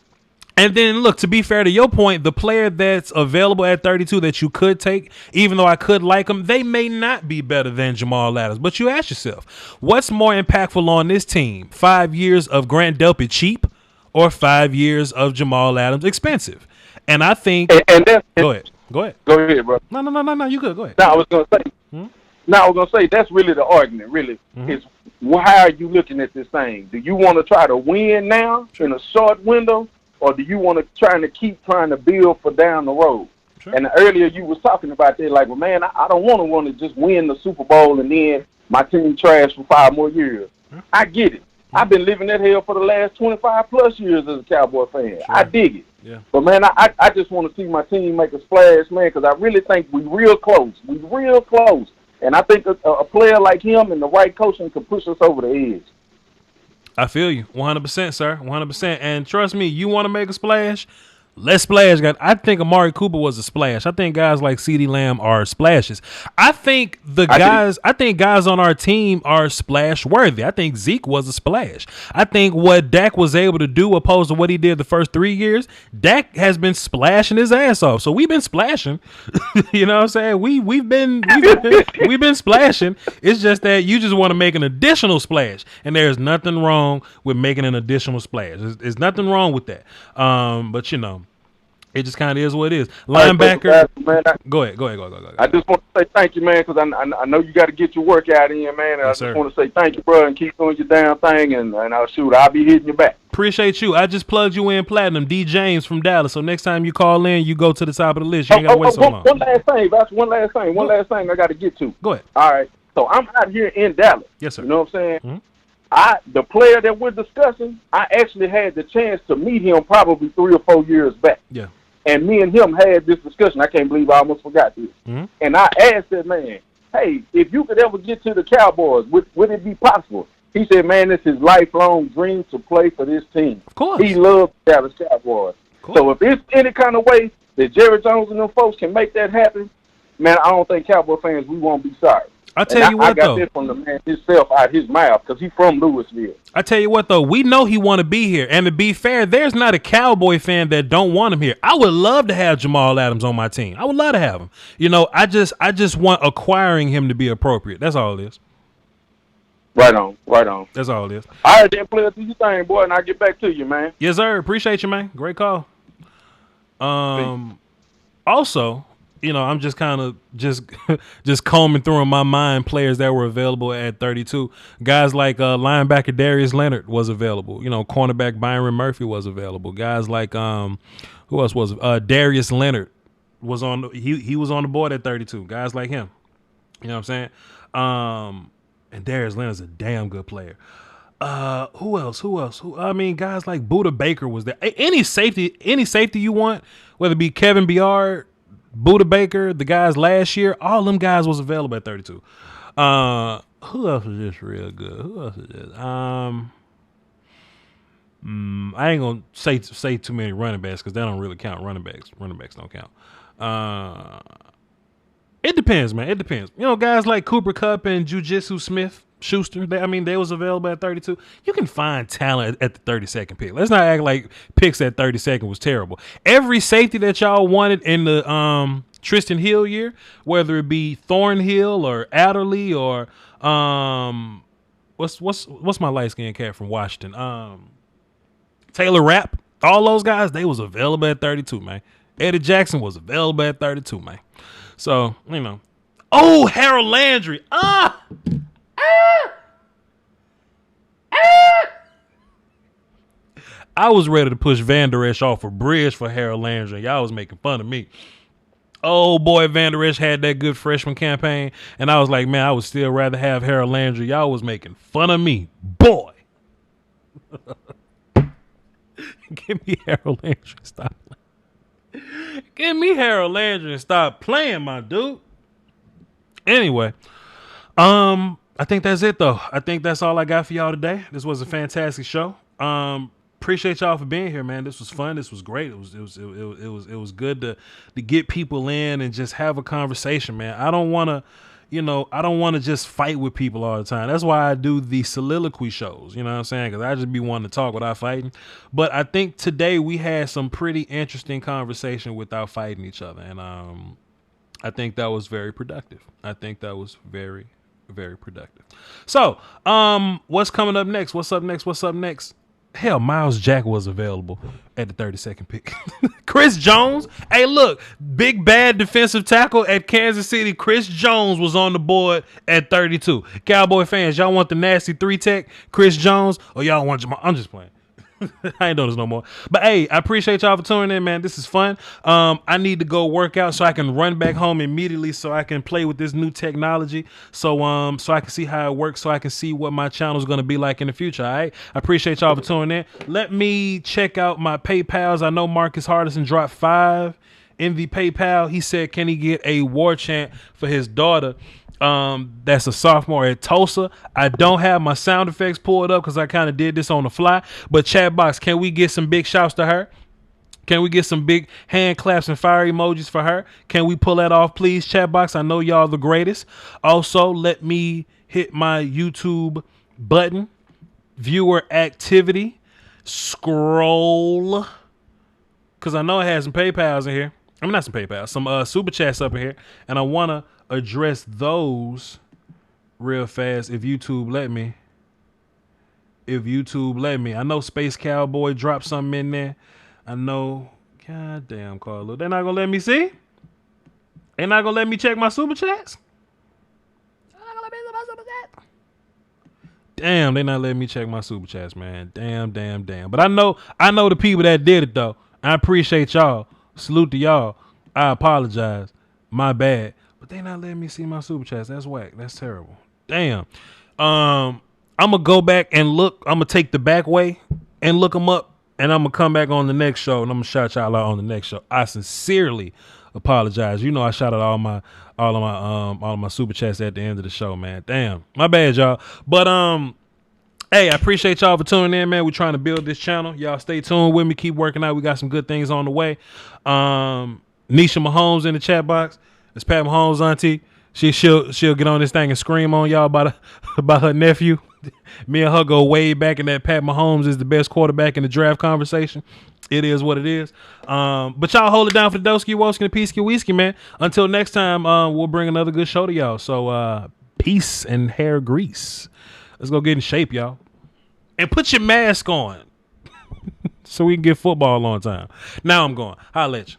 Speaker 2: and then, look, to be fair to your point, the player that's available at 32 that you could take, even though I could like them, they may not be better than Jamal Adams. But you ask yourself, what's more impactful on this team? 5 years of Grant Delpit cheap or 5 years of Jamal Adams expensive? And I think go ahead.
Speaker 15: Go ahead, bro.
Speaker 2: No, you good. Go ahead.
Speaker 15: No, I was gonna say that's really the argument, really. Is how are you looking at this thing? Do you want to try to win now in a short window? Or do you want to keep trying to build for down the road? Sure. And earlier you was talking about that, like, well, man, I don't want to just win the Super Bowl and then my team trash for 5 more years. Sure. I get it. I've been living that hell for the last 25 plus years as a Cowboy fan. Sure. I dig it.
Speaker 2: Yeah.
Speaker 15: But man, I just want to see my team make a splash, man, because I really think we real close. We real close. And I think a player like him and the right coaching can push us over the edge.
Speaker 2: I feel you 100%, sir. 100%. And trust me, you want to make a splash, Less splash. I think Amari Cooper was a splash. I think guys like CeeDee Lamb are splashes. I think guys on our team are splash worthy. I think Zeke was a splash. I think what Dak was able to do opposed to what he did the first 3 years, Dak has been splashing his ass off. So we've been splashing. You know what I'm saying? We've been splashing. It's just that you just want to make an additional splash, and there's nothing wrong with making an additional splash. There's nothing wrong with that. But you know, it just kind of is what it is. Linebacker. Go ahead.
Speaker 15: I just want to say thank you, man, because I know you got to get your workout in, man. I just want to say thank you, bro, and keep doing your damn thing, and I'll be hitting you back.
Speaker 2: Appreciate you. I just plugged you in platinum, D. James from Dallas. So next time you call in, you go to the top of the list. You ain't got to wait so long.
Speaker 15: One last thing. That's one last thing I got to get to.
Speaker 2: Go ahead.
Speaker 15: All right. So I'm out here in Dallas.
Speaker 2: Yes, sir.
Speaker 15: You know what I'm saying? Mm-hmm. The player that we're discussing, I actually had the chance to meet him probably 3 or 4 years back.
Speaker 2: Yeah.
Speaker 15: And me and him had this discussion. I can't believe I almost forgot this.
Speaker 2: Mm-hmm.
Speaker 15: And I asked that man, hey, if you could ever get to the Cowboys, would it be possible? He said, man, it's his lifelong dream to play for this team.
Speaker 2: Of course.
Speaker 15: He loves the Dallas Cowboys. So if there's any kind of way that Jerry Jones and them folks can make that happen, man, I don't think Cowboy fans, we won't be sorry.
Speaker 2: I tell you what, though.
Speaker 15: I got this from the man himself out his mouth because he's from Louisville.
Speaker 2: I tell you what, though, we know he want to be here. And to be fair, there's not a Cowboy fan that don't want him here. I would love to have Jamal Adams on my team. I would love to have him. You know, I just want acquiring him to be appropriate. That's all it is.
Speaker 15: Right on.
Speaker 2: That's all it is.
Speaker 15: All right, then, player, do your thing, boy, and I'll get back to you, man.
Speaker 2: Yes, sir. Appreciate you, man. Great call. Also, you know, I'm just kind of just combing through in my mind players that were available at 32. Guys like linebacker Darius Leonard was available. You know, cornerback Byron Murphy was available. Guys like who else was Darius Leonard was on. He was on the board at 32. Guys like him. You know what I'm saying? And Darius Leonard's a damn good player. Who else? I mean, guys like Buda Baker was there. Any safety you want, whether it be Kevin Byard, Buda Baker, the guys last year, all them guys was available at 32. Who else is just real good? Who else is this? I ain't gonna say too many running backs because that don't really count. Running backs don't count. It depends, man. It depends. You know, guys like Cooper Kupp and Jiu-Jitsu Smith-Schuster, they was available at 32. You can find talent at the 32nd pick. Let's not act like picks at 32nd was terrible. Every safety that y'all wanted in the Tristan Hill year, whether it be Thornhill or Adderley or what's my light-skinned cat from Washington? Taylor Rapp, all those guys, they was available at 32, man. Eddie Jackson was available at 32, man. So, you know. Oh, Harold Landry. I was ready to push Van Der Esch off a bridge for Harold Landry. Y'all was making fun of me. Oh, boy, Van Der Esch had that good freshman campaign. And I was like, man, I would still rather have Harold Landry. Y'all was making fun of me. Boy. Give me Harold Landry. Stop playing. Give me Harold Landry and stop playing, my dude. Anyway, I think that's it, though. I think that's all I got for y'all today. This was a fantastic show. Appreciate y'all for being here, man. This was fun. This was great. It was good to get people in and just have a conversation, man. I don't want to just fight with people all the time. That's why I do the soliloquy shows, you know what I'm saying? Because I just be wanting to talk without fighting. But I think today we had some pretty interesting conversation without fighting each other. And I think that was very productive. I think that was very, very productive. So what's coming up next? What's up next? Hell, Miles Jack was available at the 32nd pick. Chris Jones. Hey, look, big bad defensive tackle at Kansas City. Chris Jones was on the board at 32. Cowboy fans, y'all want the nasty 3-tech, Chris Jones, or y'all want Jamal? I'm just playing. I ain't doing this no more. But hey, I appreciate y'all for tuning in, man. This is fun. I need to go work out so I can run back home immediately so I can play with this new technology. So I can see how it works, so I can see what my channel is going to be like in the future. All right. I appreciate y'all for tuning in. Let me check out my PayPals. I know Marcus Hardison dropped $5 in the PayPal. He said, can he get a war chant for his daughter? That's a sophomore at Tulsa. I don't have my sound effects pulled up because I kind of did this on the fly. But chat box, can we get some big shouts to her? Can we get some big hand claps and fire emojis for her? Can we pull that off, please, chat box? I know y'all the greatest. Also, let me hit my YouTube button. Viewer activity. Scroll. Because I know it has some PayPals in here. I mean, not some PayPal. Some Super Chats up in here. And I want to address those real fast if YouTube let me. I know Space Cowboy dropped something in there. I know. God damn, Carlo. They're not going to let me see? They're not going to let me check my Super Chats? Damn, they're not letting me check my Super Chats, man. Damn. But I know the people that did it, though. I appreciate y'all. Salute to y'all. I apologize. My bad. But they not letting me see my Super Chats. That's whack. That's terrible. Damn. I'm going to go back and look. I'm going to take the back way and look them up. And I'm going to come back on the next show, and I'm going to shout y'all out on the next show. I sincerely apologize. You know I shouted all of my Super Chats at the end of the show, man. Damn. My bad, y'all. But, hey, I appreciate y'all for tuning in, man. We're trying to build this channel. Y'all stay tuned with me. Keep working out. We got some good things on the way. Nisha Mahomes in the chat box. It's Pat Mahomes' auntie. She'll get on this thing and scream on y'all about her nephew. Me and her go way back in that Pat Mahomes is the best quarterback in the draft conversation. It is what it is. But y'all hold it down for the Doski, Woski, and Peasky Whiskey, man. Until next time, we'll bring another good show to y'all. So peace and hair grease. Let's go get in shape, y'all. And put your mask on so we can get football on time. Now I'm going. Holla at you.